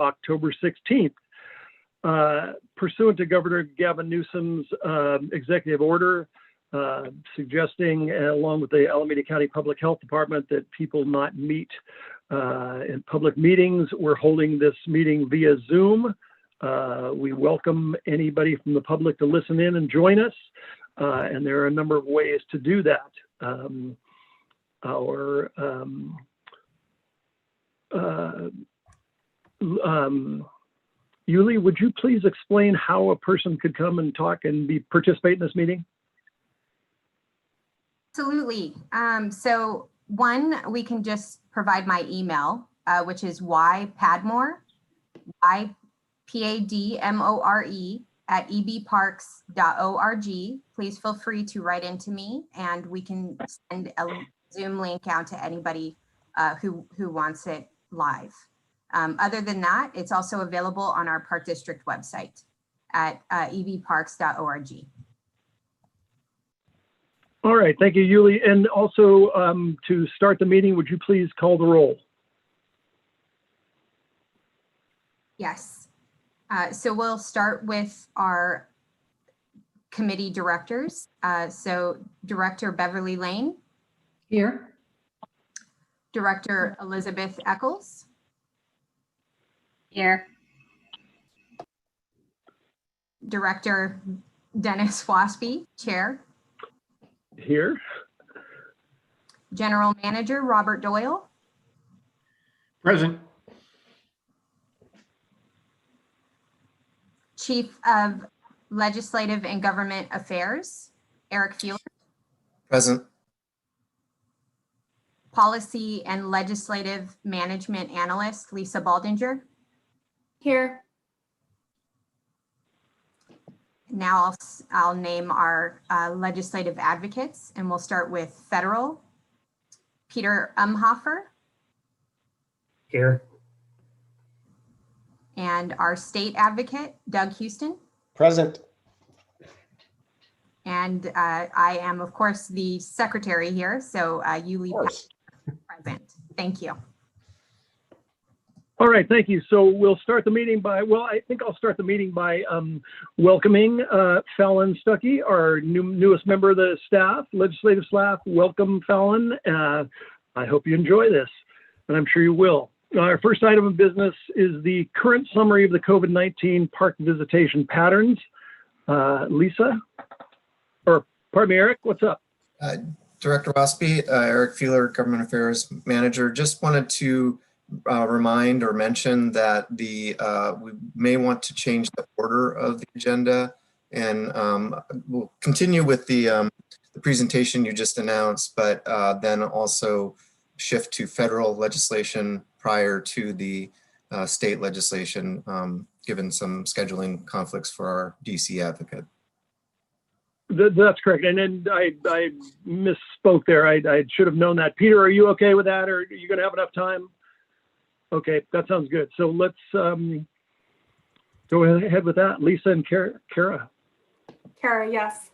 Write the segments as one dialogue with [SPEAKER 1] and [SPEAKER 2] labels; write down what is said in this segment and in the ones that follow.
[SPEAKER 1] October 16th. Pursuant to Governor Gavin Newsom's executive order suggesting, along with the Alameda County Public Health Department, that people not meet in public meetings, we're holding this meeting via Zoom. We welcome anybody from the public to listen in and join us. And there are a number of ways to do that. Yuli, would you please explain how a person could come and talk and participate in this meeting?
[SPEAKER 2] Absolutely. So one, we can just provide my email, which is ypadmore, YPADMORE @ebparks.org. Please feel free to write into me and we can send a Zoom link out to anybody who wants it live. Other than that, it's also available on our Park District website at ebparks.org.
[SPEAKER 1] All right, thank you, Yuli. And also to start the meeting, would you please call the roll?
[SPEAKER 2] Yes. So we'll start with our committee directors. So Director Beverly Lane.
[SPEAKER 3] Here.
[SPEAKER 2] Director Elizabeth Eccles.
[SPEAKER 3] Here.
[SPEAKER 2] Director Dennis Waspy, Chair.
[SPEAKER 1] Here.
[SPEAKER 2] General Manager Robert Doyle.
[SPEAKER 4] Present.
[SPEAKER 2] Chief of Legislative and Government Affairs, Eric Feeler.
[SPEAKER 5] Present.
[SPEAKER 2] Policy and Legislative Management Analyst, Lisa Baldinger.
[SPEAKER 3] Here.
[SPEAKER 2] Now I'll name our legislative advocates, and we'll start with federal. Peter Umhofer.
[SPEAKER 4] Here.
[SPEAKER 2] And our state advocate, Doug Houston.
[SPEAKER 4] Present.
[SPEAKER 2] And I am, of course, the secretary here, so Yuli present. Thank you.
[SPEAKER 1] All right, thank you. So we'll start the meeting by, well, I think I'll start the meeting by welcoming Fallon Stuckey, our newest member of the staff, legislative staff. Welcome, Fallon. I hope you enjoy this, and I'm sure you will. Our first item of business is the current summary of the COVID-19 park visitation patterns. Lisa, or pardon me, Eric, what's up?
[SPEAKER 5] Director Waspy, Eric Feeler, Government Affairs Manager. Just wanted to remind or mention that we may want to change the order of the agenda, and we'll continue with the presentation you just announced, but then also shift to federal legislation prior to the state legislation, given some scheduling conflicts for our DC advocate.
[SPEAKER 1] That's correct. And then I misspoke there. I should have known that. Peter, are you okay with that, or are you going to have enough time? Okay, that sounds good. So let's go ahead with that. Lisa and Kara.
[SPEAKER 6] Kara, yes.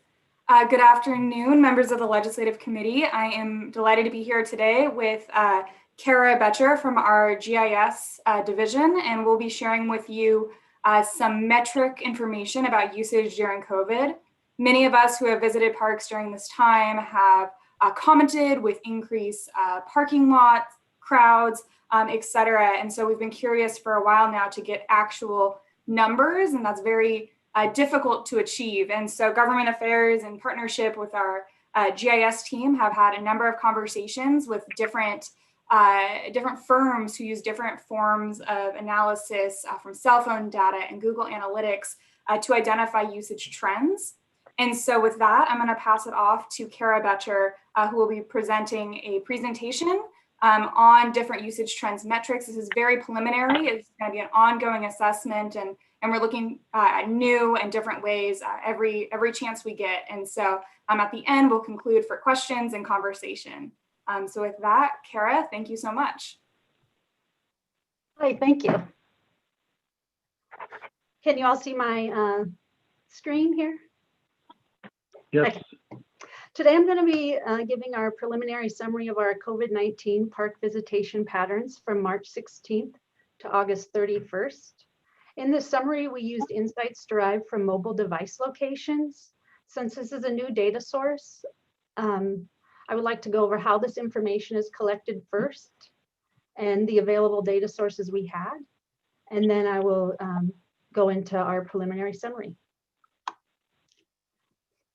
[SPEAKER 6] Good afternoon, members of the Legislative Committee. I am delighted to be here today with Kara Betcher from our GIS division, and we'll be sharing with you some metric information about usage during COVID. Many of us who have visited parks during this time have commented with increased parking lot crowds, et cetera. And so we've been curious for a while now to get actual numbers, and that's very difficult to achieve. And so Government Affairs, in partnership with our GIS team, have had a number of conversations with different firms who use different forms of analysis from cell phone data and Google Analytics to identify usage trends. And so with that, I'm going to pass it off to Kara Betcher, who will be presenting a presentation on different usage trends metrics. This is very preliminary. It's going to be an ongoing assessment, and we're looking at new and different ways every chance we get. And so at the end, we'll conclude for questions and conversation. So with that, Kara, thank you so much.
[SPEAKER 3] Hi, thank you. Can you all see my screen here?
[SPEAKER 1] Yes.
[SPEAKER 3] Okay. Today, I'm going to be giving our preliminary summary of our COVID-19 park visitation patterns from March 16th to to August 31st. In this summary, we used insights derived from mobile device locations. Since this is a new data source, I would like to go over how this information is collected first and the available data sources we had. And then I will go into our preliminary summary.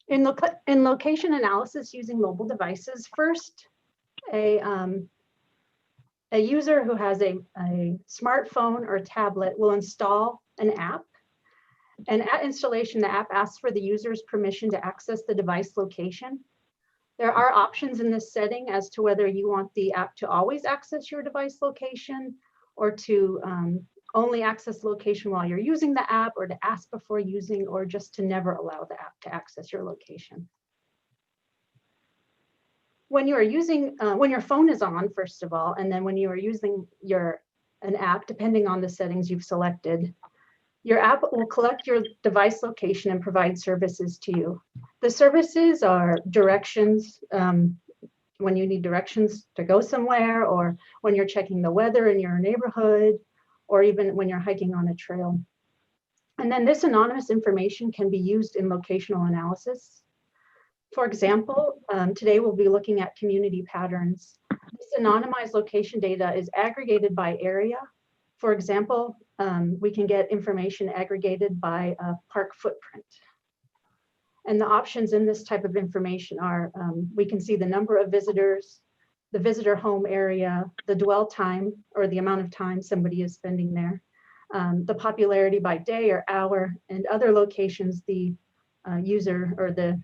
[SPEAKER 3] In location analysis using mobile devices, first, a user who has a smartphone or tablet will install an app. And at installation, the app asks for the user's permission to access the device location. There are options in this setting as to whether you want the app to always access your device location or to only access location while you're using the app, or to ask before using, or just to never allow the app to access your location. When you are using, when your phone is on, first of all, and then when you are using an app, depending on the settings you've selected, your app will collect your device location and provide services to you. The services are directions, when you need directions to go somewhere, or when you're checking the weather in your neighborhood, or even when you're hiking on a trail. And then this anonymous information can be used in locational analysis. For example, today we'll be looking at community patterns. This anonymized location data is aggregated by area. For example, we can get information aggregated by a park footprint. And the options in this type of information are, we can see the number of visitors, the visitor home area, the dwell time, or the amount of time somebody is spending there, the popularity by day or hour, and other locations the user or the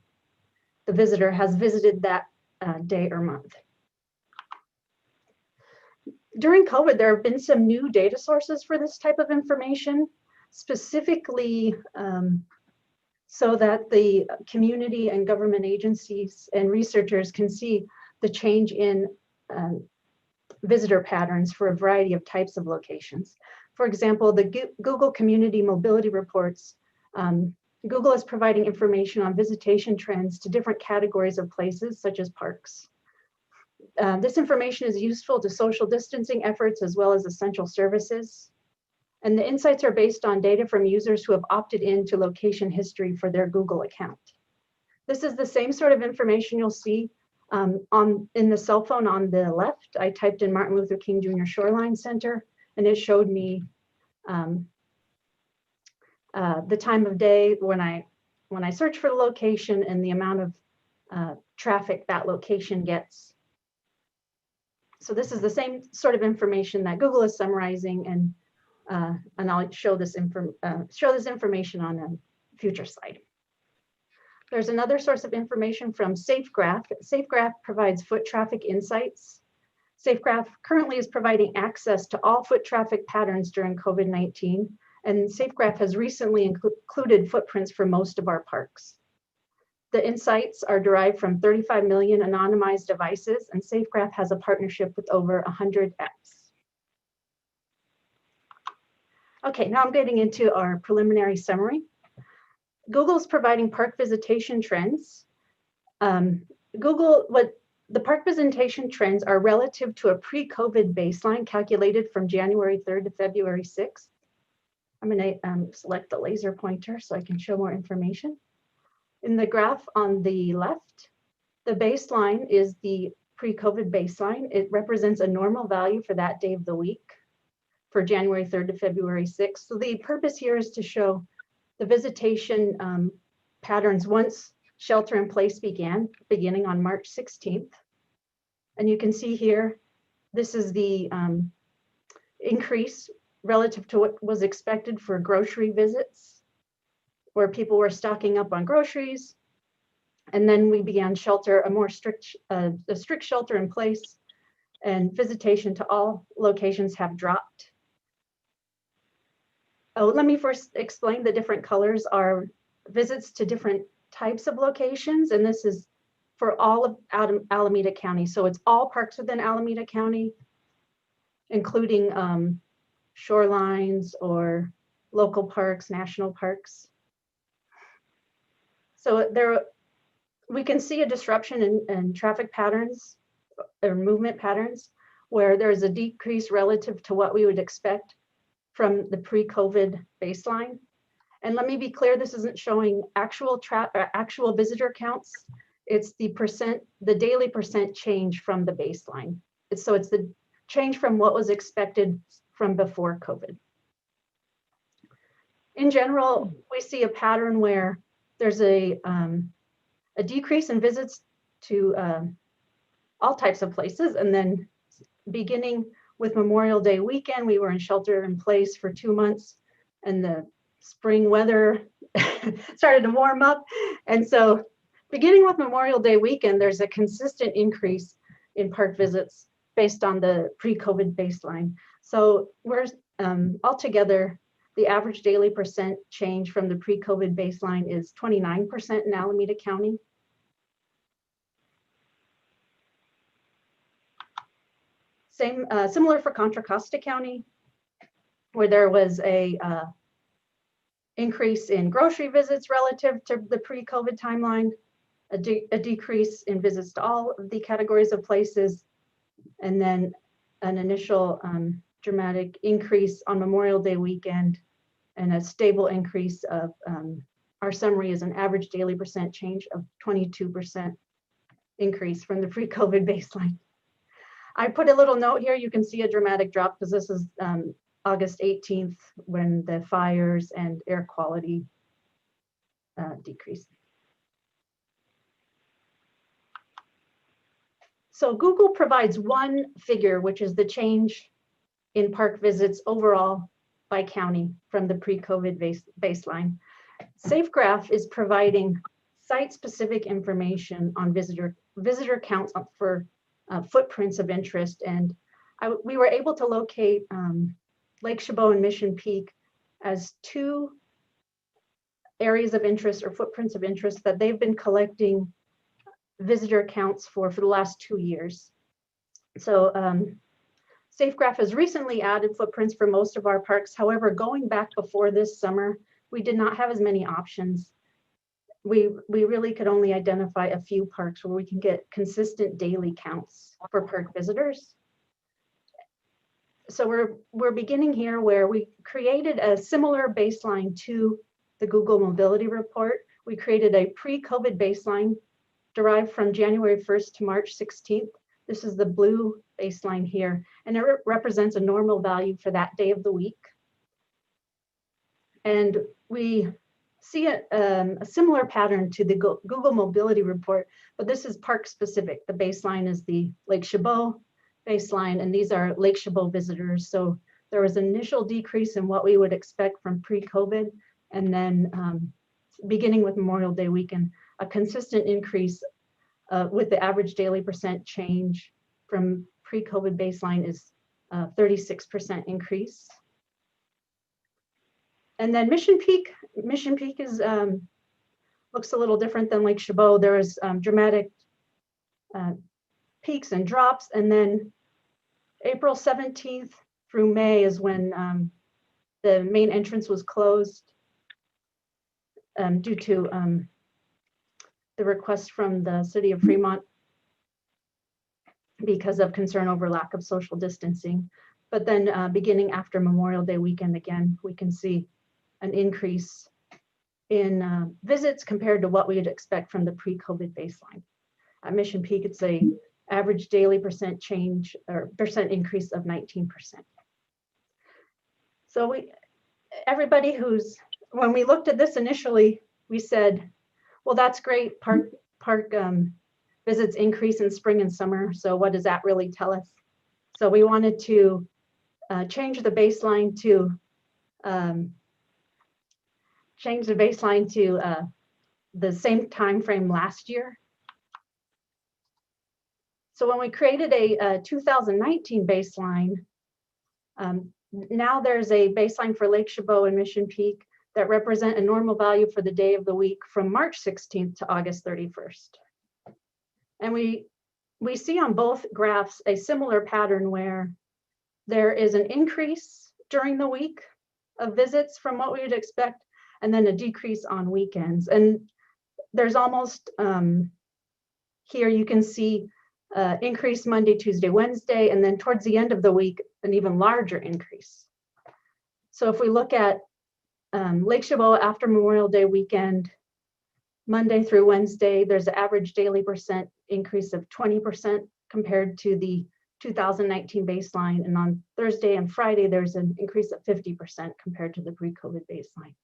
[SPEAKER 3] visitor has visited that day or month. During COVID, there have been some new data sources for this type of information, specifically so that the community and government agencies and researchers can see the change in visitor patterns for a variety of types of locations. For example, the Google Community Mobility Reports, Google is providing information on visitation trends to different categories of places, such as parks. This information is useful to social distancing efforts as well as essential services. And the insights are based on data from users who have opted into location history for their Google account. This is the same sort of information you'll see in the cell phone on the left. I typed in Martin Luther King Jr. Shoreline Center, and it showed me the time of day when I search for the location and the amount of traffic that location gets. So this is the same sort of information that Google is summarizing, and I'll show this information on a future slide. There's another source of information from SafeGraph. SafeGraph provides foot traffic insights. SafeGraph currently is providing access to all foot traffic patterns during COVID-19, and SafeGraph has recently included footprints for most of our parks. The insights are derived from 35 million anonymized devices, and SafeGraph has a partnership with over 100 apps. Okay, now I'm getting into our preliminary summary. Google's providing park visitation trends. The park visitation trends are relative to a pre-COVID baseline calculated from January 3rd to February 6th. I'm going to select the laser pointer so I can show more information. In the graph on the left, the baseline is the pre-COVID baseline. It represents a normal value for that day of the week for January 3rd to February 6th. So the purpose here is to show the visitation patterns once shelter in place beginning on March 16th. And you can see here, this is the increase relative to what was expected for grocery visits, where people were stocking up on groceries. And then we began a strict shelter in place, and visitation to all locations have dropped. Oh, let me first explain the different colors are visits to different types of locations, and this is for all of Alameda County. So it's all parks within Alameda County, including shorelines or local parks, national parks. So we can see a disruption in traffic patterns or movement patterns where there's a decrease relative to what we would expect from the pre-COVID baseline. And let me be clear, this isn't showing actual visitor counts. It's the daily percent change from the baseline. So it's the change from what was expected from before COVID. In general, we see a pattern where there's a decrease in visits to all types of places. And then beginning with Memorial Day weekend, we were in shelter in place for 2 months, and the spring weather started to warm up. And so beginning with Memorial Day weekend, there's a consistent increase in park visits based on the pre-COVID baseline. So we're altogether, the average daily percent change from the pre-COVID baseline is 29% in Alameda County. Similar for Contra Costa County, where there was a increase in grocery visits relative to the pre-COVID timeline, a decrease in visits to all of the categories of places, and then an initial dramatic increase on Memorial Day weekend, and a stable increase of, our summary is an average daily percent change of 22% increase from the pre-COVID baseline. I put a little note here, you can see a dramatic drop because this is August 18th when the fires and air quality decreased. So Google provides one figure, which is the change in park visits overall by county from the pre-COVID baseline. SafeGraph is providing site-specific information on visitor counts for footprints of interest. And we were able to locate Lake Chabot and Mission Peak as 2 areas of interest or footprints of interest that they've been collecting visitor counts for the last 2 years. So SafeGraph has recently added footprints for most of our parks. However, going back before this summer, we did not have as many options. We really could only identify a few parks where we can get consistent daily counts for park visitors. So we're beginning here where we created a similar baseline to the Google Mobility Report. We created a pre-COVID baseline derived from January 1st to March 16th. This is the blue baseline here, and it represents a normal value for that day of the week. And we see a similar pattern to the Google Mobility Report, but this is park specific. The baseline is the Lake Chabot baseline, and these are Lake Chabot visitors. So there was an initial decrease in what we would expect from pre-COVID, and then beginning with Memorial Day weekend, a consistent increase with the average daily percent change from pre-COVID baseline is 36% increase. And then Mission Peak is looks a little different than Lake Chabot. There is dramatic peaks and drops, and then April 17th through May is when the main entrance was closed due to the request from the city of Fremont because of concern over lack of social distancing. But then beginning after Memorial Day weekend, again, we can see an increase in visits compared to what we'd expect from the pre-COVID baseline. At Mission Peak, it's a average daily percent change or percent increase of 19%. So everybody when we looked at this initially, we said, well, that's great, park visits increase in spring and summer. So what does that really tell us? So we wanted to change the baseline to the same time frame last year. So when we created a 2019 baseline, now there's a baseline for Lake Chabot and Mission Peak that represent a normal value for the day of the week from March 16th to August 31st. And we see on both graphs a similar pattern where there is an increase during the week of visits from what we would expect, and then a decrease on weekends. And there's almost, here you can see increase Monday, Tuesday, Wednesday, and then towards the end of the week, an even larger increase. So if we look at Lake Chabot after Memorial Day weekend, Monday through Wednesday, there's an average daily percent increase of 20% compared to the 2019 baseline. And on Thursday and Friday, there's an increase of 50% compared to the pre-COVID baseline.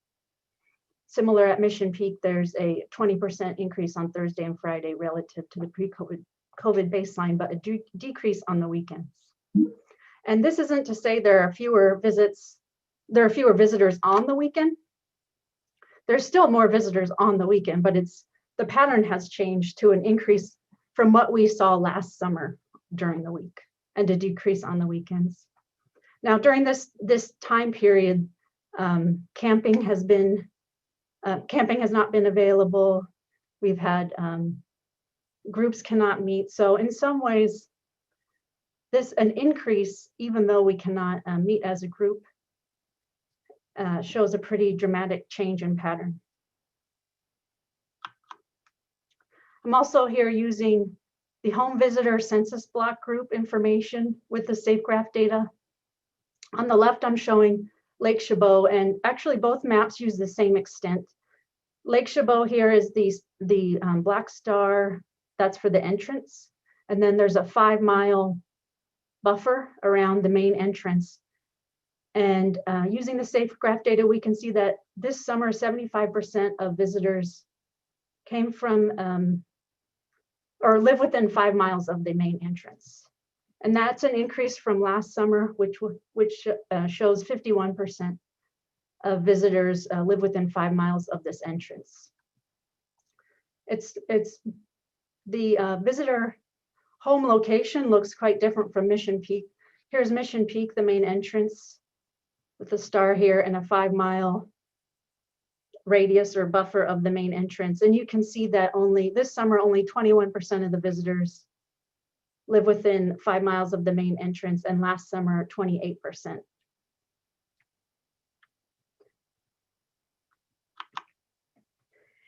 [SPEAKER 3] Similar at Mission Peak, there's a 20% increase on Thursday and Friday relative to the pre-COVID baseline, but a decrease on the weekends. And this isn't to say there are fewer visitors on the weekend. There's still more visitors on the weekend, but the pattern has changed to an increase from what we saw last summer during the week and a decrease on the weekends. Now, during this time period, camping has not been available. We've had groups cannot meet. So in some ways, an increase, even though we cannot meet as a group, shows a pretty dramatic change in pattern. I'm also here using the home visitor census block group information with the SafeGraph data. On the left, I'm showing Lake Chabot, and actually both maps use the same extent. Lake Chabot here is the black star, that's for the entrance. And then there's a 5-mile buffer around the main entrance. And using the SafeGraph data, we can see that this summer, 75% of visitors came from or live within 5 miles of the main entrance. And that's an increase from last summer, which shows 51% of visitors live within 5 miles of this entrance. It's the visitor home location looks quite different from Mission Peak. Here's Mission Peak, the main entrance, with a star here and a 5-mile radius or buffer of the main entrance. And you can see that this summer, only 21% of the visitors live within 5 miles of the main entrance, and last summer, 28%.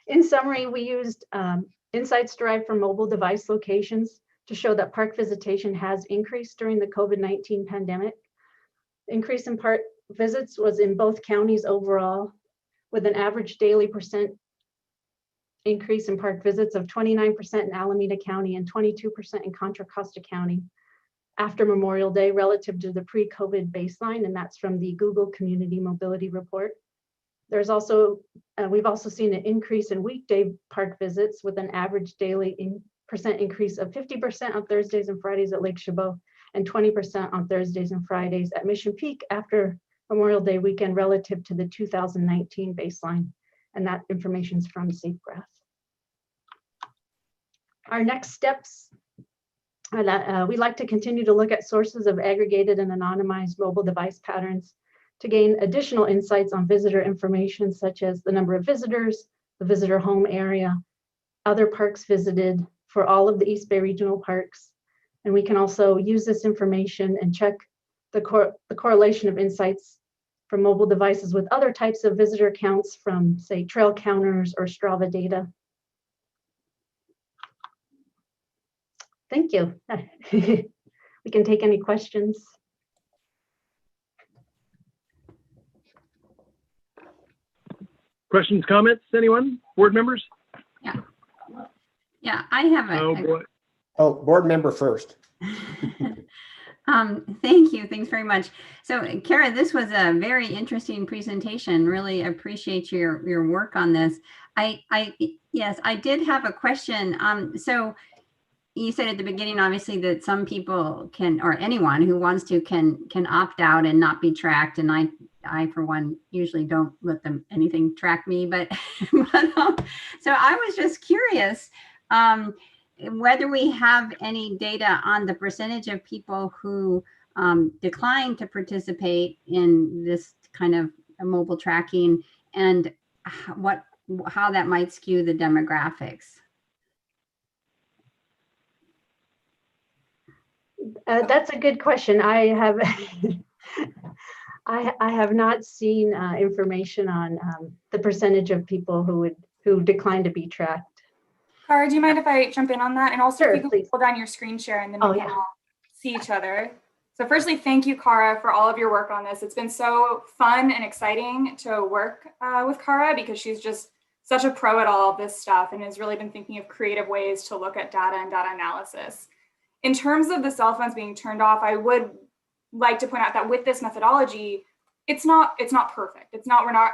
[SPEAKER 3] In summary, we used insights derived from mobile device locations to show that park visitation has increased during the COVID-19 pandemic. Increase in park visits was in both counties overall, with an average daily percent increase in park visits of 29% in Alameda County and 22% in Contra Costa County after Memorial Day relative to the pre-COVID baseline, and that's from the Google Community Mobility Report. There's also, we've also seen an increase in weekday park visits with an average daily percent increase of 50% on Thursdays and Fridays at Lake Chabot and 20% on Thursdays and Fridays at Mission Peak after Memorial Day weekend relative to the 2019 baseline. And that information is from SafeGraph. Our next steps are that we like to continue to look at sources of aggregated and anonymized mobile device patterns to gain additional insights on visitor information, such as the number of visitors, the visitor home area, other parks visited for all of the East Bay Regional Parks. And we can also use this information and check the correlation of insights from mobile devices with other types of visitor counts from, say, trail counters or Strava data. Thank you. We can take any questions.
[SPEAKER 1] Questions, comments, anyone? Board members?
[SPEAKER 7] Yeah, I have
[SPEAKER 1] Oh, boy.
[SPEAKER 4] Oh, board member first.
[SPEAKER 7] Thank you. Thanks very much. So, Kara, this was a very interesting presentation. Really appreciate your work on this. Yes, I did have a question. So you said at the beginning, obviously, that some people can, or anyone who wants to can opt out and not be tracked. And I for one, usually don't let anything track me. But, so I was just curious whether we have any data on the percentage of people who decline to participate in this kind of mobile tracking, and how that might skew the demographics.
[SPEAKER 3] That's a good question. I have I have not seen information on the percentage of people who decline to be tracked.
[SPEAKER 6] Cara, do you mind if I jump in on that? And also,
[SPEAKER 3] Sure,
[SPEAKER 6] if you can
[SPEAKER 3] please.
[SPEAKER 6] hold down your screen share and then we can all see each other. So firstly, thank you, Cara, for all of your work on this. It's been so fun and exciting to work with Cara because she's just such a pro at all of this stuff and has really been thinking of creative ways to look at data and data analysis. In terms of the cell phones being turned off, I would like to point out that with this methodology, it's not perfect. We're not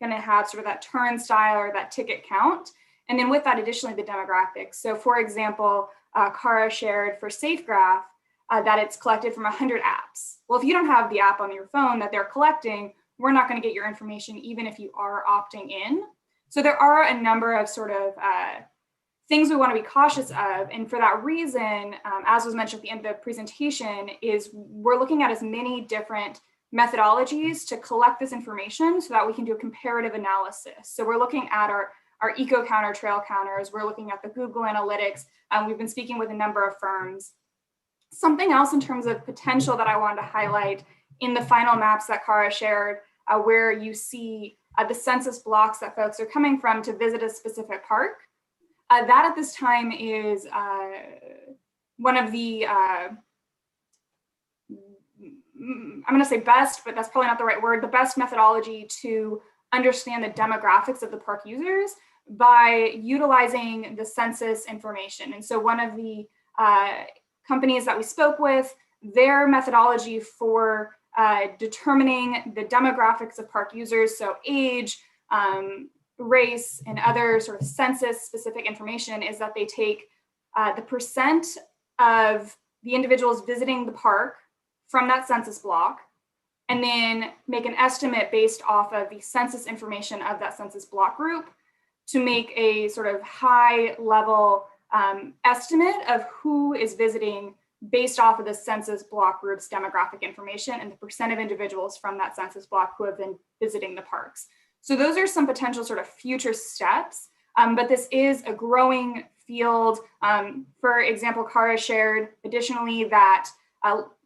[SPEAKER 6] going to have sort of that turnstile or that ticket count. And then with that, additionally, the demographics. So for example, Cara shared for SafeGraph that it's collected from 100 apps. Well, if you don't have the app on your phone that they're collecting, we're not going to get your information, even if you are opting in. So there are a number of sort of things we want to be cautious of. And for that reason, as was mentioned at the end of the presentation, is we're looking at as many different methodologies to collect this information so that we can do a comparative analysis. So we're looking at our eco counter, trail counters, we're looking at the Google Analytics. We've been speaking with a number of firms. Something else in terms of potential that I wanted to highlight in the final maps that Cara shared, where you see the census blocks that folks are coming from to visit a specific park. That at this time is one of the, I'm going to say best, but that's probably not the right word, the best methodology to understand the demographics of the park users by utilizing the census information. And so one of the companies that we spoke with, their methodology for determining the demographics of park users, so age, race, and other sort of census specific information, is that they take the percent of the individuals visiting the park from that census block, and then make an estimate based off of the census information of that census block group to make a sort of high level estimate of who is visiting based off of the census block group's demographic information and the percent of individuals from that census block who have been visiting the parks. So those are some potential sort of future steps, but this is a growing field. For example, Cara shared additionally that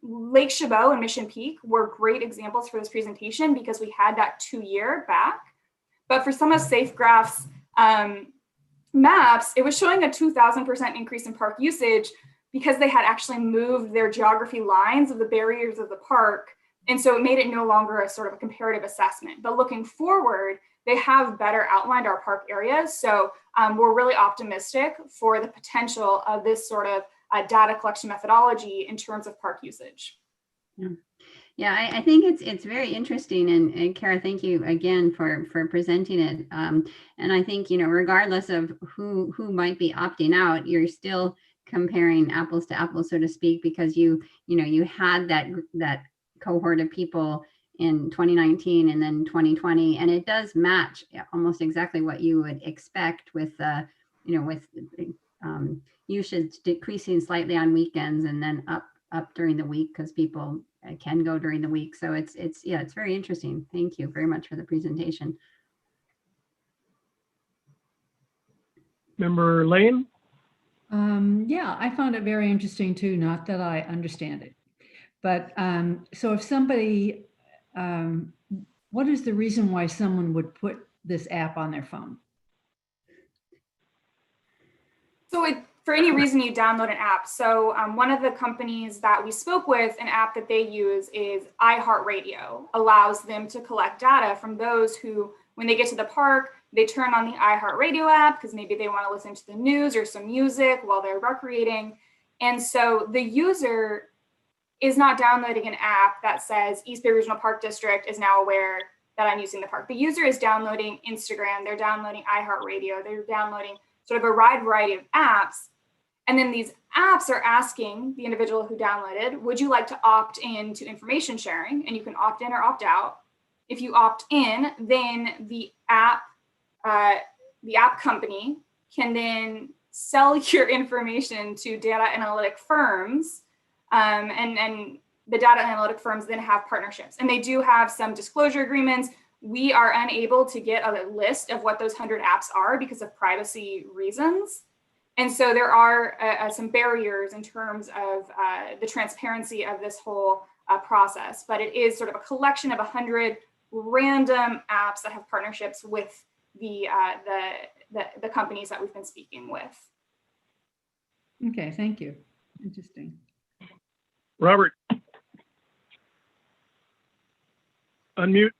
[SPEAKER 6] Lake Chabot and Mission Peak were great examples for this presentation because we had that 2-year back. But for some of SafeGraph's maps, it was showing a 2,000% increase in park usage because they had actually moved their geography lines of the barriers of the park. And so it made it no longer a sort of a comparative assessment. But looking forward, they have better outlined our park areas. So we're really optimistic for the potential of this sort of data collection methodology in terms of park usage.
[SPEAKER 7] Yeah, I think it's very interesting, and Cara, thank you again for presenting it. And I think, you know, regardless of who might be opting out, you're still comparing apples to apples, so to speak, because you had that cohort of people in 2019 and then 2020, and it does match almost exactly what you would expect with usage decreasing slightly on weekends and then up during the week because people can go during the week. So it's very interesting. Thank you very much for the presentation.
[SPEAKER 1] Member Lane?
[SPEAKER 8] Yeah, I found it very interesting too, not that I understand it. But so if somebody, what is the reason why someone would put this app on their phone?
[SPEAKER 6] So for any reason you download an app. So one of the companies that we spoke with, an app that they use is iHeartRadio, allows them to collect data from those who, when they get to the park, they turn on the iHeartRadio app because maybe they want to listen to the news or some music while they're recreating. And so the user is not downloading an app that says East Bay Regional Park District is now aware that I'm using the park. The user is downloading Instagram, they're downloading iHeartRadio, they're downloading sort of a wide variety of apps. And then these apps are asking the individual who downloaded, would you like to opt in to information sharing? And you can opt in or opt out. If you opt in, then the app company can then sell your information to data analytic firms. And the data analytic firms then have partnerships. And they do have some disclosure agreements. We are unable to get a list of what those 100 apps are because of privacy reasons. And so there are some barriers in terms of the transparency of this whole process. But it is sort of a collection of 100 random apps that have partnerships with the companies that we've been speaking with.
[SPEAKER 8] Okay, thank you. Interesting.
[SPEAKER 1] Robert? Unmute.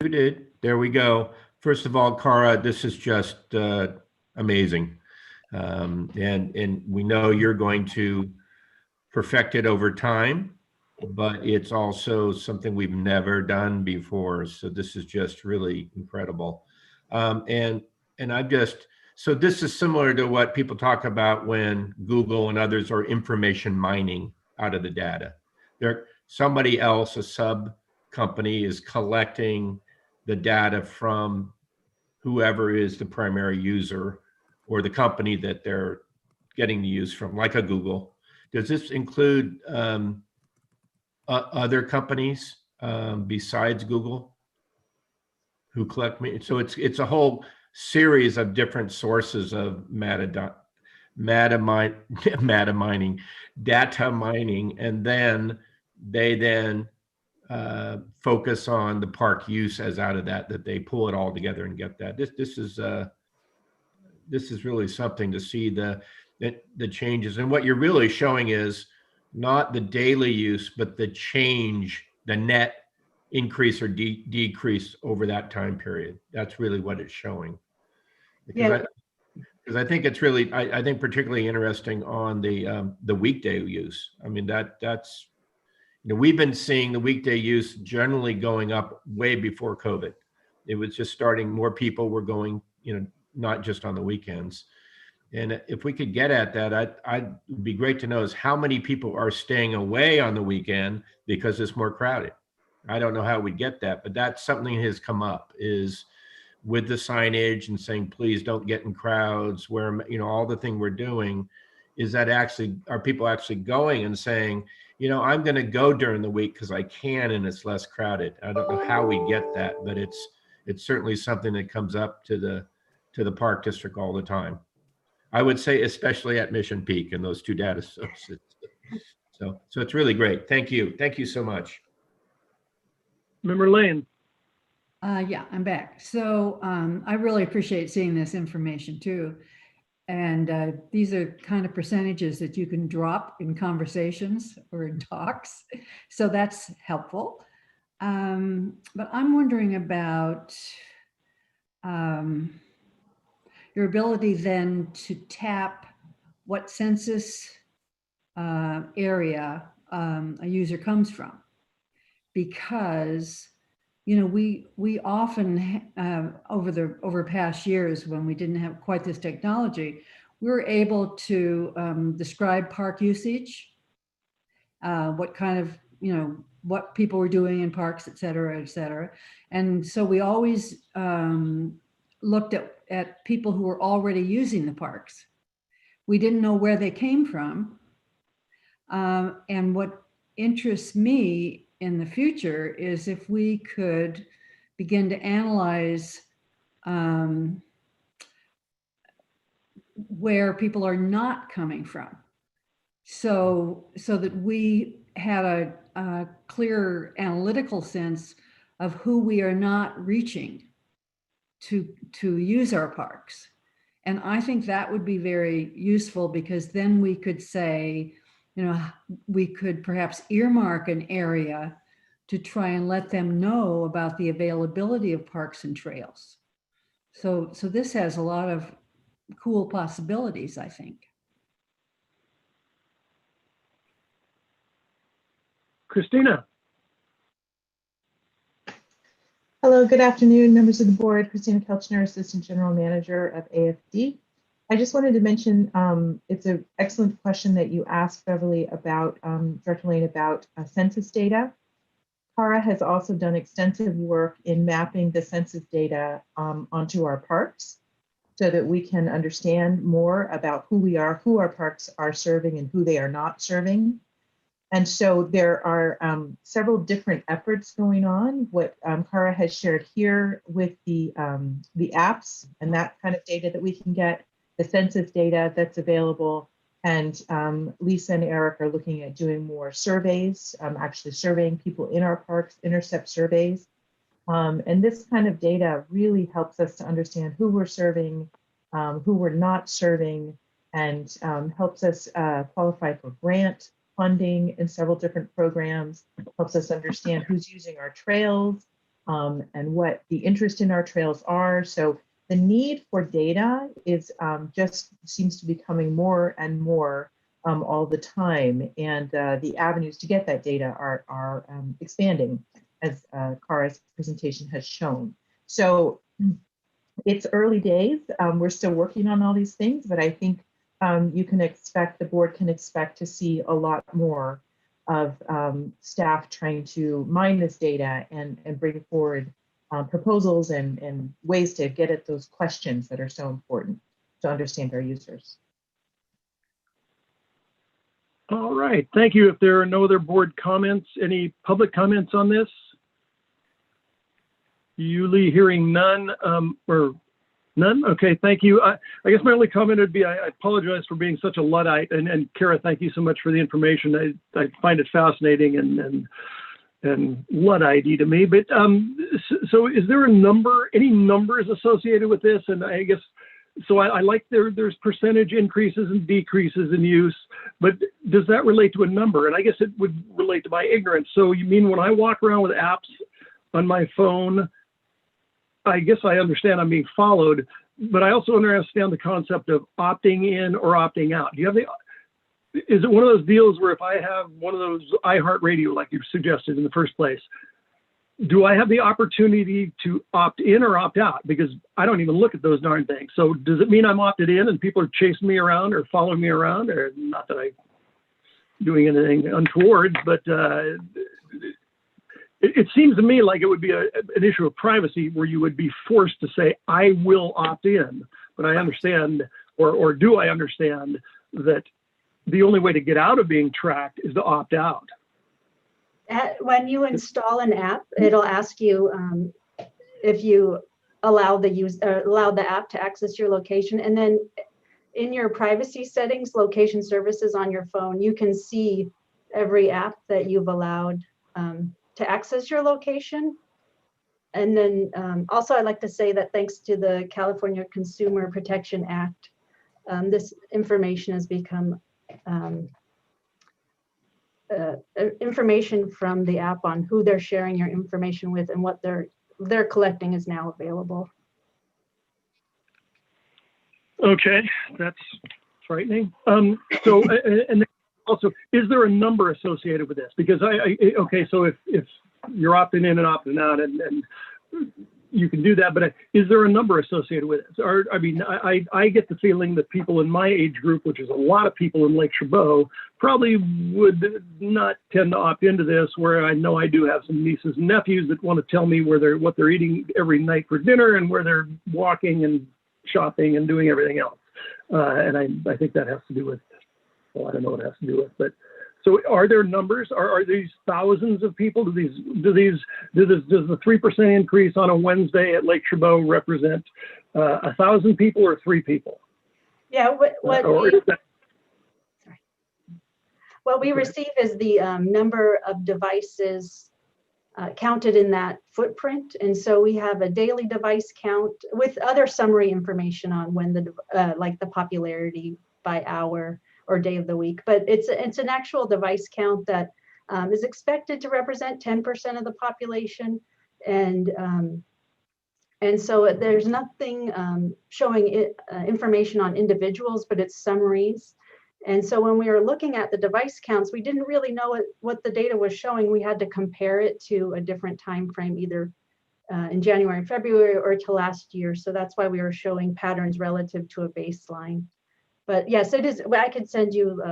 [SPEAKER 9] Muted. There we go. First of all, Cara, this is just amazing. And we know you're going to perfect it over time, but it's also something we've never done before. So this is just really incredible. And I'm just, so this is similar to what people talk about when Google and others are information mining out of the data. Somebody else, a sub company, is collecting the data from whoever is the primary user or the company that they're getting the use from, like a Google. Does this include other companies besides Google who collect me? So it's a whole series of different sources of data mining, and then they focus on the park use as out of that they pull it all together and get that. This is really something to see the changes. And what you're really showing is not the daily use, but the change, the net increase or decrease over that time period. That's really what it's showing. Because I think it's really, I think particularly interesting on the weekday use. I mean, that's, you know, we've been seeing the weekday use generally going up way before COVID. It was just starting, more people were going, you know, not just on the weekends. And if we could get at that, I'd be great to know is how many people are staying away on the weekend because it's more crowded. I don't know how we get that, but that's something that has come up, is with the signage and saying, please don't get in crowds, where, you know, all the thing we're doing, is that actually, are people actually going and saying, you know, I'm going to go during the week because I can and it's less crowded. I don't know how we get that, but it's certainly something that comes up to the park district all the time. I would say especially at Mission Peak and those two data sources. So it's really great. Thank you. Thank you so much.
[SPEAKER 1] Member Lane.
[SPEAKER 8] Yeah, I'm back. So I really appreciate seeing this information too. And these are kind of percentages that you can drop in conversations or in talks. So that's helpful. But I'm wondering about your ability then to tap what census area a user comes from. Because, you know, we often over past years, when we didn't have quite this technology, we were able to describe park usage, what kind of, you know, what people were doing in parks, et cetera, et cetera. And so we always looked at people who were already using the parks. We didn't know where they came from. And what interests me in the future is if we could begin to analyze where people are not coming from, so that we had a clear analytical sense of who we are not reaching to use our parks. And I think that would be very useful, because then we could say, you know, we could perhaps earmark an area to try and let them know about the availability of parks and trails. So this has a lot of cool possibilities, I think.
[SPEAKER 1] Christina.
[SPEAKER 10] Hello, good afternoon, members of the board. Christina Kelchner, Assistant General Manager of AFD. I just wanted to mention, it's an excellent question that you asked, Beverly, about, Director Lane, about census data. Cara has also done extensive work in mapping the census data onto our parks, so that we can understand more about who we are, who our parks are serving, and who they are not serving. And so there are several different efforts going on. What Cara has shared here with the apps and that kind of data that we can get, the census data that's available, and Lisa and Eric are looking at doing more surveys, actually surveying people in our parks, intercept surveys. And this kind of data really helps us to understand who we're serving, who we're not serving, and helps us qualify for grant funding in several different programs, helps us understand who's using our trails and what the interest in our trails are. So the need for data is just seems to be becoming more and more all the time. And the avenues to get that data are expanding, as Kara's presentation has shown. So it's early days. We're still working on all these things, but I think you can expect, the board can expect to see a lot more of staff trying to mine this data and bring forward proposals and ways to get at those questions that are so important to understand our users.
[SPEAKER 1] All right, thank you. If there are no other board comments, any public comments on this? Yuli, hearing none, or none? Okay, thank you. I guess my only comment would be, I apologize for being such a Luddite, and Kara, thank you so much for the information. I find it fascinating and Luddite-y to me, but so is there a number, any numbers associated with this? And I guess, so I like there's percentage increases and decreases in use, but does that relate to a number? And I guess it would relate to my ignorance. So you mean when I walk around with apps on my phone, I guess I understand I'm being followed, but I also understand the concept of opting in or opting out. Do you have is it one of those deals where if I have one of those iHeartRadio, like you suggested in the first place, do I have the opportunity to opt in or opt out? Because I don't even look at those darn things. So does it mean I'm opted in and people are chasing me around or following me around? Or not that I'm doing anything untoward, but it seems to me like it would be an issue of privacy where you would be forced to say, I will opt in. But I understand, or do I understand that the only way to get out of being tracked is to opt out?
[SPEAKER 3] When you install an app, it'll ask you if you allow the app to access your location. And then in your privacy settings, location services on your phone, you can see every app that you've allowed to access your location. And then also I'd like to say that thanks to the California Consumer Protection Act, this information has become information from the app on who they're sharing your information with and what they're collecting is now available.
[SPEAKER 1] Okay, that's frightening. So, and also, is there a number associated with this? Because okay, so if you're opting in and opting out, and you can do that, but is there a number associated with it? Or, I mean, I get the feeling that people in my age group, which is a lot of people in Lake Chabot, probably would not tend to opt into this, where I know I do have some nieces and nephews that want to tell me what they're eating every night for dinner and where they're walking and shopping and doing everything else. And I think that has to do with, well, I don't know what it has to do with, but so are there numbers? Are these thousands of people? Does the 3% increase on a Wednesday at Lake Chabot represent 1,000 people or 3 people?
[SPEAKER 3] Yeah, what we receive is the number of devices counted in that footprint. And so we have a daily device count with other summary information on when like the popularity by hour or day of the week, but it's an actual device count that is expected to represent 10% of the population. And so there's nothing showing information on individuals, but it's summaries. And so when we were looking at the device counts, we didn't really know what the data was showing. We had to compare it to a different time frame, either in January and February or to last year. So that's why we were showing patterns relative to a baseline. But yes, it is. I could send you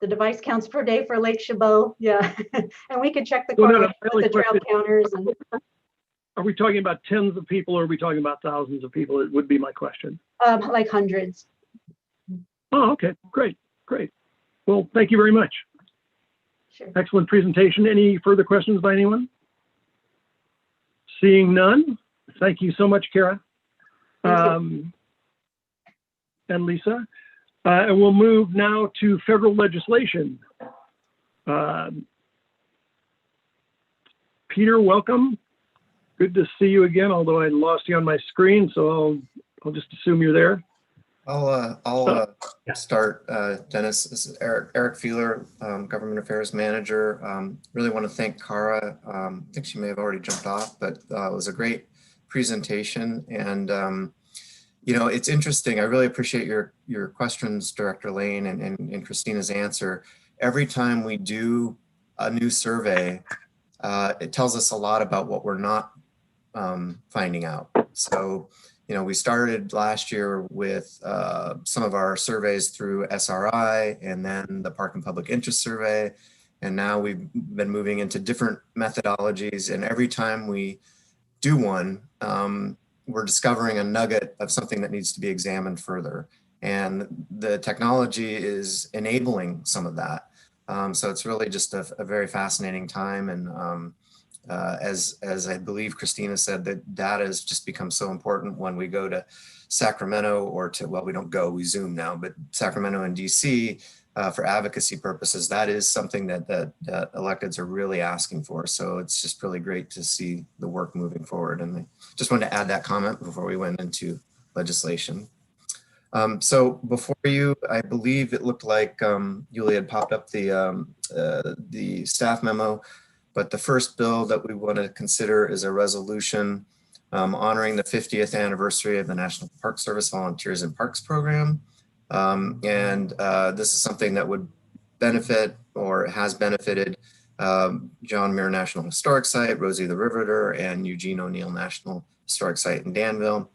[SPEAKER 3] the device counts per day for Lake Chabot. Yeah, and we could check the correlation with the trail counters. And
[SPEAKER 1] are we talking about tens of people, or are we talking about thousands of people? It would be my question.
[SPEAKER 3] Like hundreds.
[SPEAKER 1] Oh, okay, great. Well, thank you very much.
[SPEAKER 3] Sure.
[SPEAKER 1] Excellent presentation. Any further questions by anyone? Seeing none, thank you so much, Kara. And Lisa. And we'll move now to federal legislation. Peter, welcome. Good to see you again, although I lost you on my screen, so I'll just assume you're there.
[SPEAKER 5] I'll
[SPEAKER 1] Yeah.
[SPEAKER 5] start, Dennis. This is Eric Feeler, Government Affairs Manager. Really want to thank Cara. I think she may have already jumped off, but it was a great presentation. And, it's interesting. I really appreciate your questions, Director Lane, and Christina's answer. Every time we do a new survey, it tells us a lot about what we're not finding out. So, we started last year with some of our surveys through SRI and then the Park and Public Interest Survey. And now we've been moving into different methodologies. And every time we do one, we're discovering a nugget of something that needs to be examined further. And the technology is enabling some of that. So it's really just a very fascinating time. And as I believe Christina said, that data has just become so important when we go to Sacramento or we don't go, we Zoom now, but Sacramento and DC for advocacy purposes. That is something that electeds are really asking for. So it's just really great to see the work moving forward. And I just wanted to add that comment before we went into legislation. So before you, I believe it looked like Yulia had popped up the staff memo. But the first bill that we want to consider is a resolution honoring the 50th anniversary of the National Park Service Volunteers in Parks program. This is something that would benefit or has benefited John Muir National Historic Site, Rosie the Riveter, and Eugene O'Neill National Historic Site in Danville.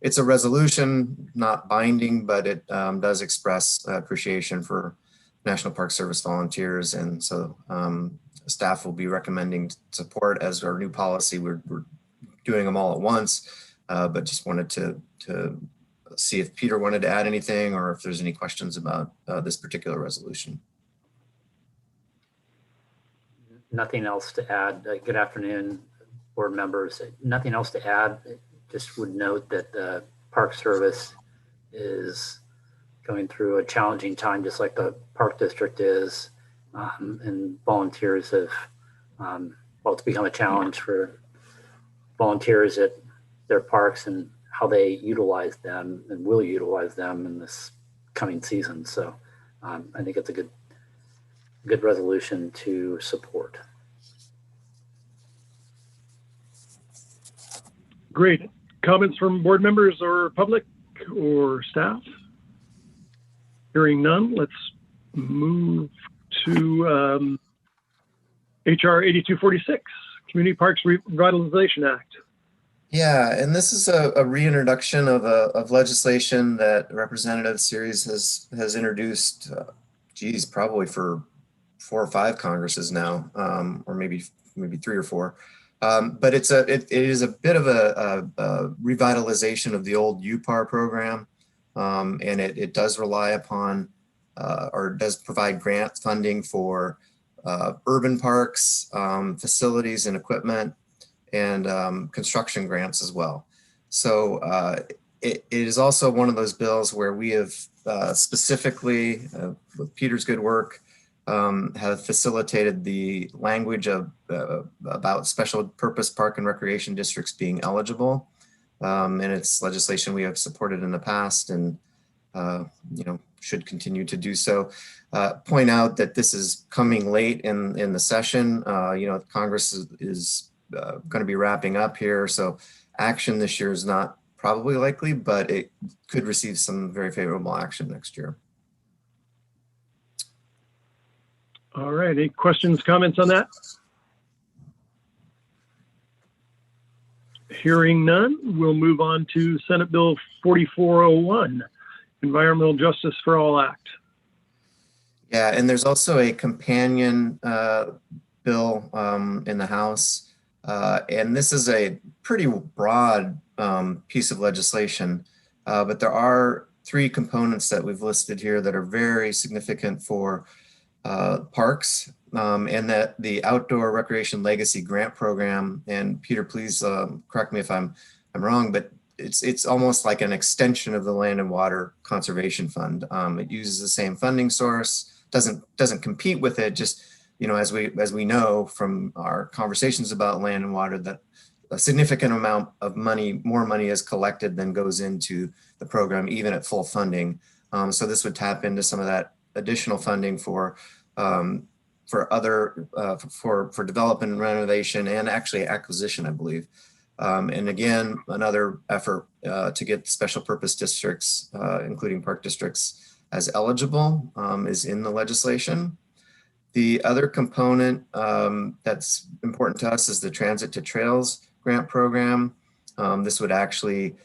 [SPEAKER 5] It's a resolution, not binding, but it does express appreciation for National Park Service volunteers. And so staff will be recommending support as our new policy. We're doing them all at once, but just wanted to see if Peter wanted to add anything or if there's any questions about this particular resolution.
[SPEAKER 11] Nothing else to add. Good afternoon, board members. Nothing else to add. Just would note that the Park Service is going through a challenging time, just like the Park District is. And volunteers have, well, it's become a challenge for volunteers at their parks and how they utilize them and will utilize them in this coming season. So I think it's a good resolution to support.
[SPEAKER 1] Great. Comments from board members or public or staff? Hearing none, let's move to HR 8246, Community Parks Revitalization Act.
[SPEAKER 5] Yeah, and this is a reintroduction of legislation that Representative Series has introduced, probably for 4 or 5 Congresses now, or maybe 3 or 4. But it is a bit of a revitalization of the old UPAR program, and it does rely upon or does provide grant funding for urban parks, facilities and equipment, and construction grants as well. So it is also one of those bills where we have specifically, with Peter's good work, have facilitated the language of about special purpose park and recreation districts being eligible. And it's legislation we have supported in the past and should continue to do so. Point out that this is coming late in the session. Congress is going to be wrapping up here. So action this year is not probably likely, but it could receive some very favorable action next year.
[SPEAKER 1] All right, any questions, comments on that? Hearing none, we'll move on to Senate Bill 4401, Environmental Justice for All Act.
[SPEAKER 5] Yeah, and there's also a companion bill in the House, and this is a pretty broad piece of legislation, but there are 3 components that we've listed here that are very significant for parks, and that the Outdoor Recreation Legacy Grant Program, and Peter, please correct me if I'm wrong, but it's almost like an extension of the Land and Water Conservation Fund. It uses the same funding source, doesn't compete with it. Just as we know from our conversations about land and water, that a significant amount of money, more money is collected than goes into the program, even at full funding. So this would tap into some of that additional funding for other, for development and renovation and actually acquisition, I believe. And again, another effort to get special purpose districts, including park districts, as eligible is in the legislation. The other component that's important to us is the Transit to Trails grant program. This would actually,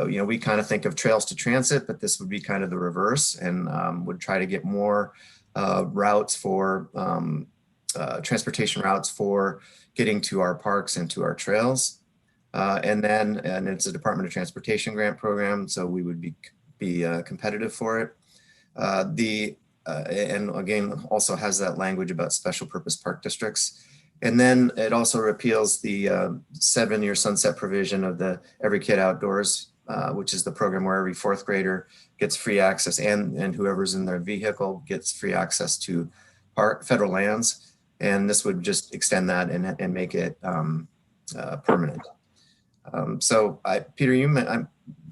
[SPEAKER 5] we kind of think of Trails to Transit, but this would be kind of the reverse, and would try to get more routes for transportation routes for getting to our parks and to our trails. And it's a Department of Transportation grant program, so we would be competitive for it. And again, also has that language about special purpose park districts. And then it also repeals the 7-year sunset provision of the Every Kid Outdoors, which is the program where every 4th grader gets free access, and whoever's in their vehicle gets free access to federal lands. And this would just extend that and make it permanent. So Peter, I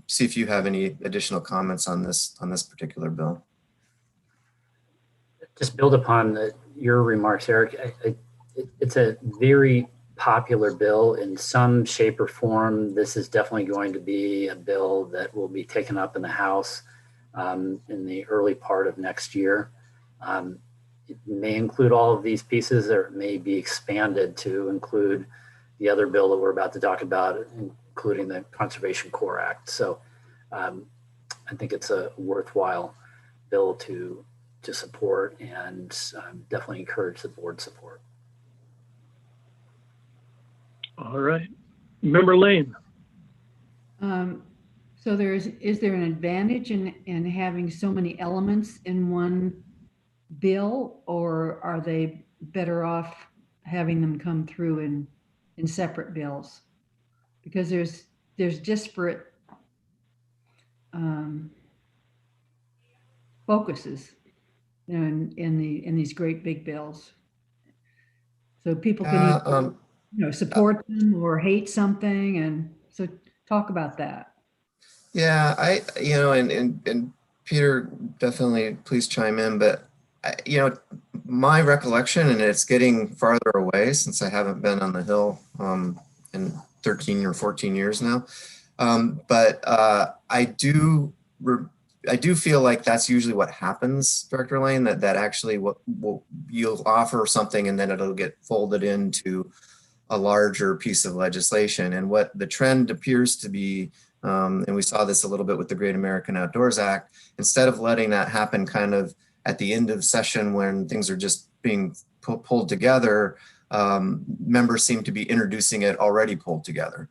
[SPEAKER 5] see if you have any additional comments on this particular bill.
[SPEAKER 11] Just build upon your remarks, Eric. It's a very popular bill in some shape or form. This is definitely going to be a bill that will be taken up in the House in the early part of next year. It may include all of these pieces, or it may be expanded to include the other bill that we're about to talk about, including the Conservation Corps Act. So I think it's a worthwhile bill to support, and definitely encourage the board support.
[SPEAKER 1] All right. Member Lane.
[SPEAKER 8] So is there an advantage in having so many elements in one bill, or are they better off having them come through in separate bills? Because there's disparate focuses in these great big bills. So people can either, support them or hate something, and so talk about that.
[SPEAKER 5] Yeah, and Peter, definitely please chime in, but my recollection, and it's getting farther away since I haven't been on the Hill in 13 or 14 years now. But I do feel like that's usually what happens, Director Lane, that actually you'll offer something and then it'll get folded into a larger piece of legislation. And what the trend appears to be, and we saw this a little bit with the Great American Outdoors Act, instead of letting that happen kind of at the end of session when things are just being pulled together, members seem to be introducing it already pulled together.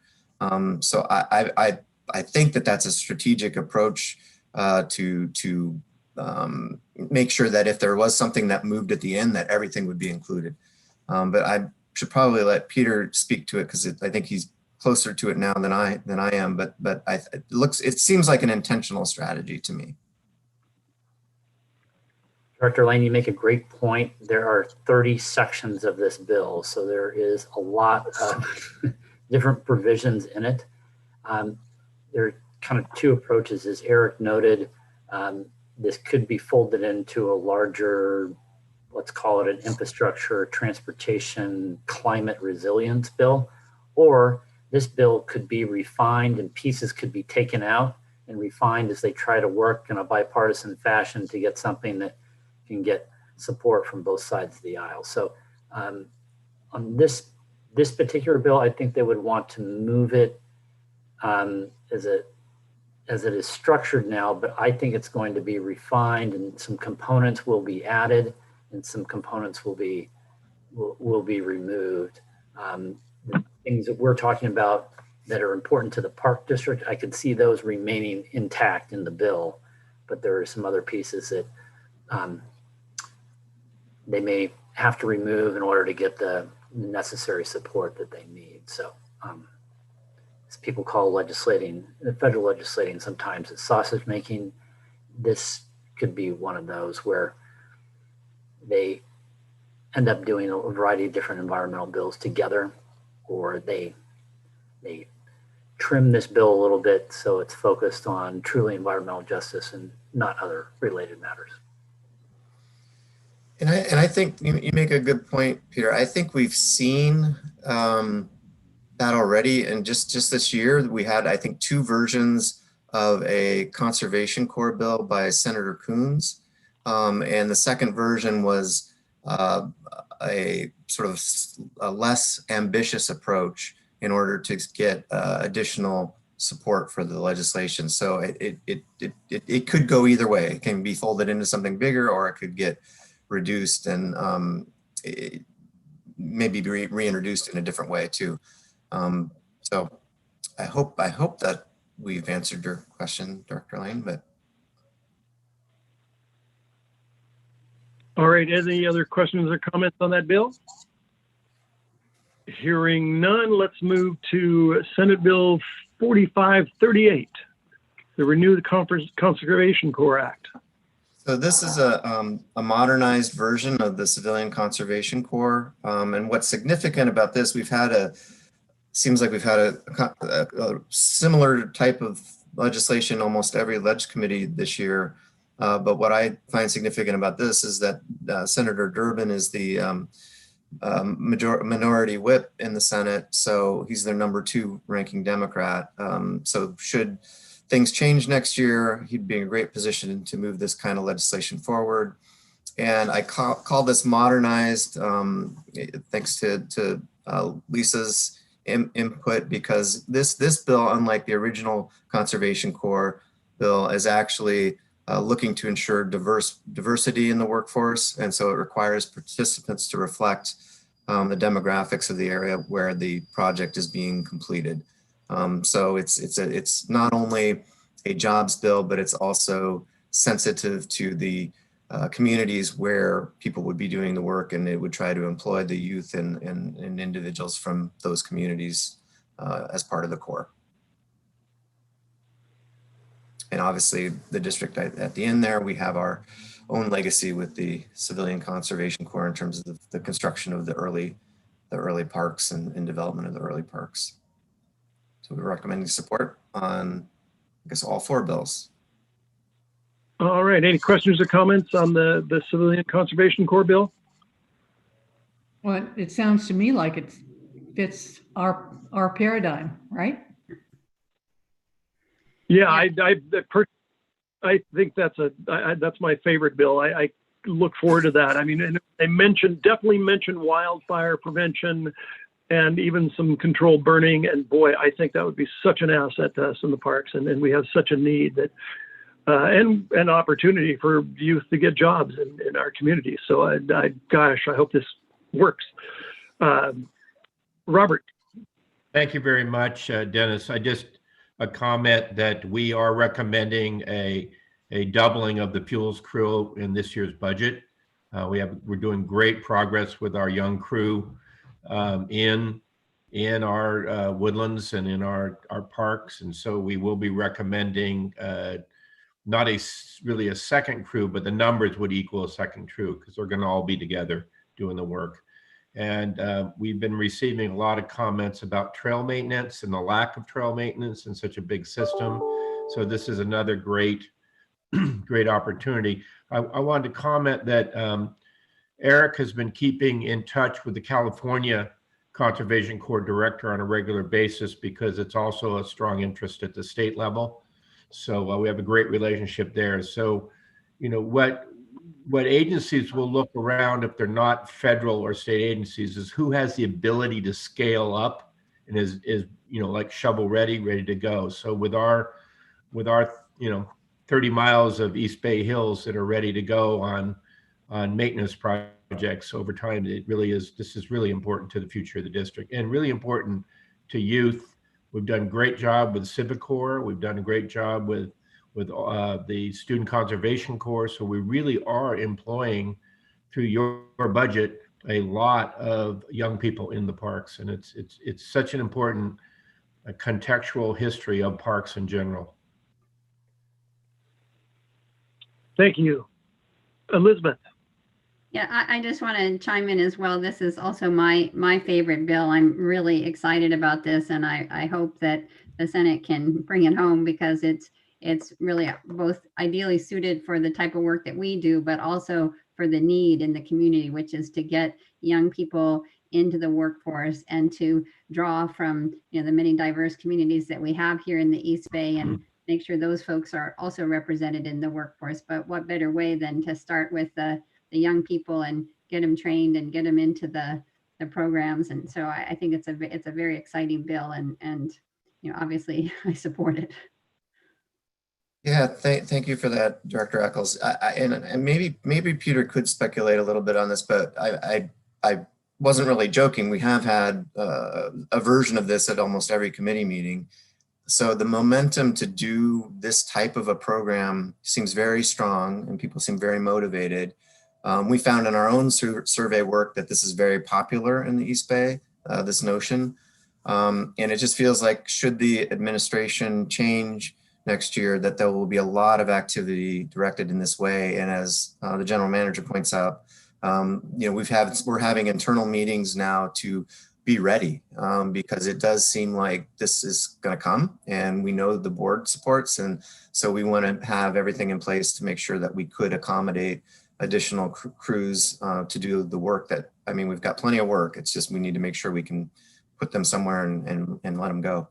[SPEAKER 5] So I think that that's a strategic approach to make sure that if there was something that moved at the end, that everything would be included. But I should probably let Peter speak to it, because I think he's closer to it now than I am. But it seems like an intentional strategy to me.
[SPEAKER 11] Director Lane, you make a great point. There are 30 sections of this bill, so there is a lot of different provisions in it. There are kind of two approaches, as Eric noted. This could be folded into a larger, let's call it an infrastructure, transportation, climate resilience bill, or this bill could be refined and pieces could be taken out and refined as they try to work in a bipartisan fashion to get something that can get support from both sides of the aisle. So on this particular bill, I think they would want to move it as it is structured now, but I think it's going to be refined, and some components will be added and some components will be removed. The things that we're talking about that are important to the park district, I could see those remaining intact in the bill, but there are some other pieces that they may have to remove in order to get the necessary support that they need. So as people call legislating, federal legislating, sometimes it's sausage making. This could be one of those where they end up doing a variety of different environmental bills together, or they may trim this bill a little bit so it's focused on truly environmental justice and not other related matters.
[SPEAKER 5] And I think you make a good point, Peter. I think we've seen that already. And just this year, we had, I think, 2 versions of a Conservation Corps bill by Senator Coons. And the second version was a sort of a less ambitious approach in order to get additional support for the legislation. So it could go either way. It can be folded into something bigger, or it could get reduced and maybe be reintroduced in a different way too. So I hope that we've answered your question, Director Lane. But
[SPEAKER 1] All right, any other questions or comments on that bill? Hearing none, let's move to Senate Bill 4538, the Renew the Conservation Corps Act.
[SPEAKER 5] so this is a modernized version of the Civilian Conservation Corps. And what's significant about this, seems like we've had a similar type of legislation almost every Leg Committee this year. But what I find significant about this is that Senator Durbin is the minority whip in the Senate. So he's their #2 ranking Democrat. So should things change next year, he'd be in a great position to move this kind of legislation forward. And I call this modernized, thanks to Lisa's input, because this bill, unlike the original Conservation Corps bill, is actually looking to ensure diversity in the workforce. And so it requires participants to reflect the demographics of the area where the project is being completed. So it's not only a jobs bill, but it's also sensitive to the communities where people would be doing the work, and it would try to employ the youth and individuals from those communities as part of the Corps. And obviously the district at the end there, we have our own legacy with the Civilian Conservation Corps in terms of the construction of the early parks and development of the early parks. So we're recommending support on, I guess, all 4 bills.
[SPEAKER 1] All right, any questions or comments on the Civilian Conservation Corps bill?
[SPEAKER 8] Well, it sounds to me like it fits our paradigm, right?
[SPEAKER 1] Yeah, I think that's my favorite bill. I look forward to that. I mean, and they definitely mention wildfire prevention and even some controlled burning. And boy, I think that would be such an asset to us in the parks. And we have such a need that, and an opportunity for youth to get jobs in our community. So gosh, I hope this works. Robert.
[SPEAKER 9] Thank you very much, Dennis. A comment that we are recommending a doubling of the fuels crew in this year's budget. We're doing great progress with our young crew in our woodlands and in our parks, and so we will be recommending not really a second crew, but the numbers would equal a second crew because they're going to all be together doing the work. And we've been receiving a lot of comments about trail maintenance and the lack of trail maintenance in such a big system. So this is another great opportunity. I wanted to comment that Eric has been keeping in touch with the California Conservation Corps director on a regular basis because it's also a strong interest at the state level. So we have a great relationship there. So, you know, what agencies will look around if they're not federal or state agencies is who has the ability to scale up and is you know, like shovel ready to go. So with our you know 30 miles of East Bay Hills that are ready to go on maintenance projects over time, this is really important to the future of the district and really important to youth. We've done a great job with Civic Corps. We've done a great job with the Student Conservation Corps. So we really are employing through your budget a lot of young people in the parks, and it's such an important contextual history of parks in general.
[SPEAKER 1] Thank you. Elizabeth.
[SPEAKER 7] Yeah, I just want to chime in as well. This is also my favorite bill. I'm really excited about this, and I hope that the Senate can bring it home because it's really both ideally suited for the type of work that we do, but also for the need in the community, which is to get young people into the workforce and to draw from the many diverse communities that we have here in the East Bay and make sure those folks are also represented in the workforce. But what better way than to start with the young people and get them trained and get them into the programs. And so I think it's a very exciting bill, and obviously I support it.
[SPEAKER 5] Yeah, thank you for that, Director Eccles. And maybe Peter could speculate a little bit on this, but I wasn't really joking. We have had a version of this at almost every committee meeting. So the momentum to do this type of a program seems very strong and people seem very motivated. We found in our own survey work that this is very popular in the East Bay, this notion. And it just feels like should the administration change next year, that there will be a lot of activity directed in this way. And as the general manager points out, we're having internal meetings now to be ready because it does seem like this is going to come, and we know the board supports, and so we want to have everything in place to make sure that we could accommodate additional crews to do the work that, I mean, we've got plenty of work. It's just we need to make sure we can put them somewhere and let them go.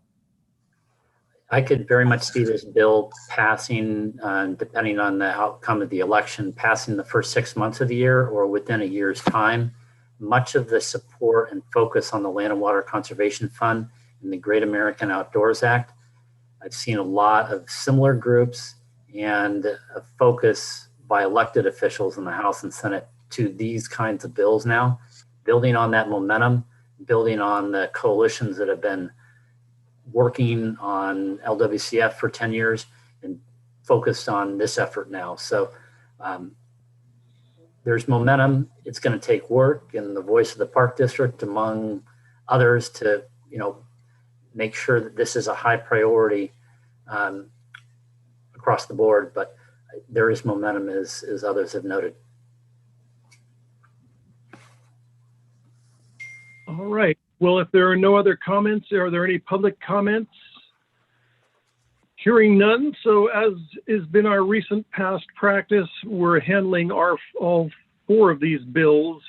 [SPEAKER 11] I could very much see this bill passing, depending on the outcome of the election, passing the first 6 months of the year or within a year's time. Much of the support and focus on the Land and Water Conservation Fund and the Great American Outdoors Act, I've seen a lot of similar groups and a focus by elected officials in the House and Senate to these kinds of bills now, building on that momentum, building on the coalitions that have been working on LWCF for 10 years and focused on this effort now. So there's momentum. It's going to take work and the voice of the Park District, among others, to make sure that this is a high priority across the board. But there is momentum, as others have noted.
[SPEAKER 1] All right. Well, if there are no other comments, are there any public comments? Hearing none. So as has been our recent past practice, we're handling all four of these bills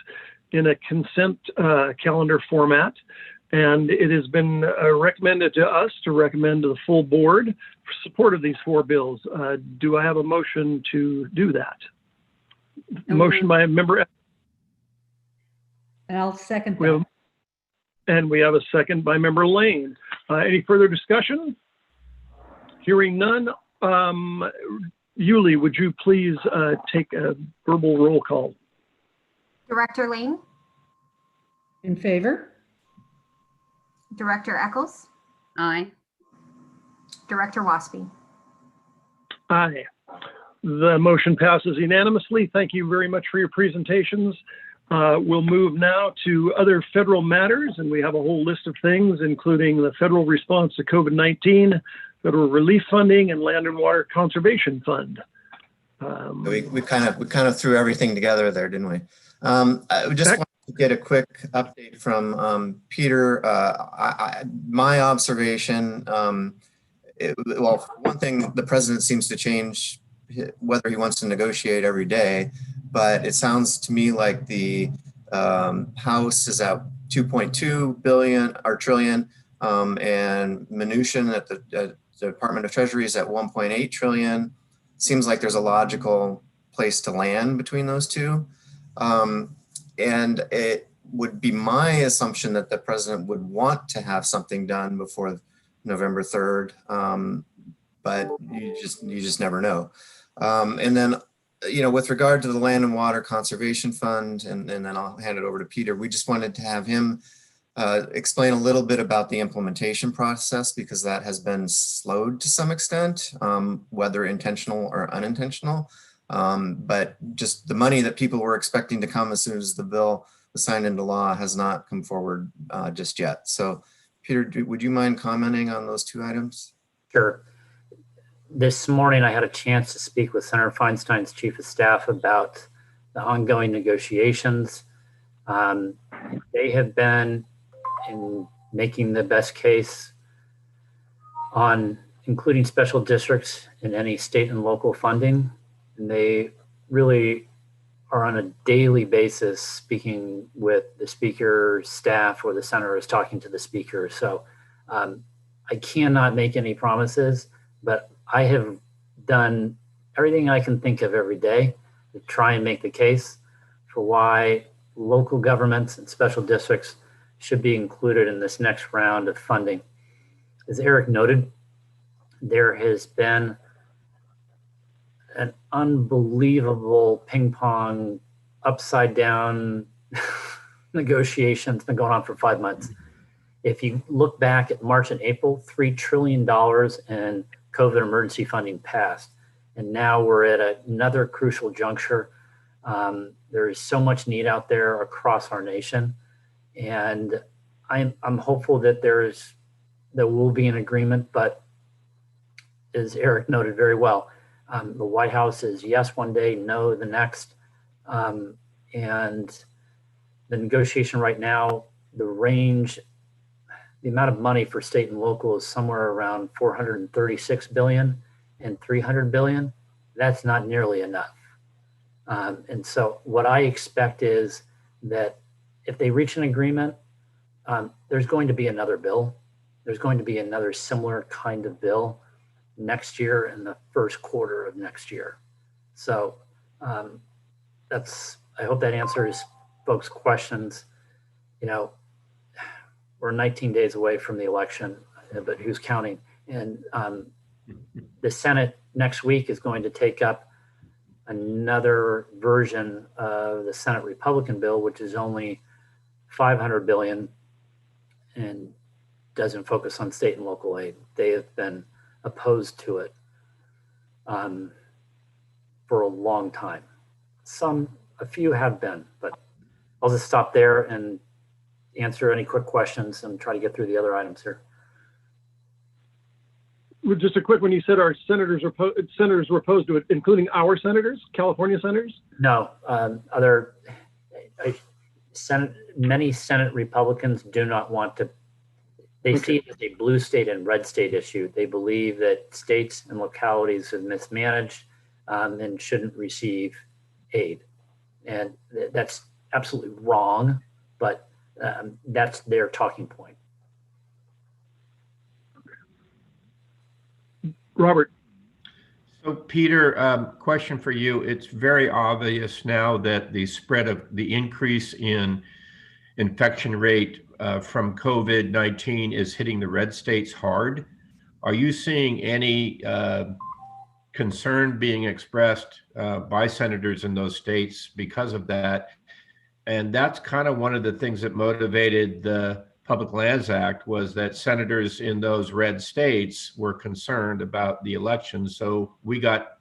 [SPEAKER 1] in a consent calendar format. And it has been recommended to us to recommend to the full board for support of these four bills. Do I have a motion to do that? Motion by member.
[SPEAKER 8] And I'll second that.
[SPEAKER 1] And we have a second by member Lane. Any further discussion? Hearing none. Yuli, would you please take a verbal roll call?
[SPEAKER 2] Director Lane?
[SPEAKER 8] In favor?
[SPEAKER 2] Director Eccles?
[SPEAKER 7] Aye.
[SPEAKER 2] Director Waspie?
[SPEAKER 1] Aye. The motion passes unanimously. Thank you very much for your presentations. We'll move now to other federal matters, and we have a whole list of things, including the federal response to COVID-19, federal relief funding, and Land and Water Conservation Fund.
[SPEAKER 5] We kind of threw everything together there, didn't we? I just wanted to get a quick update from Peter. My observation, well, for one thing, the president seems to change whether he wants to negotiate every day, but it sounds to me like the House is at 2.2 billion or trillion, and Mnuchin at the Department of Treasury is at 1.8 trillion. Seems like there's a logical place to land between those two. And it would be my assumption that the president would want to have something done before November 3rd, but you just never know. And then, with regard to the Land and Water Conservation Fund, and then I'll hand it over to Peter, we just wanted to have him explain a little bit about the implementation process, because that has been slowed to some extent, whether intentional or unintentional. But just the money that people were expecting to come as soon as the bill was signed into law has not come forward just yet. So Peter, would you mind commenting on those two items?
[SPEAKER 11] Sure. This morning, I had a chance to speak with Senator Feinstein's chief of staff about the ongoing negotiations. They have been in making the best case on including special districts in any state and local funding. And they really are on a daily basis speaking with the speaker's staff, or the senator is talking to the speaker. So I cannot make any promises, but I have done everything I can think of every day to try and make the case for why local governments and special districts should be included in this next round of funding. As Eric noted, there has been an unbelievable ping pong, upside down negotiation. It's been going on for 5 months. If you look back at March and April, $3 trillion in COVID emergency funding passed. And now we're at another crucial juncture. There is so much need out there across our nation. And I'm hopeful that there will be an agreement, but as Eric noted very well, the White House is yes one day, no the next. And the negotiation right now, the range, the amount of money for state and local is somewhere around 436 billion and 300 billion. That's not nearly enough. And so what I expect is that if they reach an agreement, there's going to be another bill. There's going to be another similar kind of bill next year in the first quarter of next year. So I hope that answers folks' questions. You know, we're 19 days away from the election, but who's counting? And the Senate next week is going to take up another version of the Senate Republican bill, which is only 500 billion and doesn't focus on state and local aid. They have been opposed to it for a long time. A few have been, but I'll just stop there and answer any quick questions and try to get through the other items here.
[SPEAKER 1] Well, just a quick one. You said our senators were opposed to it, including our senators, California senators?
[SPEAKER 11] No, many Senate Republicans do not want to. They see it as a blue state and red state issue. They believe that states and localities have mismanaged and shouldn't receive aid. And that's absolutely wrong, but that's their talking point.
[SPEAKER 1] Robert.
[SPEAKER 9] So Peter, question for you. It's very obvious now that the spread of the increase in infection rate from COVID-19 is hitting the red states hard. Are you seeing any concern being expressed by senators in those states because of that? And that's kind of one of the things that motivated the Public Lands Act, was that senators in those red states were concerned about the election. So we got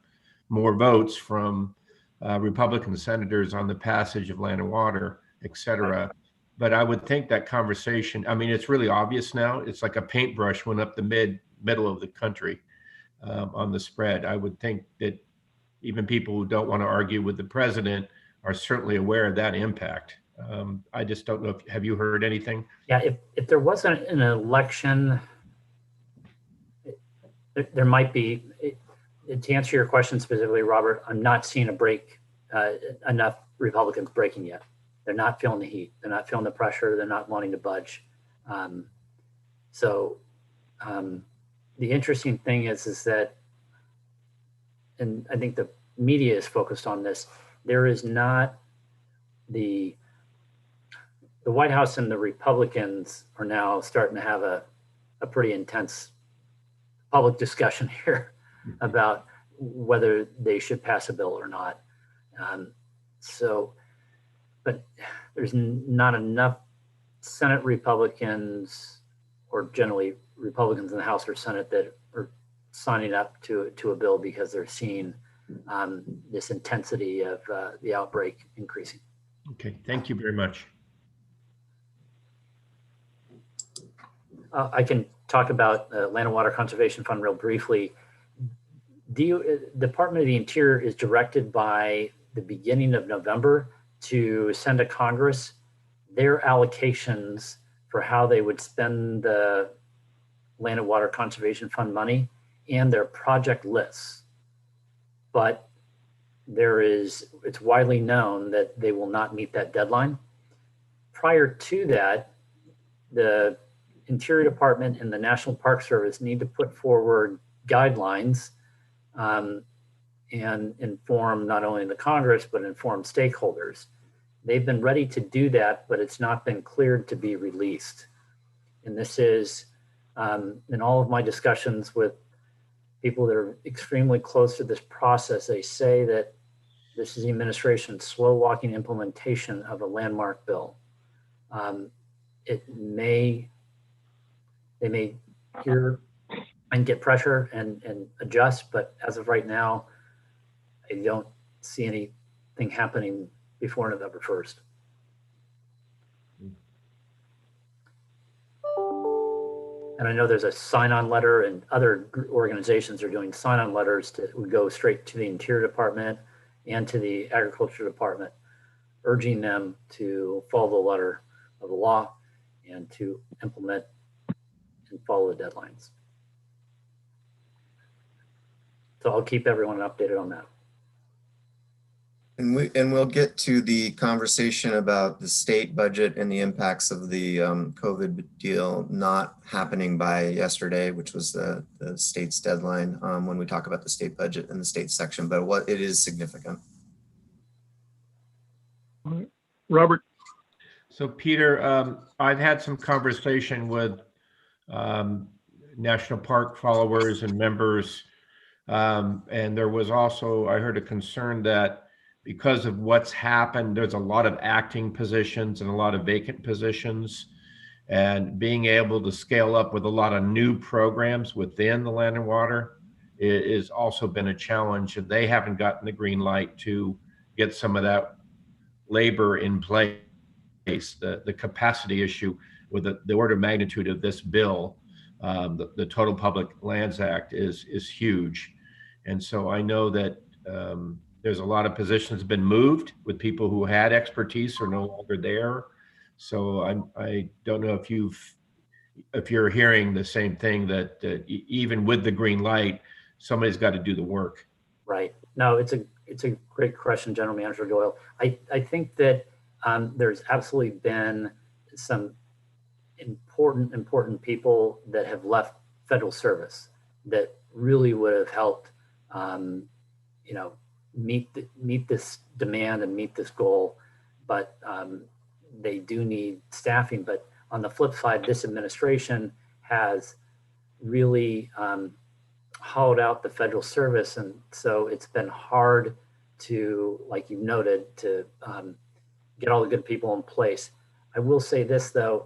[SPEAKER 9] more votes from Republican senators on the passage of Land and Water, et cetera. But I would think that conversation, I mean, it's really obvious now. It's like a paintbrush went up the middle of the country on the spread. I would think that even people who don't want to argue with the president are certainly aware of that impact. I just don't know have you heard anything?
[SPEAKER 11] Yeah, if there wasn't an election, there might be, to answer your question specifically, Robert, I'm not seeing enough Republicans breaking yet. They're not feeling the heat. They're not feeling the pressure. They're not wanting to budge. The interesting thing is that, and I think the media is focused on this, there is not the White House and the Republicans are now starting to have a pretty intense public discussion here about whether they should pass a bill or not. But there's not enough Senate Republicans, or generally Republicans in the House or Senate, that are signing up to a bill because they're seeing this intensity of the outbreak increasing.
[SPEAKER 9] Okay, thank you very much.
[SPEAKER 11] I can talk about Land and Water Conservation Fund real briefly. Department of the Interior is directed by the beginning of November to send to Congress their allocations for how they would spend the Land and Water Conservation Fund money and their project lists. But it's widely known that they will not meet that deadline. Prior to that, the Interior Department and the National Park Service need to put forward guidelines and inform not only the Congress, but inform stakeholders. They've been ready to do that, but it's not been cleared to be released. And this is, in all of my discussions with people that are extremely close to this process, they say that this is the administration's slow walking implementation of a landmark bill. They may hear and get pressure and adjust, but as of right now, I don't see anything happening before November 1st. And I know there's a sign-on letter, and other organizations are doing sign-on letters that would go straight to the Interior Department and to the Agriculture Department, urging them to follow the letter of the law and to implement and follow the deadlines. So I'll keep everyone updated on that.
[SPEAKER 5] And we'll get to the conversation about the state budget and the impacts of the COVID deal not happening by yesterday, which was the state's deadline, when we talk about the state budget and the state section, but it is significant.
[SPEAKER 1] Robert.
[SPEAKER 9] So Peter, I've had some conversation with national park followers and members, and there was also, I heard a concern that because of what's happened, there's a lot of acting positions and a lot of vacant positions, and being able to scale up with a lot of new programs within the Land and Water is also been a challenge, and they haven't gotten the green light to get some of that labor in place. The capacity issue with the order of magnitude of this bill, the Total Public Lands Act is huge. And so I know that there's a lot of positions been moved with people who had expertise are no longer there. So I don't know if you're hearing the same thing, that even with the green light, somebody's got to do the work.
[SPEAKER 11] Right. No, it's a great question, General Manager Doyle. I think that there's absolutely been some important people that have left federal service that really would have helped, meet this demand and meet this goal, but they do need staffing. But on the flip side, this administration has really hollowed out the federal service, and so it's been hard to, like you noted, to get all the good people in place. I will say this though,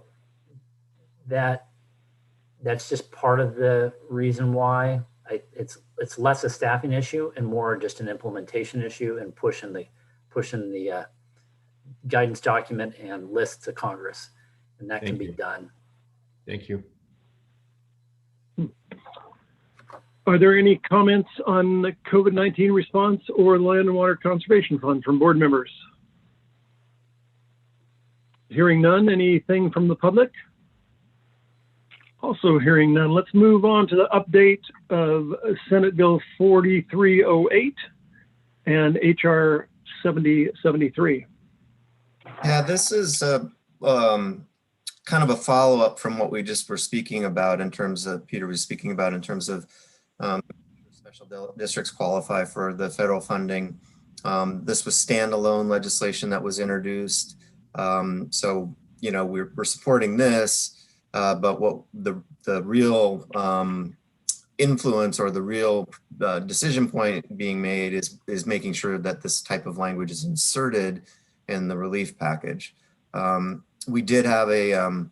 [SPEAKER 11] that's just part of the reason why it's less a staffing issue and more just an implementation issue and pushing the guidance document and lists to Congress, and that can be done.
[SPEAKER 9] Thank you.
[SPEAKER 1] Are there any comments on the COVID-19 response or Land and Water Conservation Fund from board members? Hearing none. Anything from the public? Also hearing none. Let's move on to the update of Senate Bill 4308 and HR 7073.
[SPEAKER 5] Yeah, this is kind of a follow-up from what we just were speaking about in terms of, Peter was speaking about in terms of special districts qualify for the federal funding. This was standalone legislation that was introduced. So, we're supporting this. But what the real influence or the real decision point being made is making sure that this type of language is inserted in the relief package. We did have a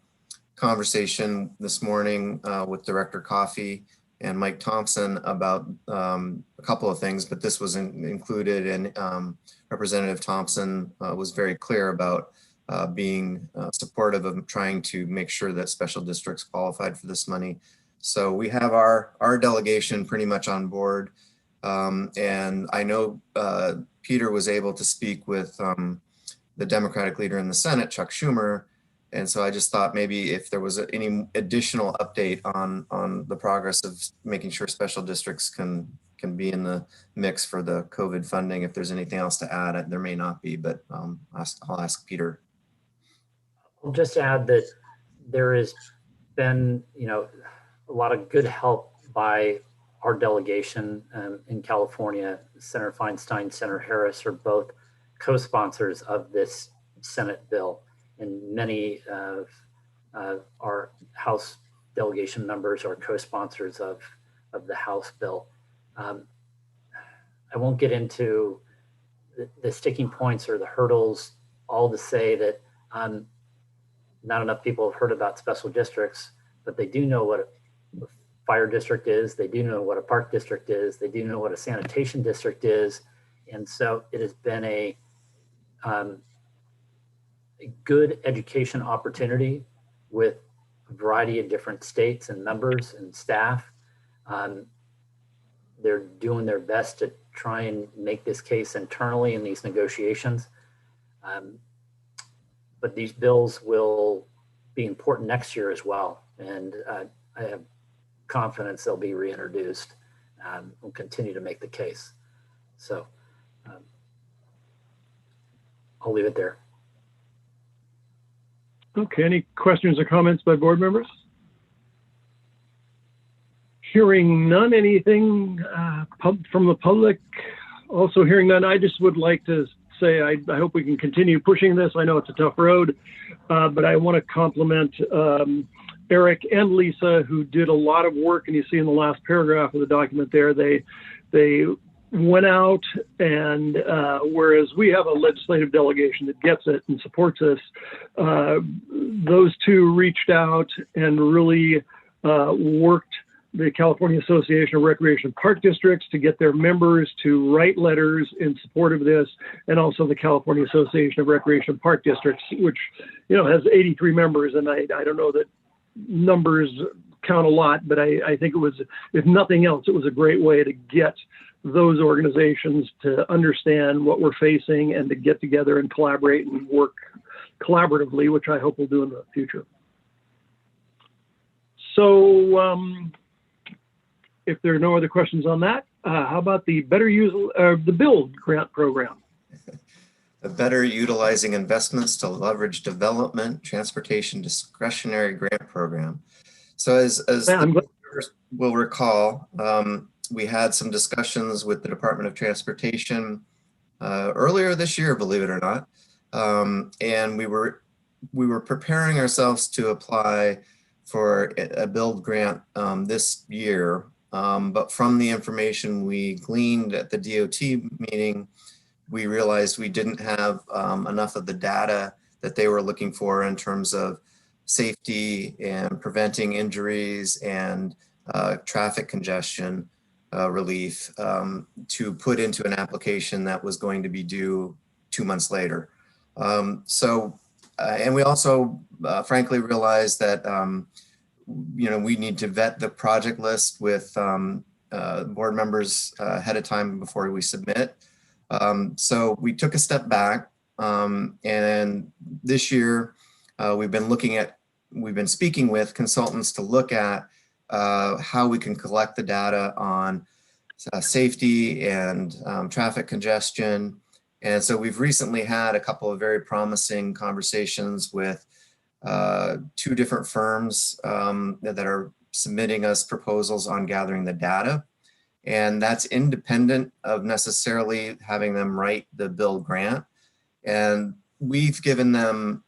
[SPEAKER 5] conversation this morning with Director Coffey and Mike Thompson about a couple of things, but this was included, and Representative Thompson was very clear about being supportive of trying to make sure that special districts qualified for this money. So we have our delegation pretty much on board. And I know Peter was able to speak with the Democratic leader in the Senate, Chuck Schumer. And so I just thought maybe if there was any additional update on the progress of making sure special districts can be in the mix for the COVID funding, if there's anything else to add. There may not be, but I'll ask Peter.
[SPEAKER 11] I'll just add that there has been, a lot of good help by our delegation in California. Senator Feinstein, Senator Harris are both co-sponsors of this Senate bill, and many of our House delegation members are co-sponsors of the House bill. I won't get into the sticking points or the hurdles, all to say that not enough people have heard about special districts, but they do know what a fire district is. They do know what a park district is. They do know what a sanitation district is. And so it has been a good education opportunity with a variety of different states and members and staff. They're doing their best to try and make this case internally in these negotiations. But these bills will be important next year as well. And I have confidence they'll be reintroduced. We'll continue to make the case. So I'll leave it there.
[SPEAKER 1] Okay, any questions or comments by board members? Hearing none, anything from the public? Also hearing none, I just would like to say I hope we can continue pushing this. I know it's a tough road, but I want to compliment Eric and Lisa, who did a lot of work, and you see in the last paragraph of the document there, they went out and whereas we have a legislative delegation that gets it and supports us, those two reached out and really worked the California Association of Recreation Park Districts to get their members to write letters in support of this, and also the California Association of Recreation Park Districts, which has 83 members, and I don't know that numbers count a lot, but I think it was, if nothing else, it was a great way to get those organizations to understand what we're facing and to get together and collaborate and work collaboratively, which I hope we'll do in the future. So if there are no other questions on that, how about the the BUILD grant program?
[SPEAKER 5] The Better Utilizing Investments to Leverage Development Transportation Discretionary Grant Program. So as the members will recall, we had some discussions with the Department of Transportation earlier this year, believe it or not, and we were preparing ourselves to apply for a BUILD grant this year. But from the information we gleaned at the DOT meeting, we realized we didn't have enough of the data that they were looking for in terms of safety and preventing injuries and traffic congestion relief to put into an application that was going to be due 2 months later. And we also frankly realized that we need to vet the project list with board members ahead of time before we submit. So we took a step back, and this year we've been speaking with consultants to look at how we can collect the data on safety and traffic congestion. And so we've recently had a couple of very promising conversations with 2 different firms that are submitting us proposals on gathering the data. And that's independent of necessarily having them write the BUILD grant. And we've given them,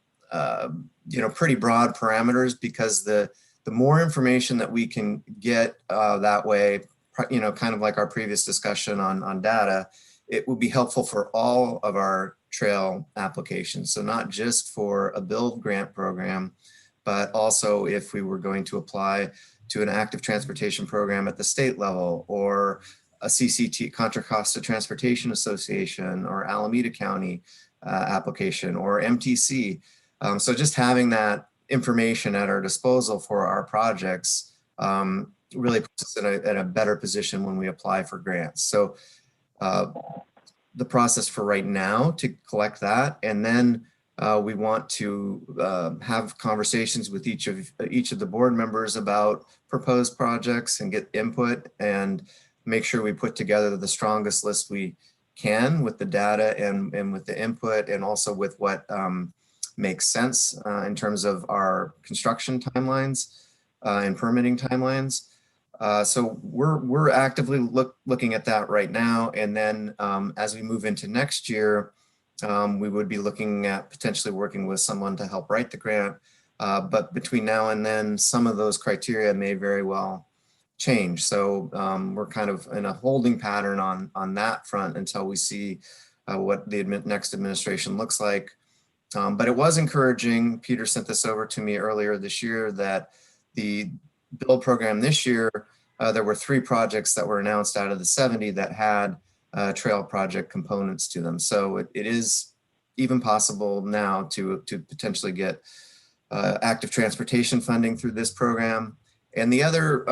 [SPEAKER 5] pretty broad parameters, because the more information that we can get that way, kind of like our previous discussion on data, it will be helpful for all of our trail applications. So not just for a BUILD grant program, but also if we were going to apply to an active transportation program at the state level, or a CCT, Contra Costa Transportation Association, or Alameda County application, or MTC. So just having that information at our disposal for our projects really puts us in a better position when we apply for grants. So the process for right now to collect that, and then we want to have conversations with each of the board members about proposed projects and get input and make sure we put together the strongest list we can with the data and with the input, and also with what makes sense in terms of our construction timelines and permitting timelines. So we're actively looking at that right now. And then as we move into next year, we would be looking at potentially working with someone to help write the grant. But between now and then, some of those criteria may very well change. So we're kind of in a holding pattern on that front until we see what the next administration looks like. But it was encouraging. Peter sent this over to me earlier this year that the build program this year, there were 3 projects that were announced out of the 70 that had trail project components to them. So it is even possible now to potentially get active transportation funding through this program. And the other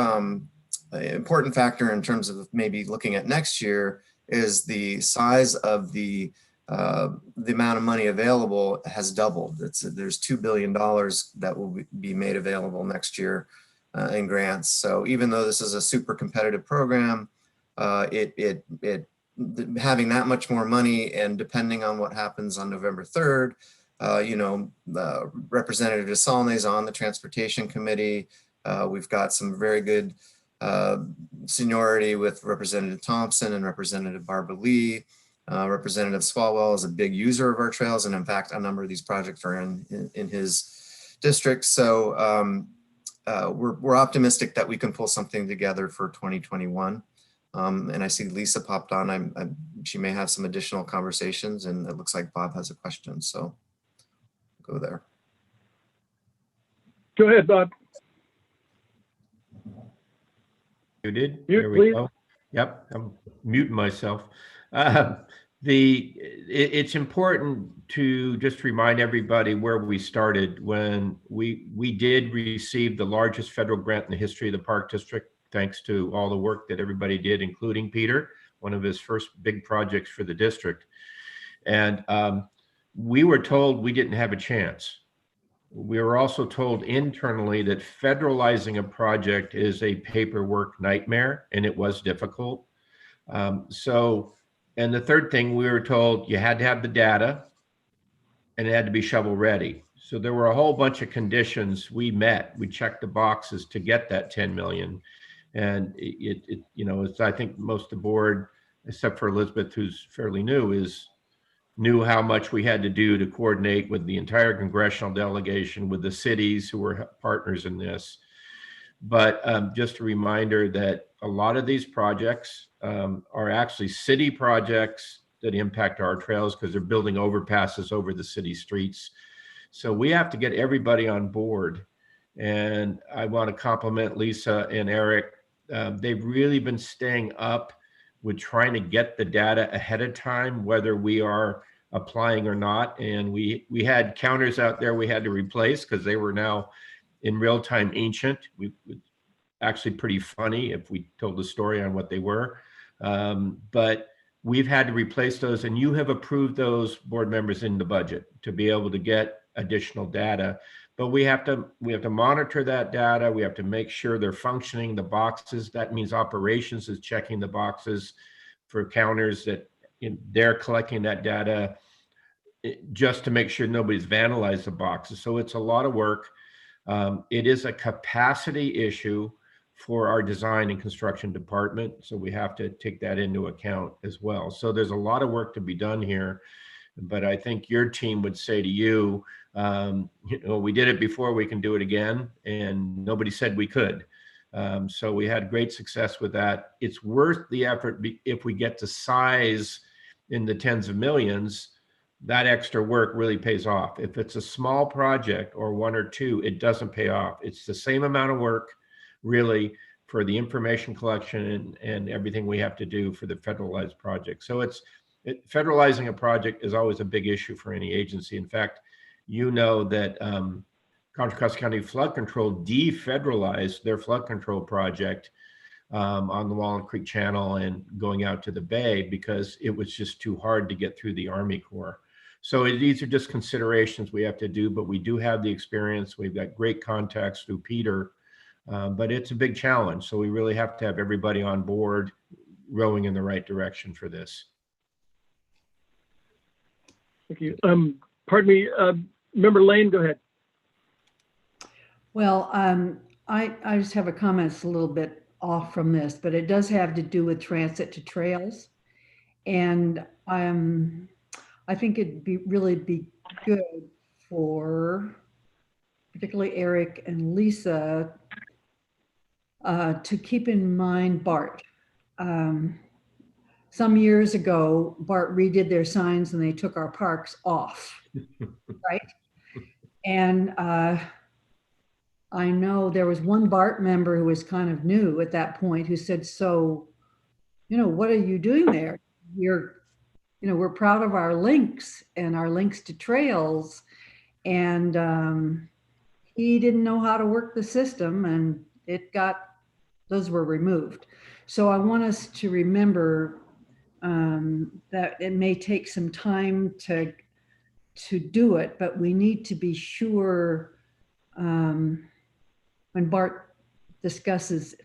[SPEAKER 5] important factor in terms of maybe looking at next year is the size of the amount of money available has doubled. There's $2 billion that will be made available next year in grants. So even though this is a super competitive program, having that much more money, and depending on what happens on November 3rd, Representative DeSaulnier is on the Transportation Committee. We've got some very good seniority with Representative Thompson and Representative Barbara Lee. Representative Swalwell is a big user of our trails, and in fact, a number of these projects are in his district. So we're optimistic that we can pull something together for 2021. And I see Lisa popped on. She may have some additional conversations, and it looks like Bob has a question, so go there.
[SPEAKER 1] Go ahead, Bob.
[SPEAKER 9] You did?
[SPEAKER 1] Mute,
[SPEAKER 9] There we
[SPEAKER 1] please.
[SPEAKER 9] go. Yep, I'm muting myself. It's important to just remind everybody where we started when we did receive the largest federal grant in the history of the Park District, thanks to all the work that everybody did, including Peter, one of his first big projects for the district. And we were told we didn't have a chance. We were also told internally that federalizing a project is a paperwork nightmare, and it was difficult. And the third thing, we were told you had to have the data and it had to be shovel ready. So there were a whole bunch of conditions we met. We checked the boxes to get that 10 million. And it's, I think most of the board, except for Elizabeth, who's fairly new, knew how much we had to do to coordinate with the entire congressional delegation, with the cities who were partners in this. But just a reminder that a lot of these projects are actually city projects that impact our trails because they're building overpasses over the city streets. So we have to get everybody on board. And I want to compliment Lisa and Eric. They've really been staying up with trying to get the data ahead of time, whether we are applying or not. And we had counters out there we had to replace because they were now in real time ancient. Actually pretty funny if we told the story on what they were. But we've had to replace those, and you have approved those, board members, in the budget to be able to get additional data. But we have to monitor that data. We have to make sure they're functioning, the boxes. That means operations is checking the boxes for counters that they're collecting that data just to make sure nobody's vandalized the boxes. So it's a lot of work. It is a capacity issue for our design and construction department. So we have to take that into account as well. So there's a lot of work to be done here, but I think your team would say to you, we did it before, we can do it again. And nobody said we could. So we had great success with that. It's worth the effort if we get to size in the tens of millions. That extra work really pays off. If it's a small project or one or two, it doesn't pay off. It's the same amount of work, really, for the information collection and everything we have to do for the federalized project. So federalizing a project is always a big issue for any agency. In fact, that Contra Costa County Flood Control defederalized their flood control project on the Wallen Creek Channel and going out to the bay because it was just too hard to get through the Army Corps. So these are just considerations we have to do, but we do have the experience. We've got great contacts through Peter, but it's a big challenge. So we really have to have everybody on board rowing in the right direction for this.
[SPEAKER 1] Thank you. Pardon me, Member Lane, go ahead.
[SPEAKER 8] Well, I just have a comment that's a little bit off from this, but it does have to do with transit to trails. And I think it'd really be good for particularly Eric and Lisa to keep in mind BART. Some years ago, BART redid their signs and they took our parks off, right? And I know there was one BART member who was kind of new at that point who said, so, what are you doing there? We're proud of our links and our links to trails. And he didn't know how to work the system and those were removed. So I want us to remember that it may take some time to do it, but we need to be sure when BART discusses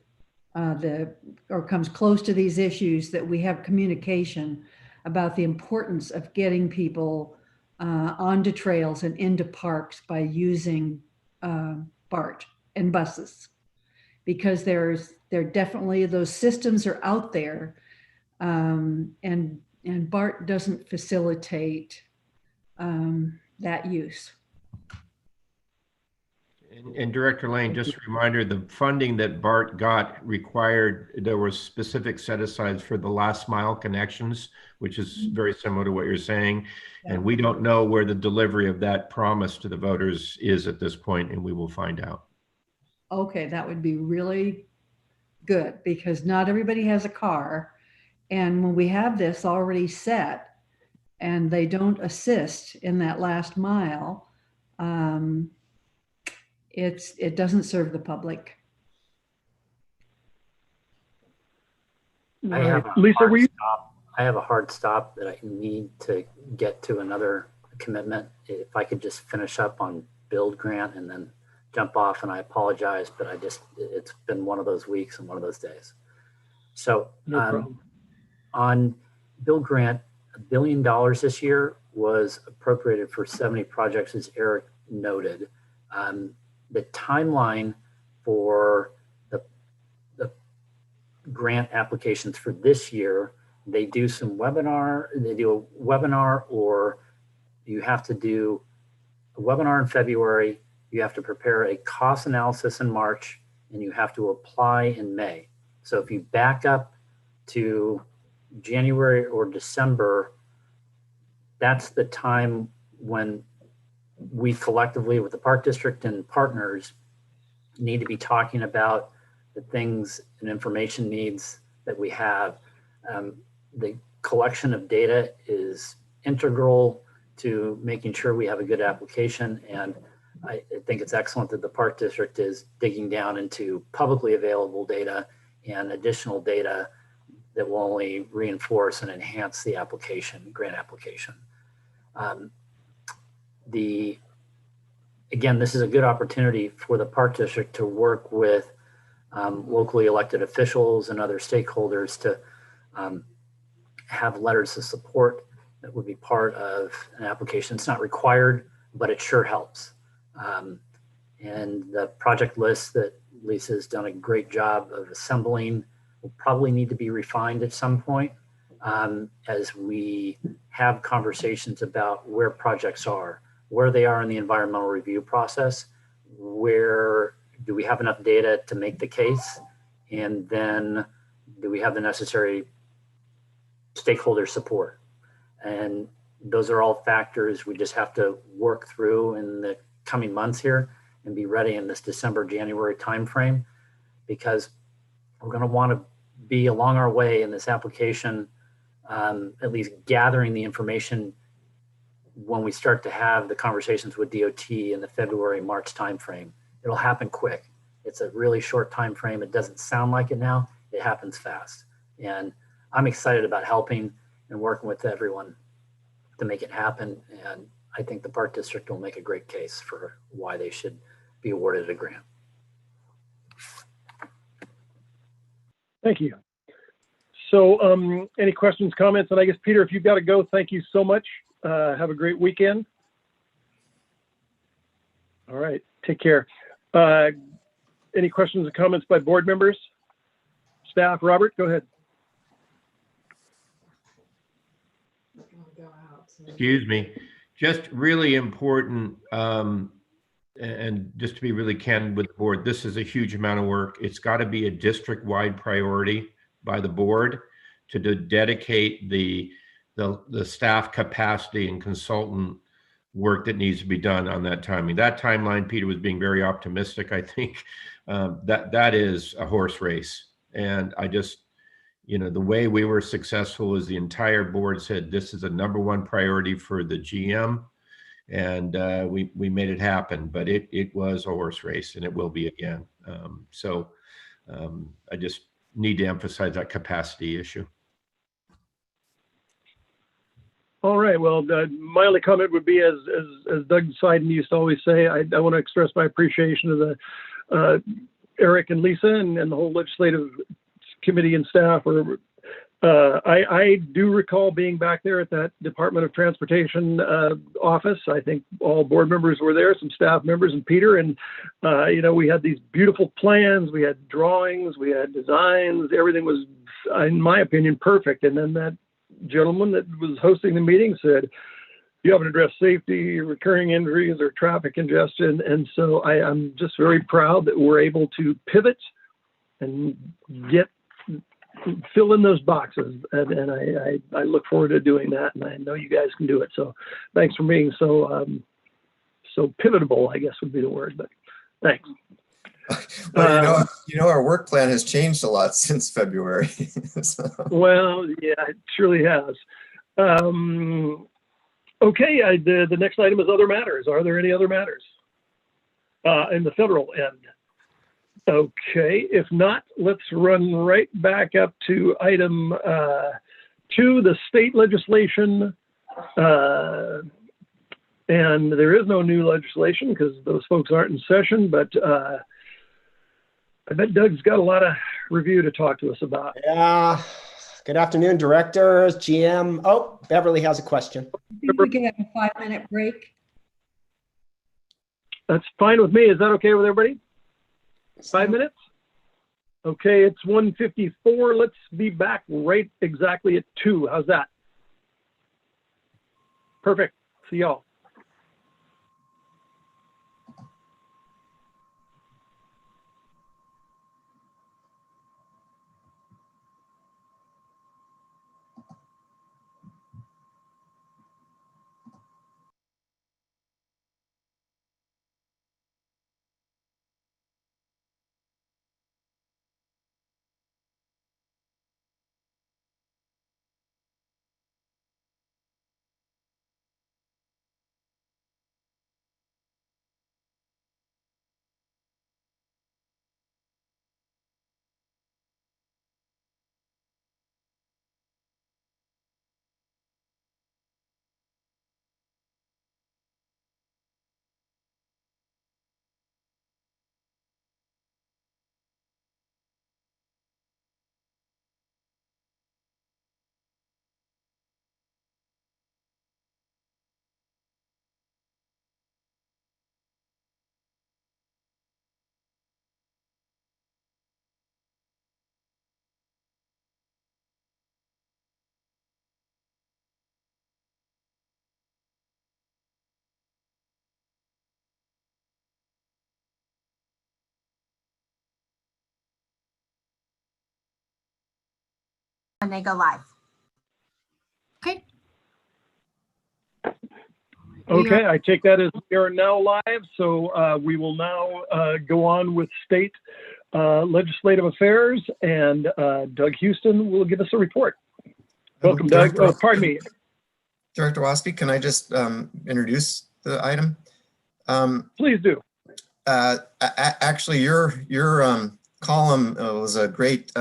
[SPEAKER 8] or comes close to these issues that we have communication about the importance of getting people onto trails and into parks by using BART and buses, because there definitely those systems are out there, and BART doesn't facilitate that use.
[SPEAKER 9] And Director Lane, just a reminder, the funding that BART got required, there were specific set-asides for the last mile connections, which is very similar to what you're saying.
[SPEAKER 8] Yeah.
[SPEAKER 9] And we don't know where the delivery of that promise to the voters is at this point, and we will find out.
[SPEAKER 8] Okay, that would be really good because not everybody has a car. And when we have this already set and they don't assist in that last mile, it doesn't serve the public.
[SPEAKER 11] I have a
[SPEAKER 1] Lisa,
[SPEAKER 11] hard
[SPEAKER 1] were you?
[SPEAKER 11] stop. I have a hard stop that I need to get to another commitment. If I could just finish up on Build Grant and then jump off, and I apologize, but it's been one of those weeks and one of those days. So
[SPEAKER 1] No problem.
[SPEAKER 11] on Build Grant, $1 billion this year was appropriated for 70 projects, as Eric noted. The timeline for the grant applications for this year, they do a webinar, or you have to do a webinar in February, you have to prepare a cost analysis in March, and you have to apply in May. So if you back up to January or December, that's the time when we collectively with the Park District and partners need to be talking about the things and information needs that we have. The collection of data is integral to making sure we have a good application. And I think it's excellent that the Park District is digging down into publicly available data and additional data that will only reinforce and enhance the grant application. Again, this is a good opportunity for the Park District to work with locally elected officials and other stakeholders to have letters of support that would be part of an application. It's not required, but it sure helps. And the project list that Lisa has done a great job of assembling will probably need to be refined at some point as we have conversations about where projects are, where they are in the environmental review process, where do we have enough data to make the case, and then do we have the necessary stakeholder support. And those are all factors we just have to work through in the coming months here and be ready in this December, January timeframe, because we're going to want to be along our way in this application, at least gathering the information when we start to have the conversations with DOT in the February, March timeframe. It'll happen quick. It's a really short time frame. It doesn't sound like it now. it happens fast. And I'm excited about helping and working with everyone to make it happen. And I think the Park District will make a great case for why they should be awarded a grant.
[SPEAKER 1] Thank you. So any questions, comments? And I guess, Peter, if you've got to go, thank you so much. Have a great weekend. All right, take care. Any questions or comments by board members? Staff, Robert, go ahead.
[SPEAKER 9] Excuse me, just really important, and just to be really candid with the board, this is a huge amount of work. It's got to be a district-wide priority by the board to dedicate the staff capacity and consultant work that needs to be done on that timing. That timeline, Peter was being very optimistic. I think that is a horse race. And I just, you know, the way we were successful is the entire board said, this is a #1 priority for the GM. And we made it happen, but it was a horse race, and it will be again. I just need to emphasize that capacity issue.
[SPEAKER 1] All right. Well, my only comment would be, as Doug Seiden used to always say, I want to express my appreciation to the Eric and Lisa and the whole legislative committee and staff. I do recall being back there at that Department of Transportation office. I think all board members were there, some staff members, and Peter. And you know, we had these beautiful plans, we had drawings, we had designs. Everything was, in my opinion, perfect. And then that gentleman that was hosting the meeting said, you haven't addressed safety, recurring injuries, or traffic congestion. And so I'm just very proud that we're able to pivot and fill in those boxes. And I look forward to doing that. And I know you guys can do it. So thanks for being so pivotable, I guess would be the word, but thanks.
[SPEAKER 5] Well, you know, our work plan has changed a lot since February. So.
[SPEAKER 1] Well, yeah, it surely has. Okay, the next item is other matters. Are there any other matters in the federal end? Okay, if not, let's run right back up to item 2, the state legislation. And there is no new legislation because those folks aren't in session, but I bet Doug's got a lot of review to talk to us about.
[SPEAKER 4] Yeah. Good afternoon, directors, GM. Oh, Beverly has a question.
[SPEAKER 8] I think we can have a 5-minute break.
[SPEAKER 1] That's fine with me. Is that okay with everybody? 5 minutes? Okay, it's 1:54. Let's be back right exactly at 2. How's that? Perfect. See y'all.
[SPEAKER 2] When they go live.
[SPEAKER 8] Okay.
[SPEAKER 1] Okay, I take that as we are now live. So we will now go on with state legislative affairs, and Doug Houston will give us a report. Welcome, Doug. Oh, pardon me.
[SPEAKER 5] Director Waspy, can I just introduce the item?
[SPEAKER 1] Please do.
[SPEAKER 5] Actually, your column was a great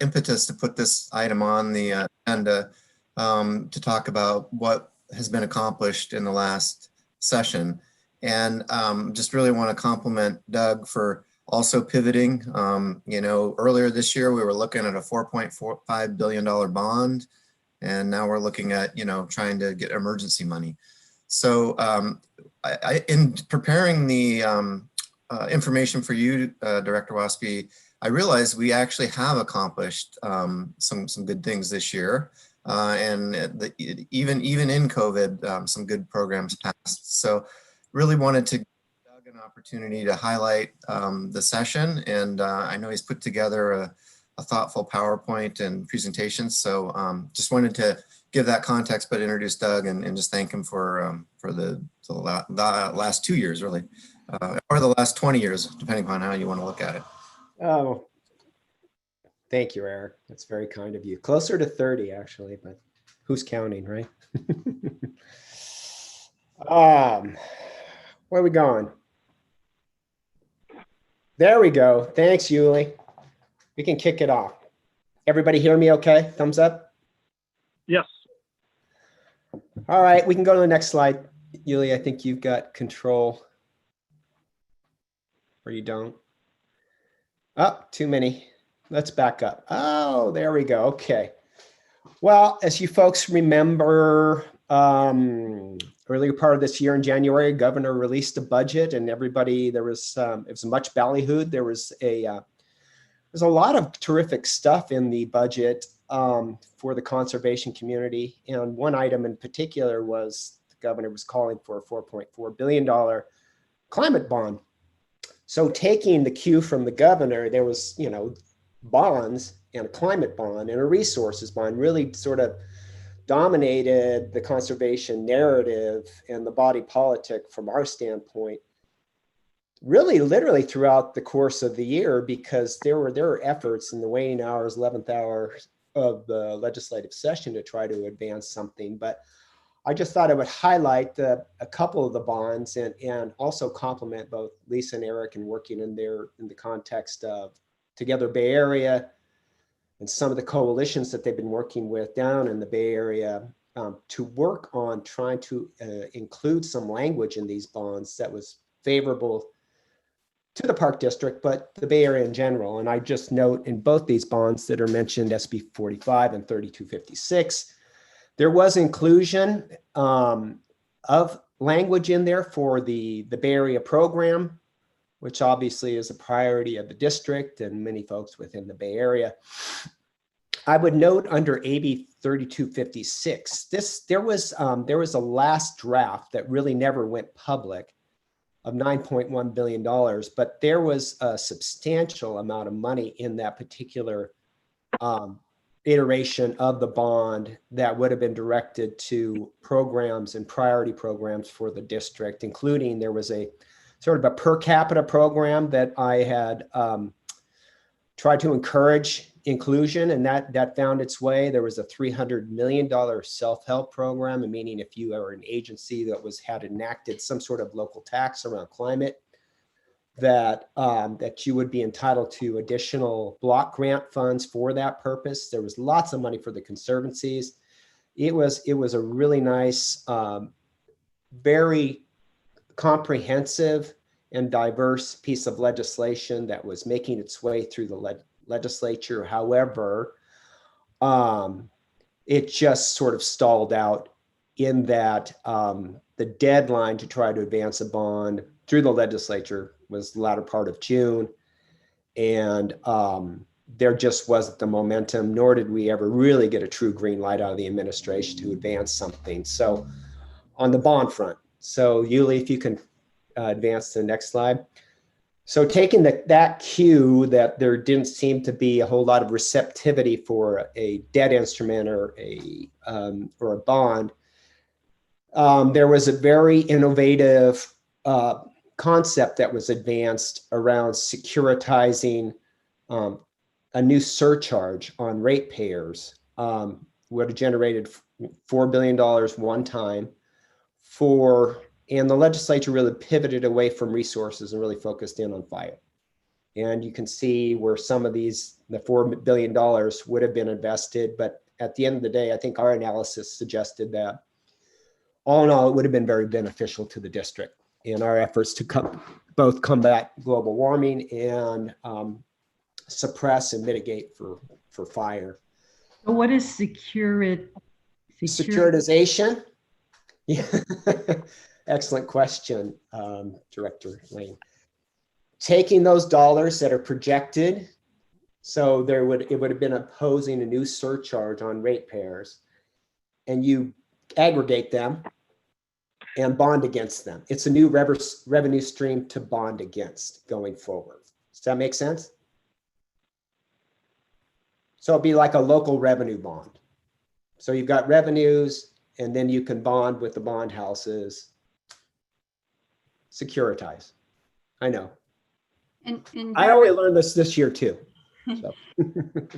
[SPEAKER 5] impetus to put this item on the agenda to talk about what has been accomplished in the last session. And just really want to compliment Doug for also pivoting. You know, earlier this year, we were looking at a $4.45 billion bond, and now we're looking at, you know, trying to get emergency money. So in preparing the information for you, Director Waspy, I realized we actually have accomplished some good things this year. Even in COVID, some good programs passed. So really wanted to give Doug an opportunity to highlight the session. And I know he's put together a thoughtful PowerPoint and presentation. So just wanted to give that context, but introduce Doug and just thank him for the last 2 years, really, or the last 20 years, depending upon how you want to look at it.
[SPEAKER 4] Oh, thank you, Eric. That's very kind of you. Closer to 30, actually, but who's counting, right? Where are we going? There we go. Thanks, Yuli. We can kick it off. Everybody hear me okay? Thumbs up?
[SPEAKER 1] Yes.
[SPEAKER 4] All right, we can go to the next slide. Yuli, I think you've got control. Or you don't. Oh, too many. Let's back up. Oh, there we go. Okay. Well, as you folks remember, earlier part of this year in January, Governor released a budget, and everybody, it was much ballyhooed. There's a lot of terrific stuff in the budget for the conservation community. And one item in particular was the governor was calling for a $4.4 billion climate bond. So taking the cue from the governor, there was, you know, bonds and a climate bond and a resources bond really sort of dominated the conservation narrative and the body politic from our standpoint, really literally throughout the course of the year, because there were efforts in the waning hours, 11th hour of the legislative session to try to advance something. But I just thought I would highlight a couple of the bonds and also compliment both Lisa and Eric in working in the context of Together Bay Area and some of the coalitions that they've been working with down in the Bay Area to work on trying to include some language in these bonds that was favorable to the Park District, but the Bay Area in general. And I just note in both these bonds that are mentioned, SB 45 and 3256, there was inclusion of language in there for the Bay Area program, which obviously is a priority of the district and many folks within the Bay Area. I would note under AB 3256, there was a last draft that really never went public of $9.1 billion, but there was a substantial amount of money in that particular iteration of the bond that would have been directed to programs and priority programs for the district, including there was a sort of a per capita program that I had tried to encourage inclusion, and that found its way. There was a $300 million self-help program, and meaning if you are an agency that had enacted some sort of local tax around climate, that you would be entitled to additional block grant funds for that purpose. There was lots of money for the conservancies. It was a really nice, very comprehensive and diverse piece of legislation that was making its way through the legislature. However, it just sort of stalled out in that the deadline to try to advance a bond through the legislature was the latter part of June. And there just wasn't the momentum, nor did we ever really get a true green light out of the administration to advance something. So on the bond front, so Yuli, if you can advance to the next slide. So taking that cue that there didn't seem to be a whole lot of receptivity for a debt instrument or a bond, there was a very innovative concept that was advanced around securitizing a new surcharge on ratepayers, would have generated $4 billion one time and the legislature really pivoted away from resources and really focused in on fire. And you can see where some of these, the $4 billion would have been invested. But at the end of the day, I think our analysis suggested that all in all, it would have been very beneficial to the district in our efforts to both combat global warming and suppress and mitigate for fire.
[SPEAKER 8] So what is
[SPEAKER 4] Securitization? Yeah. Excellent question, Director Lane. Taking those dollars that are projected, so it would have been imposing a new surcharge on ratepayers, and you aggregate them and bond against them. It's a new revenue stream to bond against going forward. Does that make sense? So it'd be like a local revenue bond. So you've got revenues, and then you can bond with the bond houses. Securitize. I know.
[SPEAKER 7] And
[SPEAKER 4] I only learned this year too. So.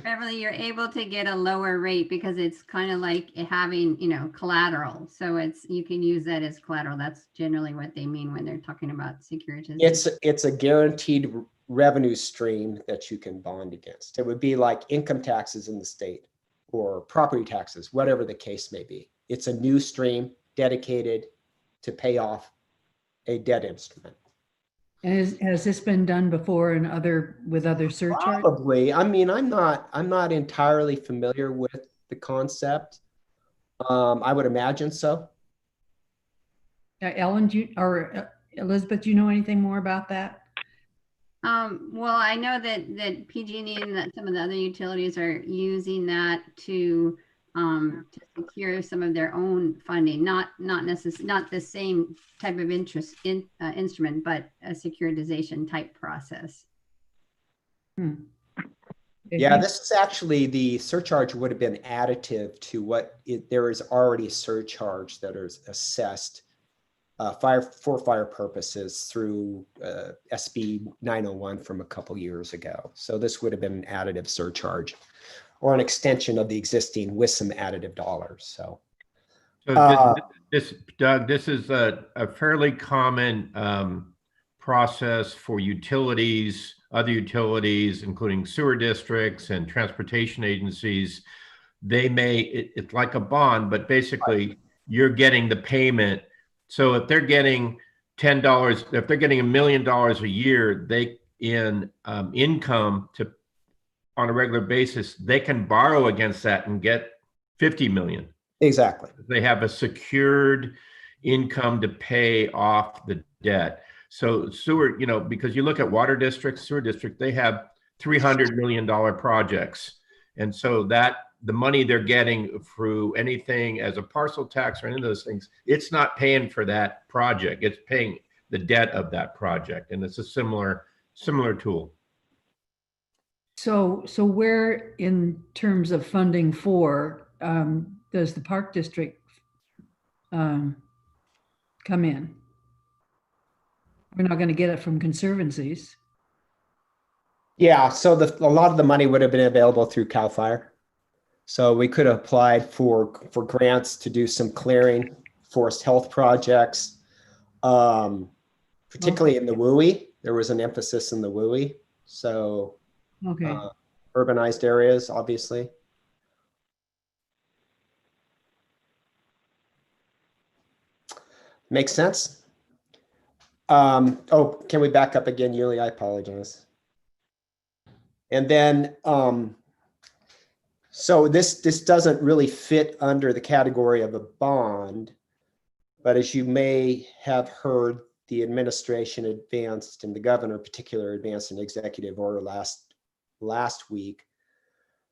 [SPEAKER 7] Beverly, you're able to get a lower rate because it's kind of like having, collateral. So you can use that as collateral. That's generally what they mean when they're talking about securitization.
[SPEAKER 4] It's a guaranteed revenue stream that you can bond against. It would be like income taxes in the state or property taxes, whatever the case may be. It's a new stream dedicated to pay off a debt instrument.
[SPEAKER 8] And has this been done before with other surcharges?
[SPEAKER 4] Probably. I mean, I'm not entirely familiar with the concept. I would imagine so.
[SPEAKER 8] Ellen, Elizabeth, do you know anything more about that?
[SPEAKER 7] Well, I know that PG&E and that some of the other utilities are using that to secure some of their own funding, not the same type of instrument, but a securitization type process.
[SPEAKER 4] Yeah, this is actually, the surcharge would have been additive to there is already a surcharge that is assessed for fire purposes through SB 901 from a couple years ago. So this would have been an additive surcharge or an extension of the existing with some additive dollars. So
[SPEAKER 9] Doug, this is a fairly common process for utilities, other utilities, including sewer districts and transportation agencies. It's like a bond, but basically you're getting the payment. So if they're getting $10, if they're getting $1 million a year, income on a regular basis, they can borrow against that and get 50 million.
[SPEAKER 4] Exactly.
[SPEAKER 9] They have a secured income to pay off the debt. So sewer, because you look at water districts, sewer district, they have $300 million projects. And so the money they're getting through anything as a parcel tax or any of those things, it's not paying for that project. It's paying the debt of that project. And it's a similar tool.
[SPEAKER 8] So where, in terms of funding does the Park District come in? We're not going to get it from conservancies.
[SPEAKER 4] Yeah, so a lot of the money would have been available through CAL FIRE. So we could have applied for grants to do some clearing, forest health projects, particularly in the WUI. There was an emphasis in the WUI. So
[SPEAKER 8] okay.
[SPEAKER 4] Urbanized areas, obviously. Makes sense? Can we back up again, Yuli? I apologize. And then, so this doesn't really fit under the category of a bond, but as you may have heard, the administration advanced, and the governor in particular advanced an executive order last week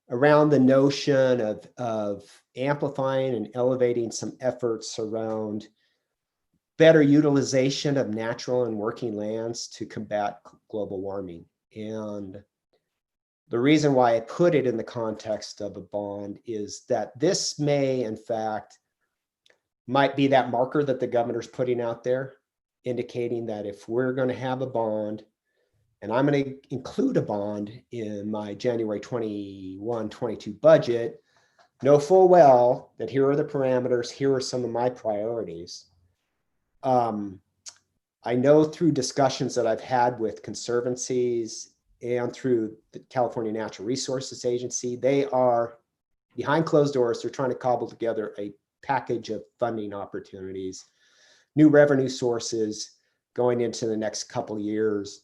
[SPEAKER 4] around the notion of amplifying and elevating some efforts around better utilization of natural and working lands to combat global warming. And the reason why I put it in the context of a bond is that this may, in fact, might be that marker that the governor's putting out there, indicating that if we're going to have a bond, and I'm going to include a bond in my January 21-22 budget, know full well that here are the parameters, here are some of my priorities. I know through discussions that I've had with conservancies and through the California Natural Resources Agency. They are behind closed doors. They're trying to cobble together a package of funding opportunities, new revenue sources going into the next couple of years.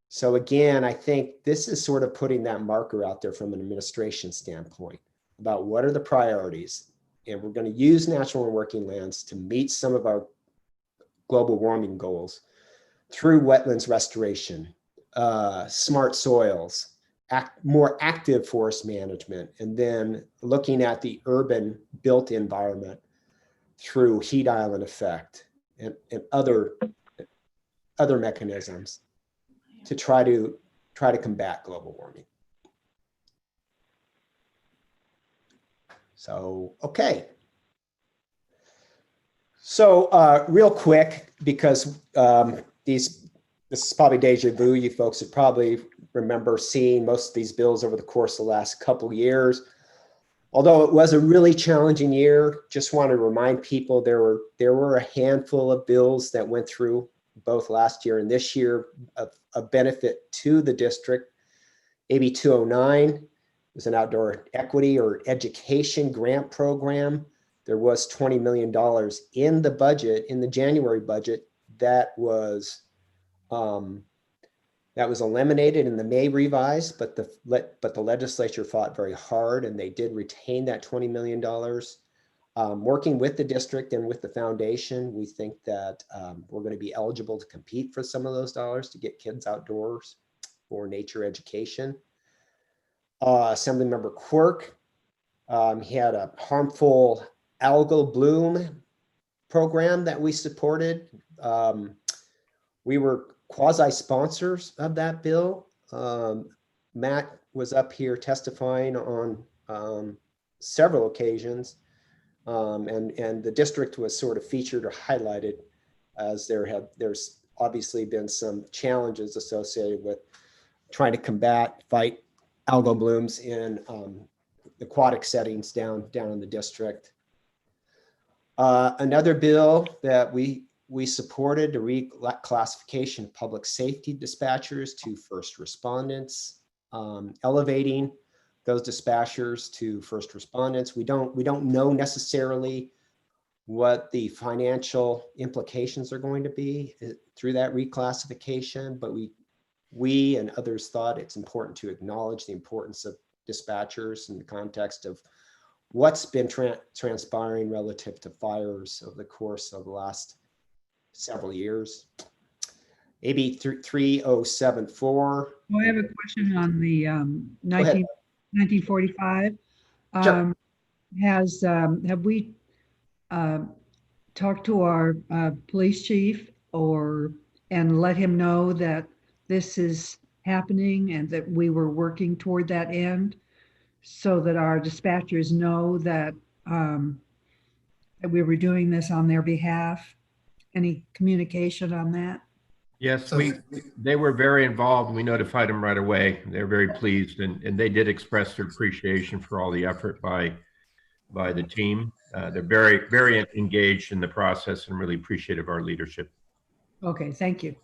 [SPEAKER 4] So again, I think this is sort of putting that marker out there from an administration standpoint about what are the priorities. And we're going to use natural and working lands to meet some of our global warming goals through wetlands restoration, smart soils, more active forest management, and then looking at the urban built environment through heat island effect and other mechanisms to try to combat global warming. So, okay. So real quick, because this is probably deja vu. You folks have probably remember seeing most of these bills over the course of the last couple of years. Although it was a really challenging year, just want to remind people there were a handful of bills that went through both last year and this year of benefit to the district. AB 209 was an outdoor equity or education grant program. There was $20 million in the budget, in the January budget, that was eliminated in the May revise, but the legislature fought very hard and they did retain that $20 million. Working with the district and with the foundation, we think that we're going to be eligible to compete for some of those dollars to get kids outdoors for nature education. Assemblymember Quirk, he had a harmful algal bloom program that we supported. We were quasi-sponsors of that bill. Matt was up here testifying on several occasions, and the district was sort of featured or highlighted as there's obviously been some challenges associated with trying to fight algal blooms in aquatic settings down in the district. Another bill that we supported, the reclassification of public safety dispatchers to first respondents, elevating those dispatchers to first respondents. We don't know necessarily what the financial implications are going to be through that reclassification, but we and others thought it's important to acknowledge the importance of dispatchers in the context of what's been transpiring relative to fires over the course of the last several years. AB 3074.
[SPEAKER 8] I have a question on the 1945.
[SPEAKER 4] Sure.
[SPEAKER 8] Have we talked to our police chief and let him know that this is happening and that we were working toward that end, so that our dispatchers know that that we were doing this on their behalf? Any communication on that?
[SPEAKER 9] Yes, they were very involved. We notified them right away. They're very pleased, and they did express their appreciation for all the effort by the team. They're very, very engaged in the process and really appreciative of our leadership.
[SPEAKER 8] Okay, thank you.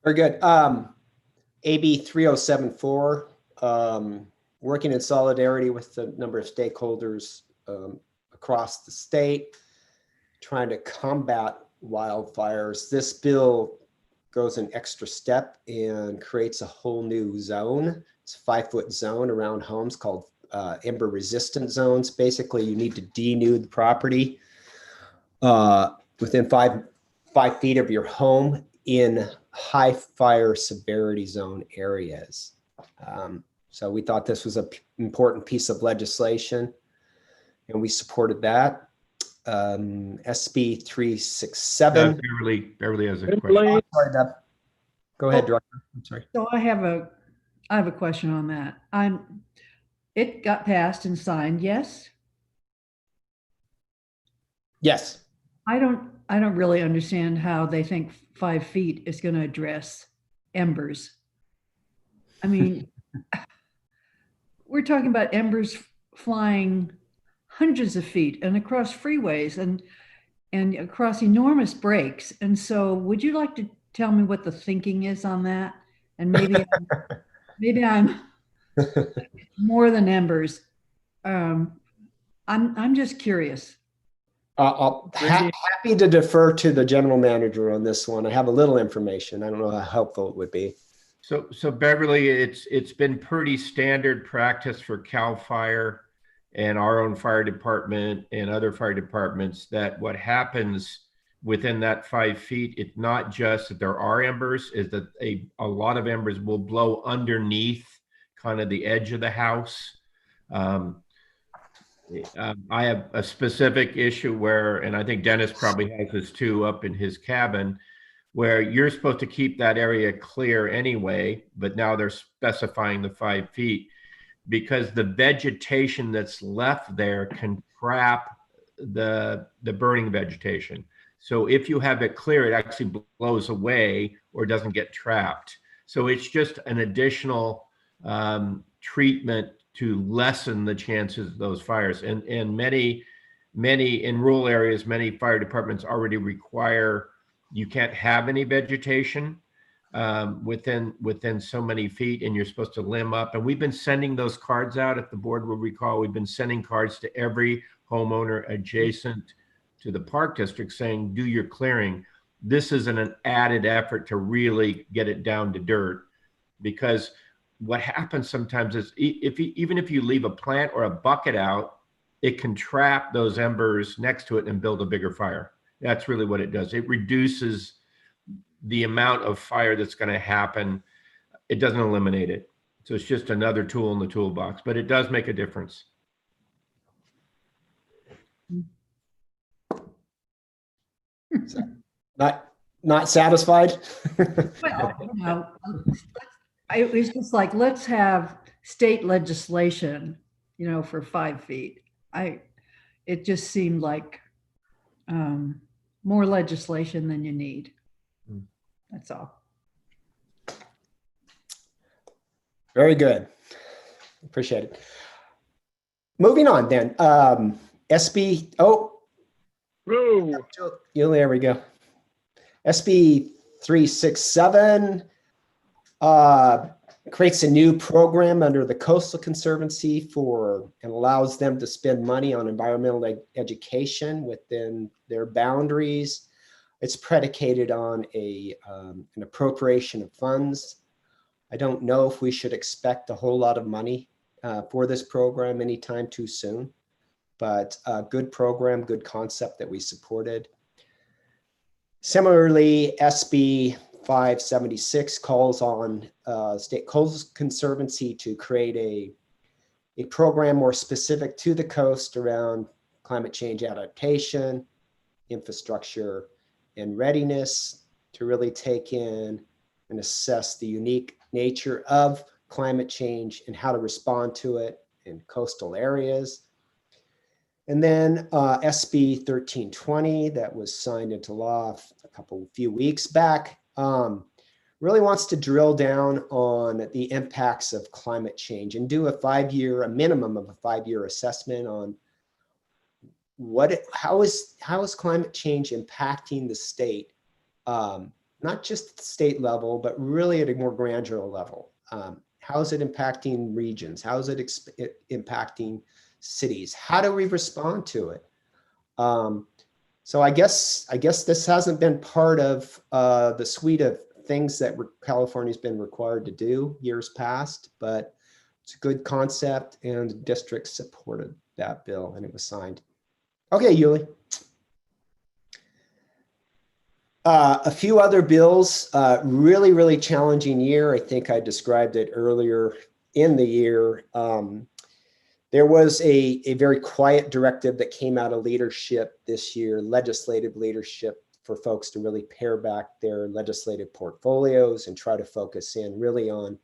[SPEAKER 4] Very good. AB 3074, working in solidarity with a number of stakeholders across the state, trying to combat wildfires. This bill goes an extra step and creates a whole new zone. It's a 5-foot zone around homes called ember resistant zones. Basically, you need to denude the property within 5 feet of your home in high fire severity zone areas. So we thought this was an important piece of legislation, and we supported that. SB 367.
[SPEAKER 9] Beverly has a question.
[SPEAKER 1] Beverly.
[SPEAKER 4] Sorry, Deb. Go ahead, Director. I'm sorry.
[SPEAKER 8] So I have a question on that. It got passed and signed, yes?
[SPEAKER 4] Yes.
[SPEAKER 8] I don't really understand how they think 5 feet is going to address embers. I mean, we're talking about embers flying hundreds of feet and across freeways and across enormous breaks. And so would you like to tell me what the thinking is on that? And maybe I'm more than embers. I'm just curious.
[SPEAKER 4] Happy to defer to the general manager on this one. I have a little information. I don't know how helpful it would be.
[SPEAKER 9] So Beverly, it's been pretty standard practice for CAL FIRE and our own fire department and other fire departments that what happens within that 5 feet, it's not just that there are embers, is that a lot of embers will blow underneath kind of the edge of the house. I have a specific issue where, and I think Dennis probably has this too up in his cabin, where you're supposed to keep that area clear anyway, but now they're specifying the 5 feet because the vegetation that's left there can trap the burning vegetation. So if you have it clear, it actually blows away or doesn't get trapped. So it's just an additional treatment to lessen the chances of those fires. And many in rural areas, many fire departments already require you can't have any vegetation within so many feet, and you're supposed to limb up. And we've been sending those cards out. If the board will recall, we've been sending cards to every homeowner adjacent to the park district saying, do your clearing. This is an added effort to really get it down to dirt, because what happens sometimes is even if you leave a plant or a bucket out, it can trap those embers next to it and build a bigger fire. That's really what it does. It reduces the amount of fire that's going to happen. It doesn't eliminate it. So it's just another tool in the toolbox, but it does make a difference.
[SPEAKER 4] Not satisfied?
[SPEAKER 8] Well, it was just like, let's have state legislation, for 5 feet. It just seemed like more legislation than you need. That's all.
[SPEAKER 4] Very good. Appreciate it. Moving on then. SB, there we go. SB 367 creates a new program under the Coastal Conservancy and allows them to spend money on environmental education within their boundaries. It's predicated on an appropriation of funds. I don't know if we should expect a whole lot of money for this program anytime too soon, but a good program, good concept that we supported. Similarly, SB 576 calls on State Coastal Conservancy to create a program more specific to the coast around climate change adaptation, infrastructure, and readiness to really take in and assess the unique nature of climate change and how to respond to it in coastal areas. And then SB 1320 that was signed into law a few weeks back really wants to drill down on the impacts of climate change and do a minimum of a 5-year assessment on how is climate change impacting the state, not just at the state level, but really at a more granular level. How is it impacting regions? How is it impacting cities? How do we respond to it? So I guess this hasn't been part of the suite of things that California's been required to do years past, but it's a good concept, and the district supported that bill and it was signed. Okay, Yuli. A few other bills, really, really challenging year. I think I described it earlier in the year. There was a very quiet directive that came out of leadership this year, legislative leadership, for folks to really pare back their legislative portfolios and try to focus in really on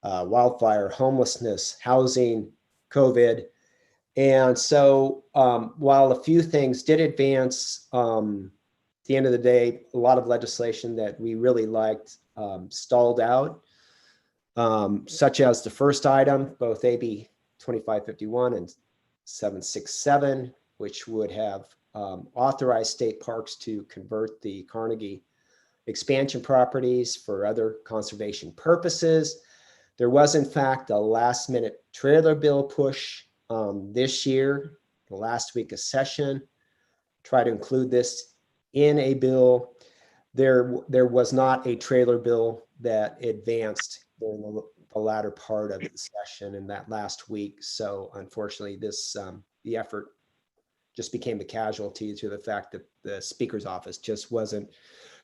[SPEAKER 4] wildfire, homelessness, housing, COVID. And so while a few things did advance, at the end of the day, a lot of legislation that we really liked stalled out, such as the first item, both AB 2551 and 767, which would have authorized state parks to convert the Carnegie expansion properties for other conservation purposes. There was, in fact, a last-minute trailer bill push this year, the last week of session, try to include this in a bill. There was not a trailer bill that advanced during the latter part of the session in that last week. So unfortunately, this the effort just became a casualty to the fact that the Speaker's office just wasn't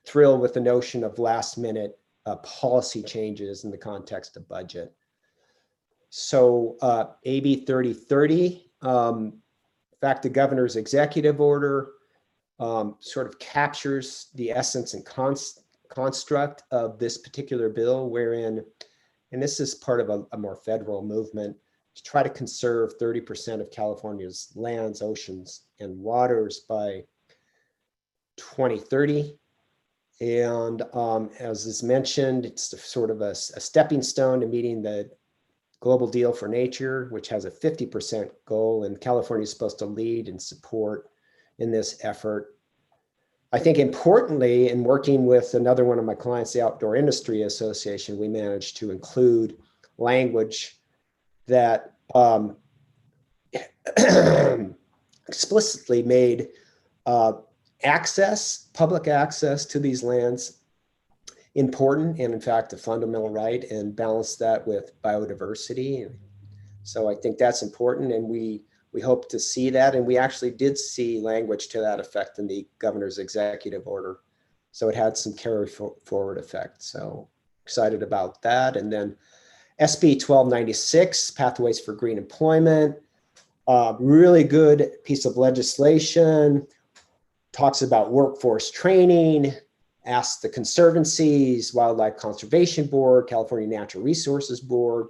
[SPEAKER 4] thrilled with the notion of last-minute policy changes in the context of budget. So AB 3030, in fact, the governor's executive order sort of captures the essence and construct of this particular bill, wherein, and this is part of a more federal movement, to try to conserve 30% of California's lands, oceans, and waters by 2030. And as is mentioned, it's sort of a stepping stone to meeting the Global Deal for Nature, which has a 50% goal, and California is supposed to lead and support in this effort. I think importantly, in working with another one of my clients, the Outdoor Industry Association, we managed to include language that explicitly made public access to these lands important, and in fact, a fundamental right, and balance that with biodiversity. So I think that's important, and we hope to see that, and we actually did see language to that effect in the governor's executive order. So it had some carry forward effect. So excited about that. And then SB 1296, Pathways for Green Employment, really good piece of legislation, talks about workforce training, asks the conservancies, Wildlife Conservation Board, California Natural Resources Board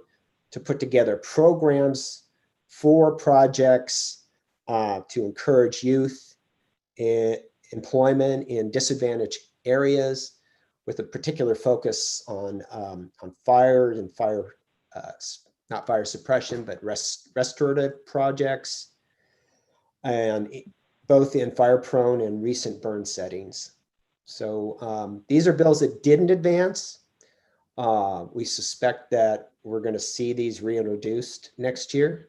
[SPEAKER 4] to put together programs for projects to encourage youth in employment in disadvantaged areas, with a particular focus on fire and not fire suppression, but restorative projects, and both in fire-prone and recent burn settings. So these are bills that didn't advance. We suspect that we're going to see these reintroduced next year.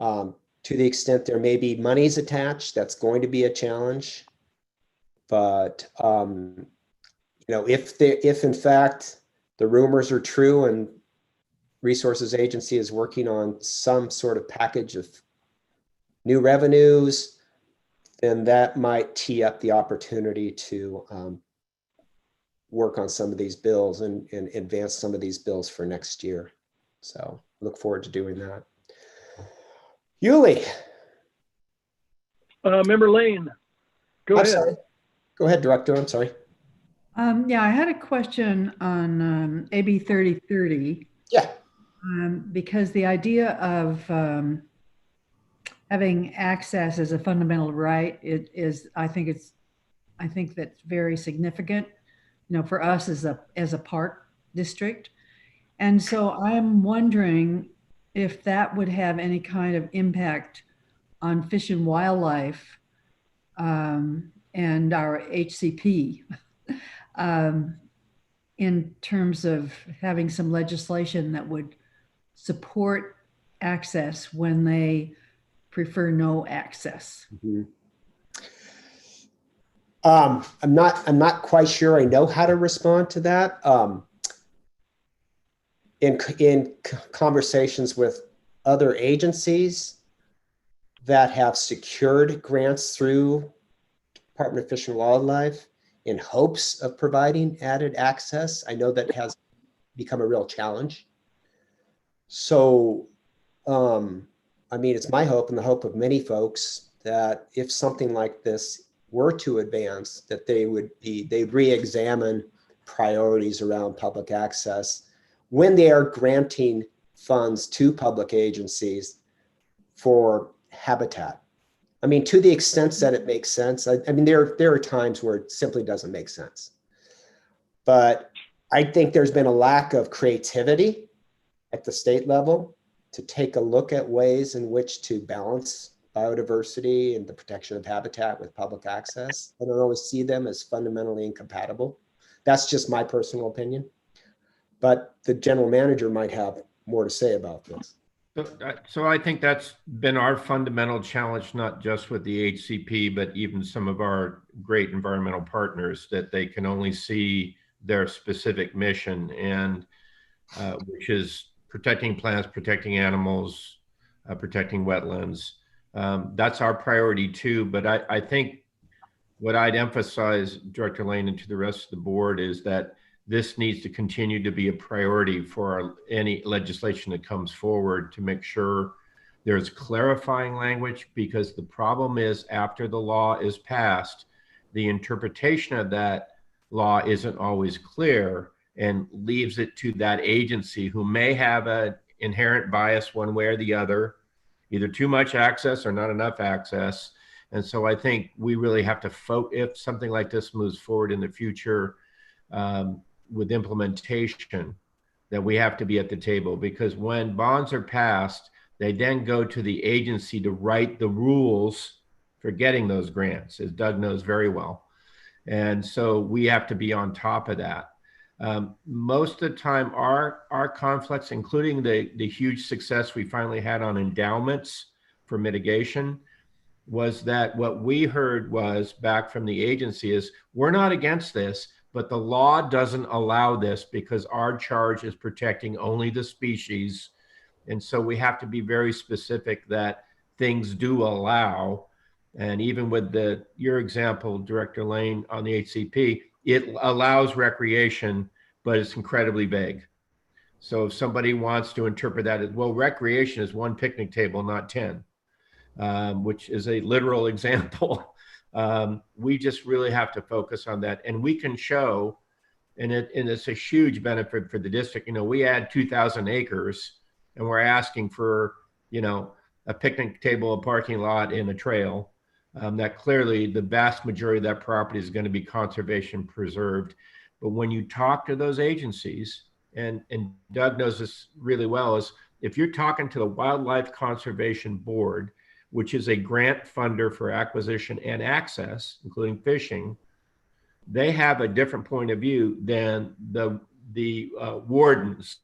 [SPEAKER 4] To the extent there may be monies attached, that's going to be a challenge. But if in fact the rumors are true and Resources Agency is working on some sort of package of new revenues, then that might tee up the opportunity to work on some of these bills and advance some of these bills for next year. So look forward to doing that. Yuli.
[SPEAKER 1] Member Lane, go ahead.
[SPEAKER 4] Sorry. Go ahead, Director. I'm sorry.
[SPEAKER 8] Yeah, I had a question on AB 3030.
[SPEAKER 4] Yeah.
[SPEAKER 8] Because the idea of having access as a fundamental right, I think that's very significant, for us as a park district. And so I'm wondering if that would have any kind of impact on Fish and Wildlife and our HCP in terms of having some legislation that would support access when they prefer no access.
[SPEAKER 4] Mm-hmm. I'm not quite sure I know how to respond to that. In conversations with other agencies that have secured grants through Department of Fish and Wildlife in hopes of providing added access, I know that has become a real challenge. So, it's my hope and the hope of many folks that if something like this were to advance, that they'd re-examine priorities around public access when they are granting funds to public agencies for habitat. To the extent that it makes sense. There are times where it simply doesn't make sense. But I think there's been a lack of creativity at the state level to take a look at ways in which to balance biodiversity and the protection of habitat with public access. I don't always see them as fundamentally incompatible. That's just my personal opinion. But the general manager might have more to say about this.
[SPEAKER 9] So I think that's been our fundamental challenge, not just with the HCP, but even some of our great environmental partners, that they can only see their specific mission, and which is protecting plants, protecting animals, protecting wetlands. That's our priority too. But I think what I'd emphasize, Director Lane, and to the rest of the board, is that this needs to continue to be a priority for any legislation that comes forward, to make sure there's clarifying language, because the problem is, after the law is passed, the interpretation of that law isn't always clear and leaves it to that agency, who may have an inherent bias one way or the other, either too much access or not enough access. And so I think we really have to if something like this moves forward in the future, with implementation, that we have to be at the table, because when bonds are passed, they then go to the agency to write the rules for getting those grants, as Doug knows very well. And so we have to be on top of that. Most of the time, our conflicts, including the huge success we finally had on endowments for mitigation, was that what we heard was back from the agency is, we're not against this, but the law doesn't allow this because our charge is protecting only the species. And so we have to be very specific that things do allow. And even with your example, Director Lane, on the HCP, it allows recreation, but it's incredibly vague. So if somebody wants to interpret that as, well, recreation is one picnic table, not 10, which is a literal example. We just really have to focus on that, and we can show, and it's a huge benefit for the district. You know, we add 2,000 acres, and we're asking for, you know, a picnic table, a parking lot, and a trail. That clearly the vast majority of that property is going to be conservation preserved. But when you talk to those agencies, and Doug knows this really well, is if you're talking to the Wildlife Conservation Board, which is a grant funder for acquisition and access, including fishing, they have a different point of view than the wardens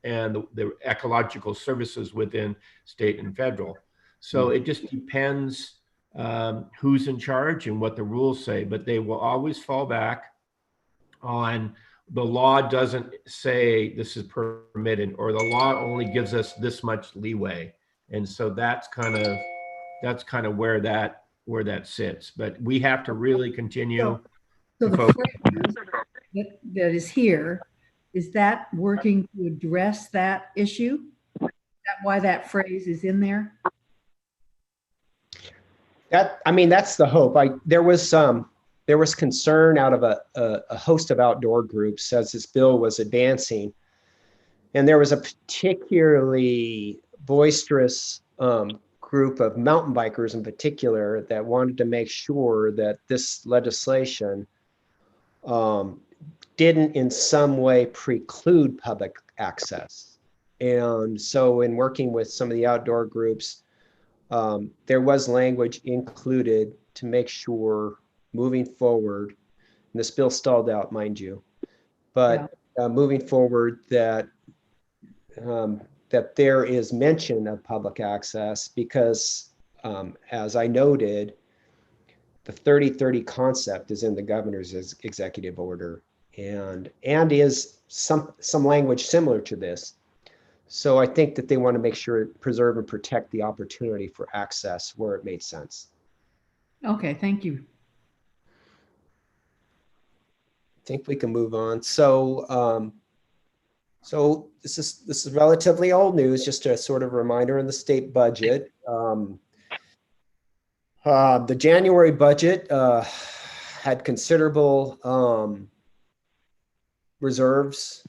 [SPEAKER 9] and the ecological services within state and federal. So it just depends who's in charge and what the rules say, but they will always fall back on, the law doesn't say this is permitted, or the law only gives us this much leeway. And so that's kind of where that sits. But we have to really continue.
[SPEAKER 8] So the phrase that is here, is that working to address that issue? Is that why that phrase is in there?
[SPEAKER 4] I mean, that's the hope. There was concern out of a host of outdoor groups as this bill was advancing, and there was a particularly boisterous group of mountain bikers in particular that wanted to make sure that this legislation didn't in some way preclude public access. And so in working with some of the outdoor groups, there was language included to make sure moving forward, and this bill stalled out, mind you, but moving forward, that that there is mention of public access, because as I noted, the 30/30 concept is in the governor's executive order, and is some language similar to this. So I think that they want to make sure preserve and protect the opportunity for access where it made sense.
[SPEAKER 8] Okay, thank you.
[SPEAKER 4] I think we can move on. So so this is relatively old news, just a sort of reminder in the state budget. The January budget had considerable reserves,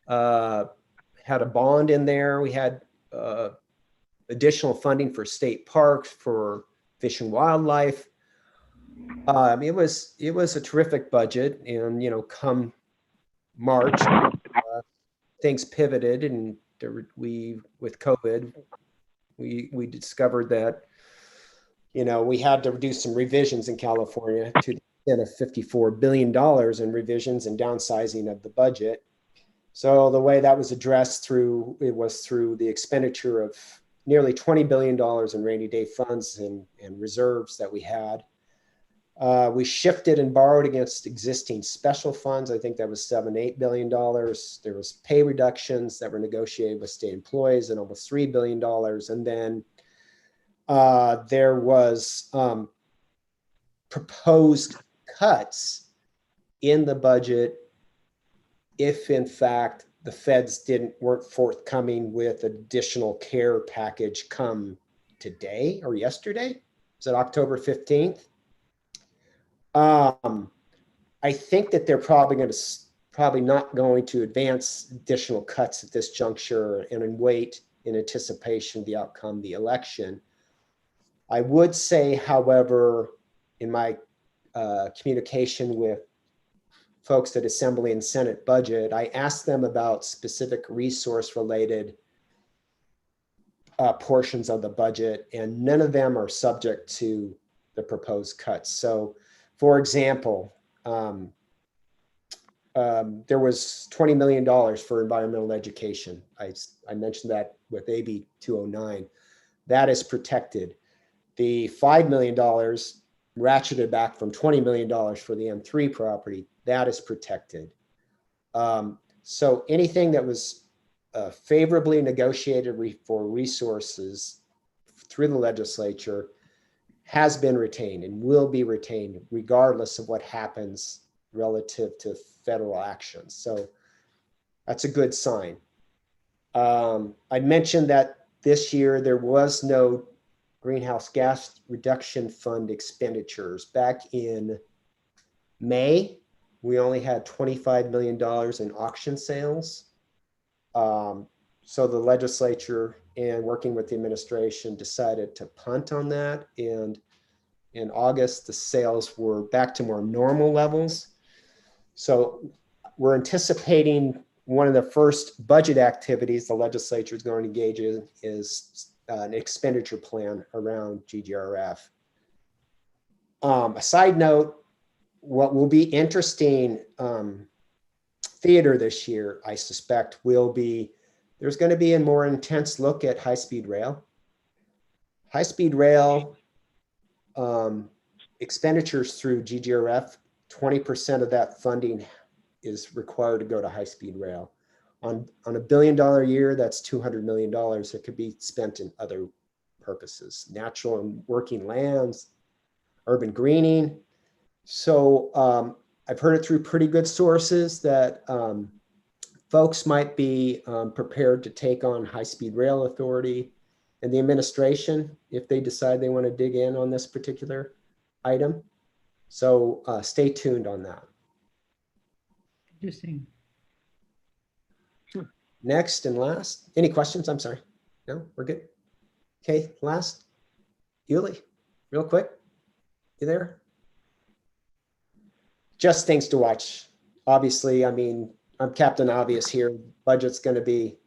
[SPEAKER 4] had a bond in there. We had additional funding for state parks, for fish and wildlife. It was a terrific budget, and come March, things pivoted, and with COVID, we discovered that we had to do some revisions in California to instead of $54 billion in revisions and downsizing of the budget. So the way that was addressed was through the expenditure of nearly $20 billion in rainy day funds and reserves that we had. We shifted and borrowed against existing special funds. I think that was $7-8 billion. There was pay reductions that were negotiated with state employees and almost $3 billion. And then there was proposed cuts in the budget if in fact the feds weren't forthcoming with additional care package come today or yesterday. Is it October 15th? I think that they're probably not going to advance additional cuts at this juncture and wait in anticipation of the outcome of the election. I would say, however, in my communication with folks at Assembly and Senate budget, I asked them about specific resource related portions of the budget, and none of them are subject to the proposed cuts. So, for example, there was $20 million for environmental education. I mentioned that with AB 209. That is protected. The $5 million ratcheted back from $20 million for the M3 property. That is protected. So anything that was favorably negotiated for resources through the legislature has been retained and will be retained regardless of what happens relative to federal actions. So that's a good sign. I mentioned that this year there was no greenhouse gas reduction fund expenditures. Back in May, we only had $25 million in auction sales. So the legislature and working with the administration decided to punt on that. And in August, the sales were back to more normal levels. So we're anticipating one of the first budget activities the legislature is going to engage in is an expenditure plan around GGRF. A side note, what will be interesting theater this year, I suspect, will be there's going to be a more intense look at high-speed rail. High-speed rail expenditures through GGRF, 20% of that funding is required to go to high-speed rail. On $1 billion a year, that's $200 million that could be spent in other purposes, natural and working lands, urban greening. So I've heard it through pretty good sources that folks might be prepared to take on high-speed rail authority and the administration if they decide they want to dig in on this particular item. So stay tuned on that.
[SPEAKER 8] Interesting.
[SPEAKER 4] Next and last, any questions? I'm sorry. No, we're good. Okay, last, Yuli, real quick. You there? Just things to watch. Obviously, I mean, I'm Captain Obvious here. Budget's going to be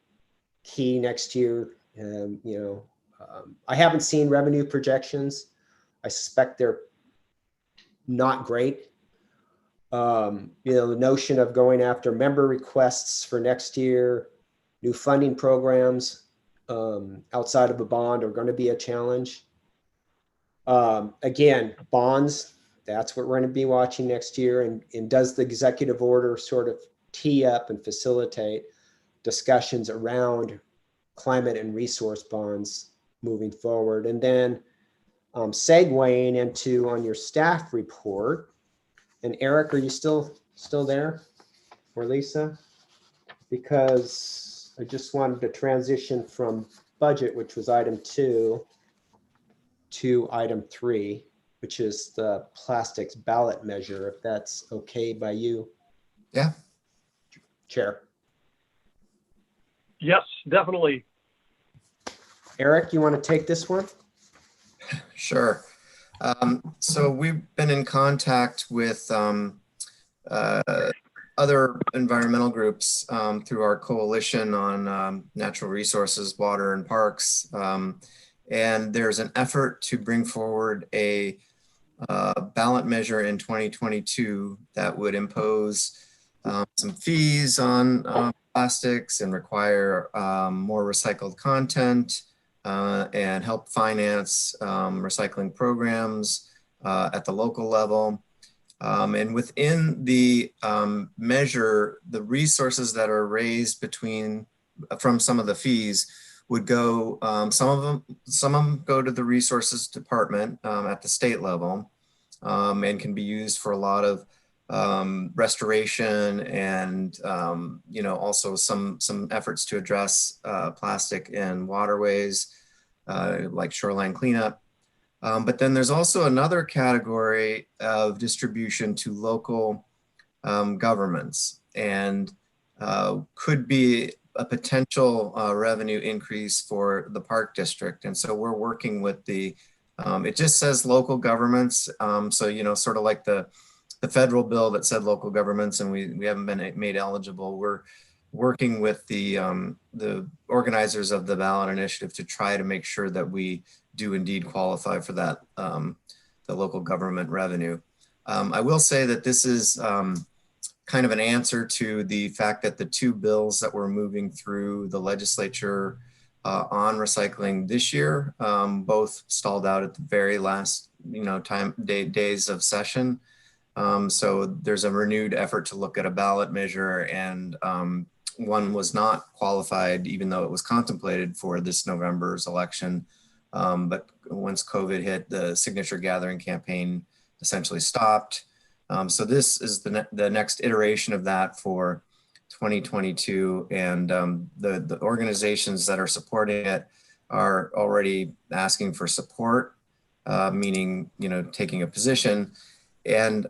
[SPEAKER 4] key next year. I haven't seen revenue projections. I suspect they're not great. The notion of going after member requests for next year, new funding programs outside of a bond are going to be a challenge. Again, bonds, that's what we're going to be watching next year. And does the executive order sort of tee up and facilitate discussions around climate and resource bonds moving forward? And then segueing into on your staff report, and Eric, are you still there, or Lisa? Because I just wanted to transition from budget, which was item 2, to item 3, which is the plastics ballot measure, if that's okay by you.
[SPEAKER 5] Yeah.
[SPEAKER 4] Chair.
[SPEAKER 1] Yes, definitely.
[SPEAKER 4] Eric, you want to take this one?
[SPEAKER 5] Sure. So we've been in contact with other environmental groups through our coalition on natural resources, water, and parks. And there's an effort to bring forward a ballot measure in 2022 that would impose some fees on plastics and require more recycled content and help finance recycling programs at the local level. And within the measure, the resources that are raised from some of the fees would go, some of them go to the resources department at the state level and can be used for a lot of restoration and also some efforts to address plastic in waterways like shoreline cleanup. But then there's also another category of distribution to local governments, and could be a potential revenue increase for the park district. And so we're working with it just says local governments. So, sort of like the federal bill that said local governments, and we haven't been made eligible. We're working with the organizers of the ballot initiative to try to make sure that we do indeed qualify for that, the local government revenue. I will say that this is kind of an answer to the fact that the two bills that we're moving through the legislature on recycling this year, both stalled out at the very last, days of session. So there's a renewed effort to look at a ballot measure, and one was not qualified, even though it was contemplated for this November's election. But once COVID hit, the signature gathering campaign essentially stopped. So this is the next iteration of that for 2022. And the organizations that are supporting it are already asking for support, meaning, taking a position. And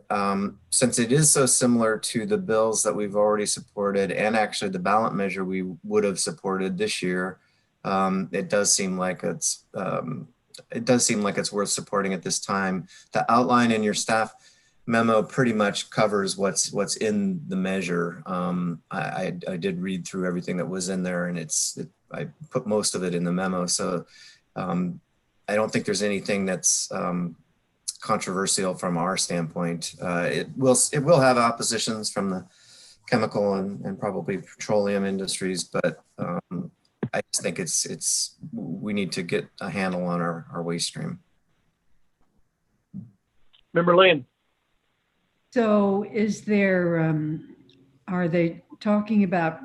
[SPEAKER 5] since it is so similar to the bills that we've already supported, and actually the ballot measure we would have supported this year, it does seem like it's worth supporting at this time. The outline in your staff memo pretty much covers what's in the measure. I did read through everything that was in there, and I put most of it in the memo. So I don't think there's anything that's controversial from our standpoint. It will have oppositions from the chemical and probably petroleum industries, but I just think we need to get a handle on our waste stream.
[SPEAKER 1] Member Lane.
[SPEAKER 8] So is there, are they talking about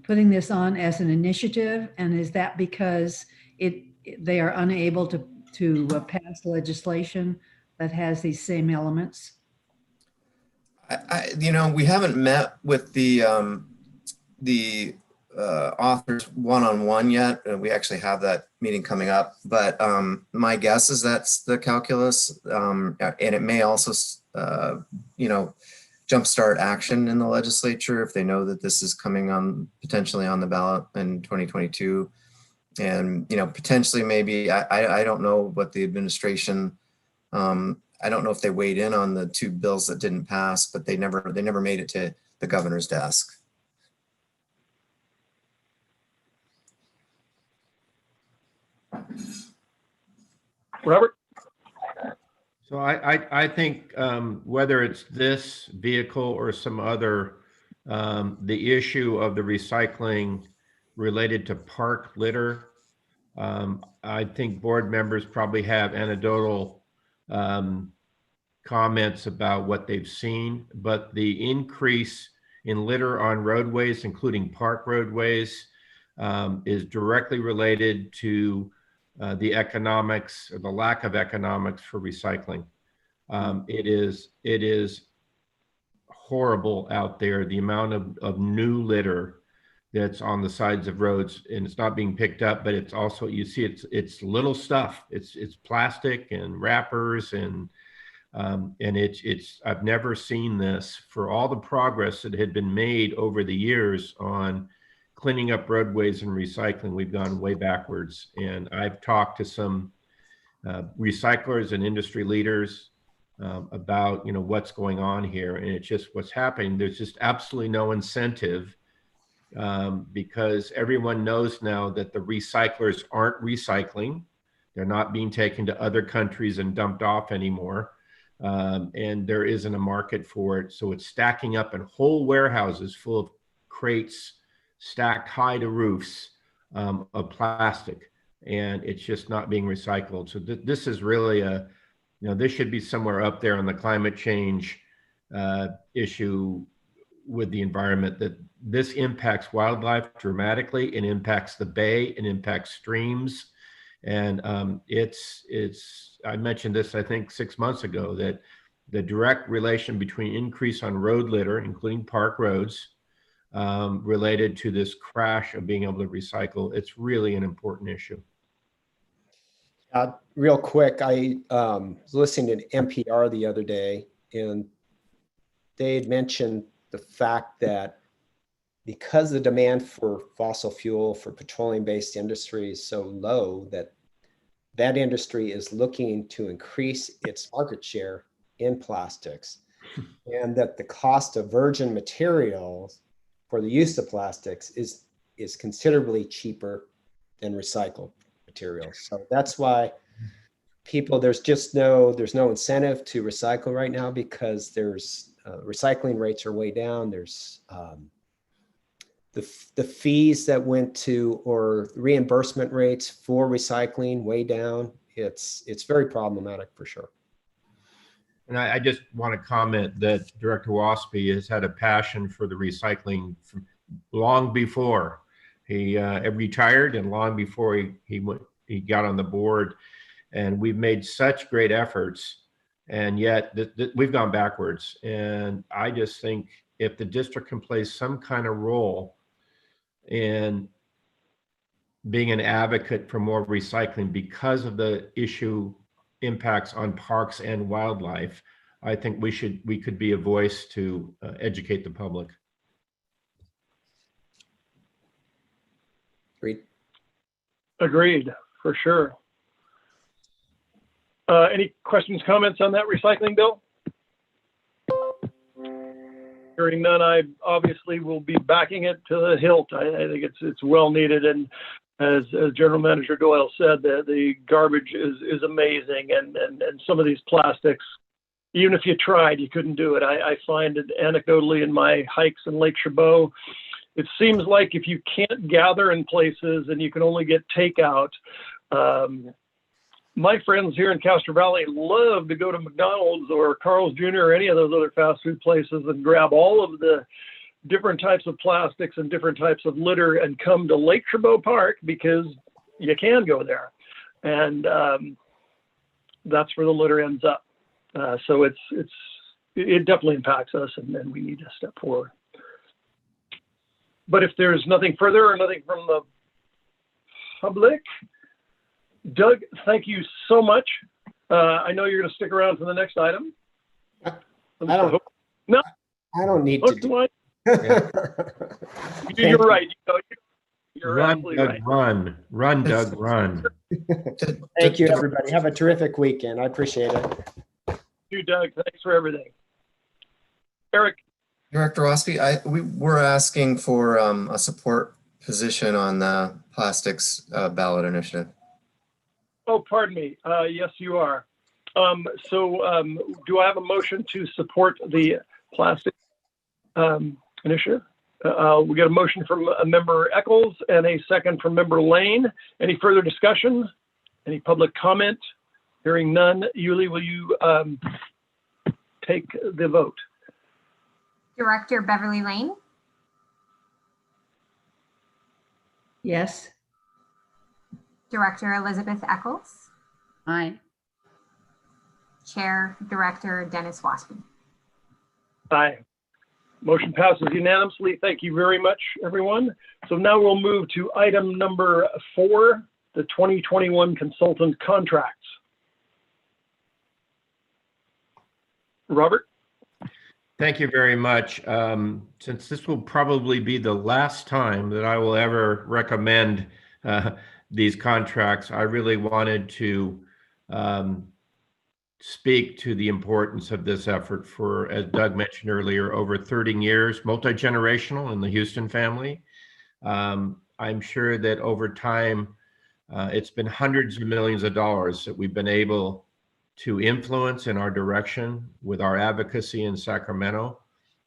[SPEAKER 8] putting this on as an initiative? And is that because they are unable to pass legislation that has these same elements?
[SPEAKER 5] We haven't met with the authors one-on-one yet. We actually have that meeting coming up, but my guess is that's the calculus, and it may also jumpstart action in the legislature if they know that this is coming potentially on the ballot in 2022. And potentially maybe I don't know what the administration, I don't know if they weighed in on the two bills that didn't pass, but they never made it to the governor's desk.
[SPEAKER 1] Robert?
[SPEAKER 9] So I think whether it's this vehicle or some other, the issue of the recycling related to park litter, I think board members probably have anecdotal comments about what they've seen, but the increase in litter on roadways, including park roadways, is directly related to the economics or the lack of economics for recycling. It is horrible out there, the amount of new litter that's on the sides of roads, and it's not being picked up, but it's also, you see it's little stuff. It's plastic and wrappers and I've never seen this. For all the progress that had been made over the years on cleaning up roadways and recycling, we've gone way backwards. And I've talked to some recyclers and industry leaders about what's going on here, and it's just what's happening. There's just absolutely no incentive because everyone knows now that the recyclers aren't recycling. They're not being taken to other countries and dumped off anymore. And there isn't a market for it. So it's stacking up in whole warehouses full of crates stacked high to roofs of plastic. And it's just not being recycled. So this is really this should be somewhere up there on the climate change issue with the environment, that this impacts wildlife dramatically. It impacts the bay, it impacts streams. And I mentioned this, I think 6 months ago, that the direct relation between increase on road litter, including park roads, related to this crash of being able to recycle, it's really an important issue.
[SPEAKER 4] Real quick, I was listening to NPR the other day, and they had mentioned the fact that because the demand for fossil fuel for petroleum-based industry is so low, that industry is looking to increase its market share in plastics, and that the cost of virgin materials for the use of plastics is considerably cheaper than recycled materials. So that's why there's no incentive to recycle right now, because there's recycling rates are way down. There's the fees that went to, or reimbursement rates for recycling, way down. It's very problematic for sure.
[SPEAKER 9] And I just want to comment that Director Waspy has had a passion for the recycling from long before he retired, and long before he got on the board. And we've made such great efforts, and yet we've gone backwards. And I just think if the district can play some kind of role in being an advocate for more recycling because of the issue impacts on parks and wildlife, I think we could be a voice to educate the public.
[SPEAKER 1] Agreed, for sure. Any questions, comments on that recycling bill? Hearing none, I obviously will be backing it to the hilt. I think it's well needed, and as General Manager Doyle said, the garbage is amazing, and some of these plastics, even if you tried, you couldn't do it. I find it anecdotally in my hikes in Lake Chabot, it seems like if you can't gather in places and you can only get takeout, my friends here in Castro Valley love to go to McDonald's or Carl's Jr. or any of those other fast food places and grab all of the different types of plastics and different types of litter and come to Lake Chabot Park because you can go there. And that's where the litter ends up. So it definitely impacts us, and we need to step forward. But if there's nothing further or nothing from the public, Doug, thank you so much. I know you're going to stick around for the next item.
[SPEAKER 4] I don't need to do it.
[SPEAKER 1] You're right. You're
[SPEAKER 9] Run,
[SPEAKER 1] absolutely
[SPEAKER 9] Doug,
[SPEAKER 1] right.
[SPEAKER 9] run, Doug, run.
[SPEAKER 4] Thank you, everybody. Have a terrific weekend. I appreciate it.
[SPEAKER 1] You, Doug. Thanks for everything. Eric.
[SPEAKER 5] Director Waspy, we were asking for a support position on the plastics ballot initiative.
[SPEAKER 1] Oh, pardon me. Yes, you are. Do I have a motion to support the plastic initiative? We got a motion from Member Eccles and a second from Member Lane. Any further discussion? Any public comment? Hearing none. Yuli, will you take the vote?
[SPEAKER 2] Director Beverly Lane,
[SPEAKER 8] Yes.
[SPEAKER 2] Director Elizabeth Eccles,
[SPEAKER 7] Aye.
[SPEAKER 2] Chair Director Dennis Waspy.
[SPEAKER 1] Aye. Motion passes unanimously. Thank you very much, everyone. So now we'll move to item number 4, the 2021 consultant contracts. Robert?
[SPEAKER 9] Thank you very much. Since this will probably be the last time that I will ever recommend these contracts, I really wanted to speak to the importance of this effort for, as Doug mentioned earlier, over 30 years, multi-generational in the Houston family. I'm sure that over time, It's been hundreds of millions of dollars that we've been able to influence in our direction with our advocacy in Sacramento.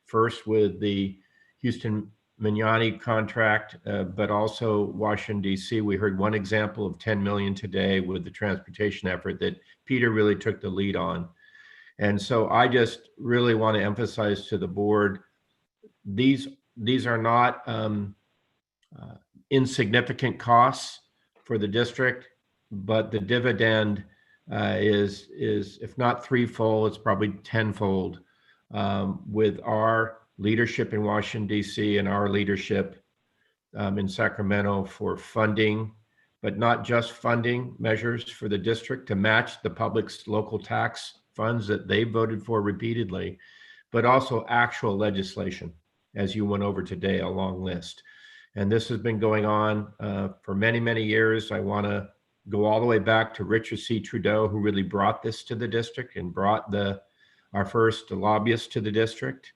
[SPEAKER 9] First with the Houston Mignani contract, but also Washington, D.C. We heard one example of 10 million today with the transportation effort that Peter really took the lead on. And so I just really want to emphasize to the board, these are not insignificant costs for the district, but the dividend is if not threefold, it's probably tenfold with our leadership in Washington, D.C. and our leadership in Sacramento for funding, but not just funding measures for the district to match the public's local tax funds that they voted for repeatedly, but also actual legislation, as you went over today, a long list. And this has been going on for many, many years. I want to go all the way back to Richard C. Trudeau, who really brought this to the district and brought our first lobbyist to the district.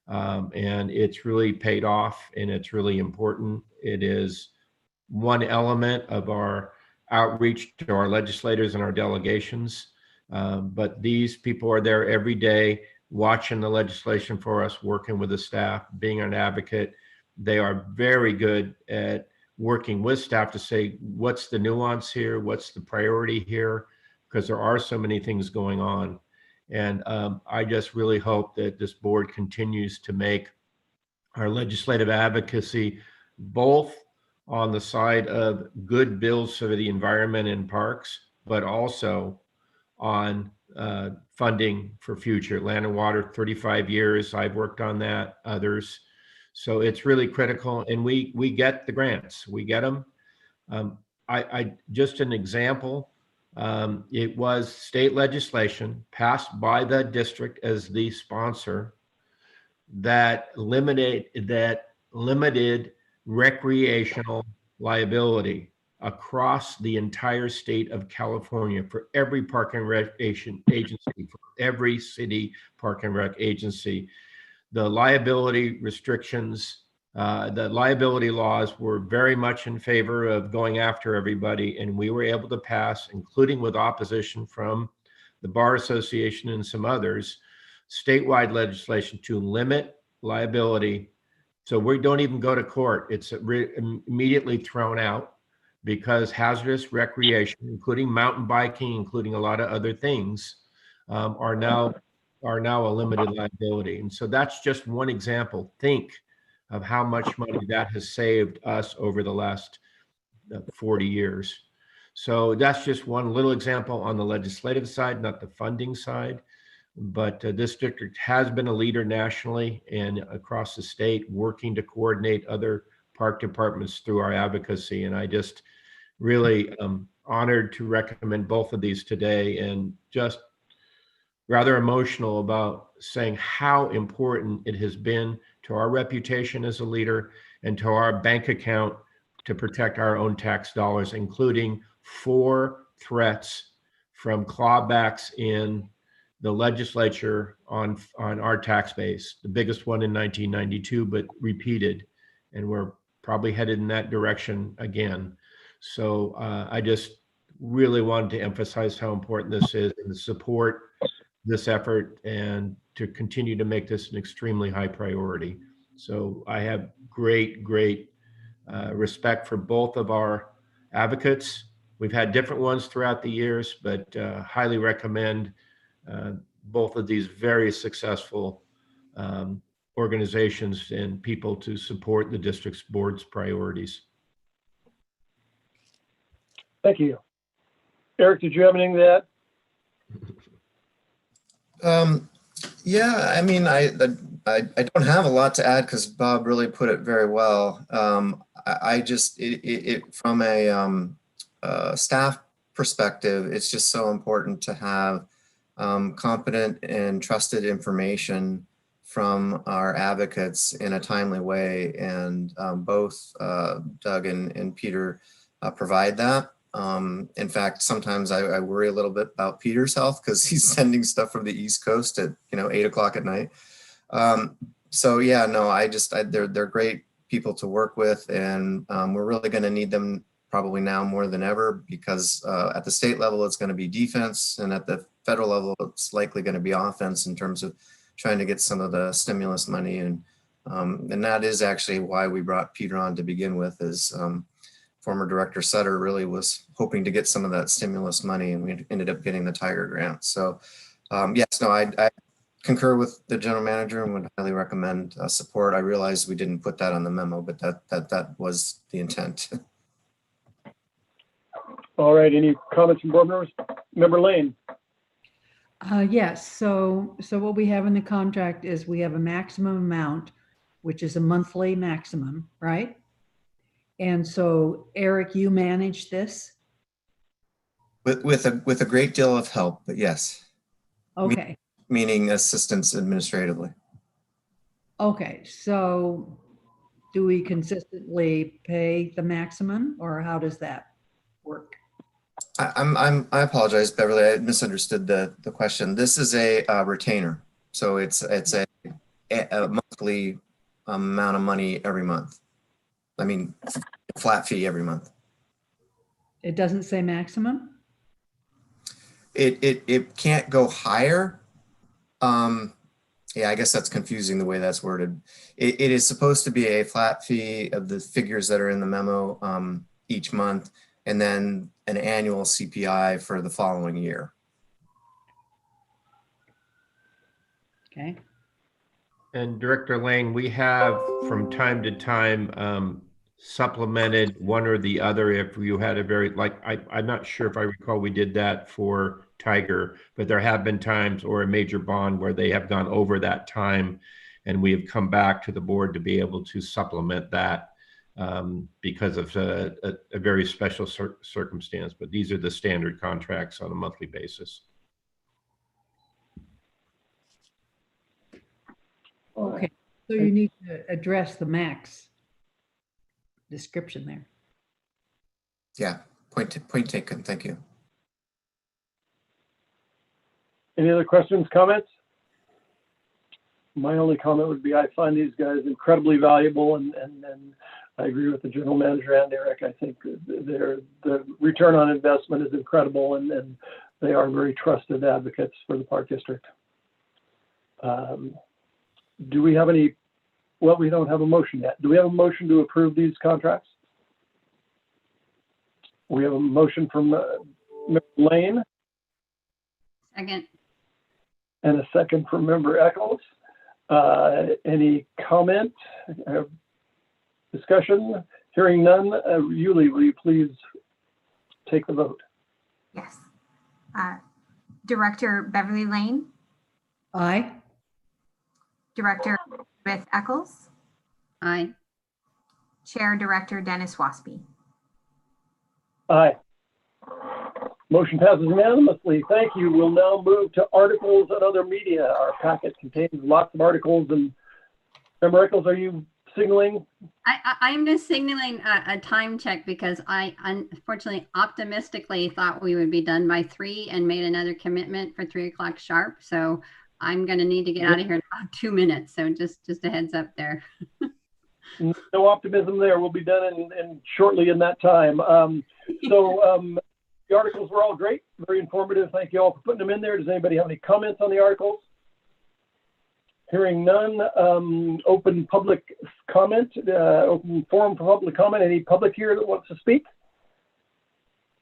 [SPEAKER 9] And it's really paid off, and it's really important. It is one element of our outreach to our legislators and our delegations. But these people are there every day watching the legislation for us, working with the staff, being an advocate. They are very good at working with staff to say, what's the nuance here? What's the priority here? Because there are so many things going on. And I just really hope that this board continues to make our legislative advocacy both on the side of good bills for the environment and parks, but also on funding for future land and water. 35 years I've worked on that, others. So it's really critical, and we get the grants, we get them. I just an example. It was state legislation passed by the district as the sponsor that limited recreational liability across the entire state of California for every park and recreation agency, for every city park and rec agency. The liability restrictions, the liability laws were very much in favor of going after everybody, and we were able to pass, including with opposition from the Bar Association and some others, statewide legislation to limit liability. So we don't even go to court. It's immediately thrown out because hazardous recreation, including mountain biking, including a lot of other things, are now a limited liability. And so that's just one example. Think of how much money that has saved us over the last 40 years. So that's just one little example on the legislative side, not the funding side. But this district has been a leader nationally and across the state, working to coordinate other park departments through our advocacy. And I just really honored to recommend both of these today, and just rather emotional about saying how important it has been to our reputation as a leader and to our bank account to protect our own tax dollars, including 4 threats from clawbacks in the legislature on our tax base, the biggest one in 1992, but repeated, and we're probably headed in that direction again. So I just really wanted to emphasize how important this is and to support this effort and to continue to make this an extremely high priority. So I have great respect for both of our advocates. We've had different ones throughout the years, but highly recommend both of these very successful organizations and people to support the district's board's priorities.
[SPEAKER 1] Thank you. Eric, did you have anything to add?
[SPEAKER 5] Yeah, I mean, I don't have a lot to add because Bob really put it very well. I just, from a staff perspective, it's just so important to have competent and trusted information from our advocates in a timely way. And both Doug and Peter provide that. In fact, sometimes I worry a little bit about Peter's health because he's sending stuff from the East Coast at 8 o'clock at night. So yeah, no, they're great people to work with, and we're really going to need them probably now more than ever, because at the state level, it's going to be defense, and at the federal level, it's likely going to be offense in terms of trying to get some of the stimulus money. And that is actually why we brought Peter on to begin with, is former Director Sutter really was hoping to get some of that stimulus money, and we ended up getting the Tiger grant. So yes, no, I concur with the general manager and would highly recommend support. I realized we didn't put that on the memo, but that was the intent.
[SPEAKER 1] All right, any comments from board members? Member Lane?
[SPEAKER 8] Yes, so what we have in the contract is we have a maximum amount, which is a monthly maximum, right? And so Eric, you manage this?
[SPEAKER 5] With a great deal of help, but yes.
[SPEAKER 8] Okay.
[SPEAKER 5] Meaning assistance administratively.
[SPEAKER 8] Okay, so do we consistently pay the maximum, or how does that work?
[SPEAKER 5] I apologize, Beverly. I misunderstood the question. This is a retainer, so it's a monthly amount of money every month. I mean, flat fee every month.
[SPEAKER 8] It doesn't say maximum?
[SPEAKER 5] It can't go higher. Yeah, I guess that's confusing the way that's worded. It is supposed to be a flat fee of the figures that are in the memo each month, and then an annual CPI for the following year.
[SPEAKER 8] Okay.
[SPEAKER 9] And Director Lang, we have from time to time supplemented one or the other if you had a very, like, I'm not sure if I recall we did that for Tiger, but there have been times, or a major bond, where they have gone over that time, and we have come back to the board to be able to supplement that because of a very special circumstance. But these are the standard contracts on a monthly basis.
[SPEAKER 8] Okay, so you need to address the max description there.
[SPEAKER 5] Yeah, point taken. Thank you.
[SPEAKER 1] Any other questions, comments? My only comment would be I find these guys incredibly valuable, and I agree with the general manager and Eric. I think the return on investment is incredible, and they are very trusted advocates for the Park District. Do we have any? Well, we don't have a motion yet. Do we have a motion to approve these contracts? We have a motion from Member Lane.
[SPEAKER 7] Second.
[SPEAKER 1] And a second from Member Eccles. Any comment, discussion? Hearing none, Yuli, will you please take the vote?
[SPEAKER 2] Yes. Director Beverly Lane,
[SPEAKER 8] Aye.
[SPEAKER 2] Director Elizabeth Eccles,
[SPEAKER 7] Aye.
[SPEAKER 2] Chair Director Dennis Waspie.
[SPEAKER 1] Aye. Motion passes unanimously. Thank you. We'll now move to articles and other media. Our packet contains lots of articles. And Member Eccles, are you signaling?
[SPEAKER 7] I'm just signaling a time check because I unfortunately optimistically thought we would be done by 3 and made another commitment for 3 o'clock sharp. So I'm going to need to get out of here in about 2 minutes. So just a heads up there.
[SPEAKER 1] No optimism there. We'll be done in shortly in that time. The articles were all great, very informative. Thank you all for putting them in there. Does anybody have any comments on the articles? Hearing none, open public comment, open forum for public comment. Any public here that wants to speak?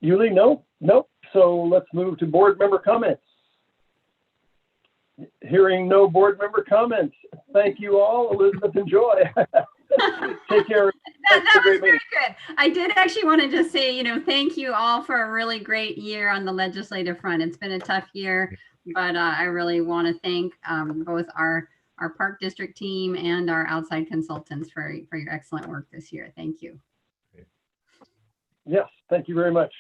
[SPEAKER 1] Yuli, no? Nope. So let's move to board member comments. Hearing no board member comments. Thank you all. Elizabeth, enjoy. Take care.
[SPEAKER 7] That was very good. I did actually want to just say, thank you all for a really great year on the legislative front. It's been a tough year, but I really want to thank both our Park District team and our outside consultants for your excellent work this year. Thank you.
[SPEAKER 1] Yes, thank you very much.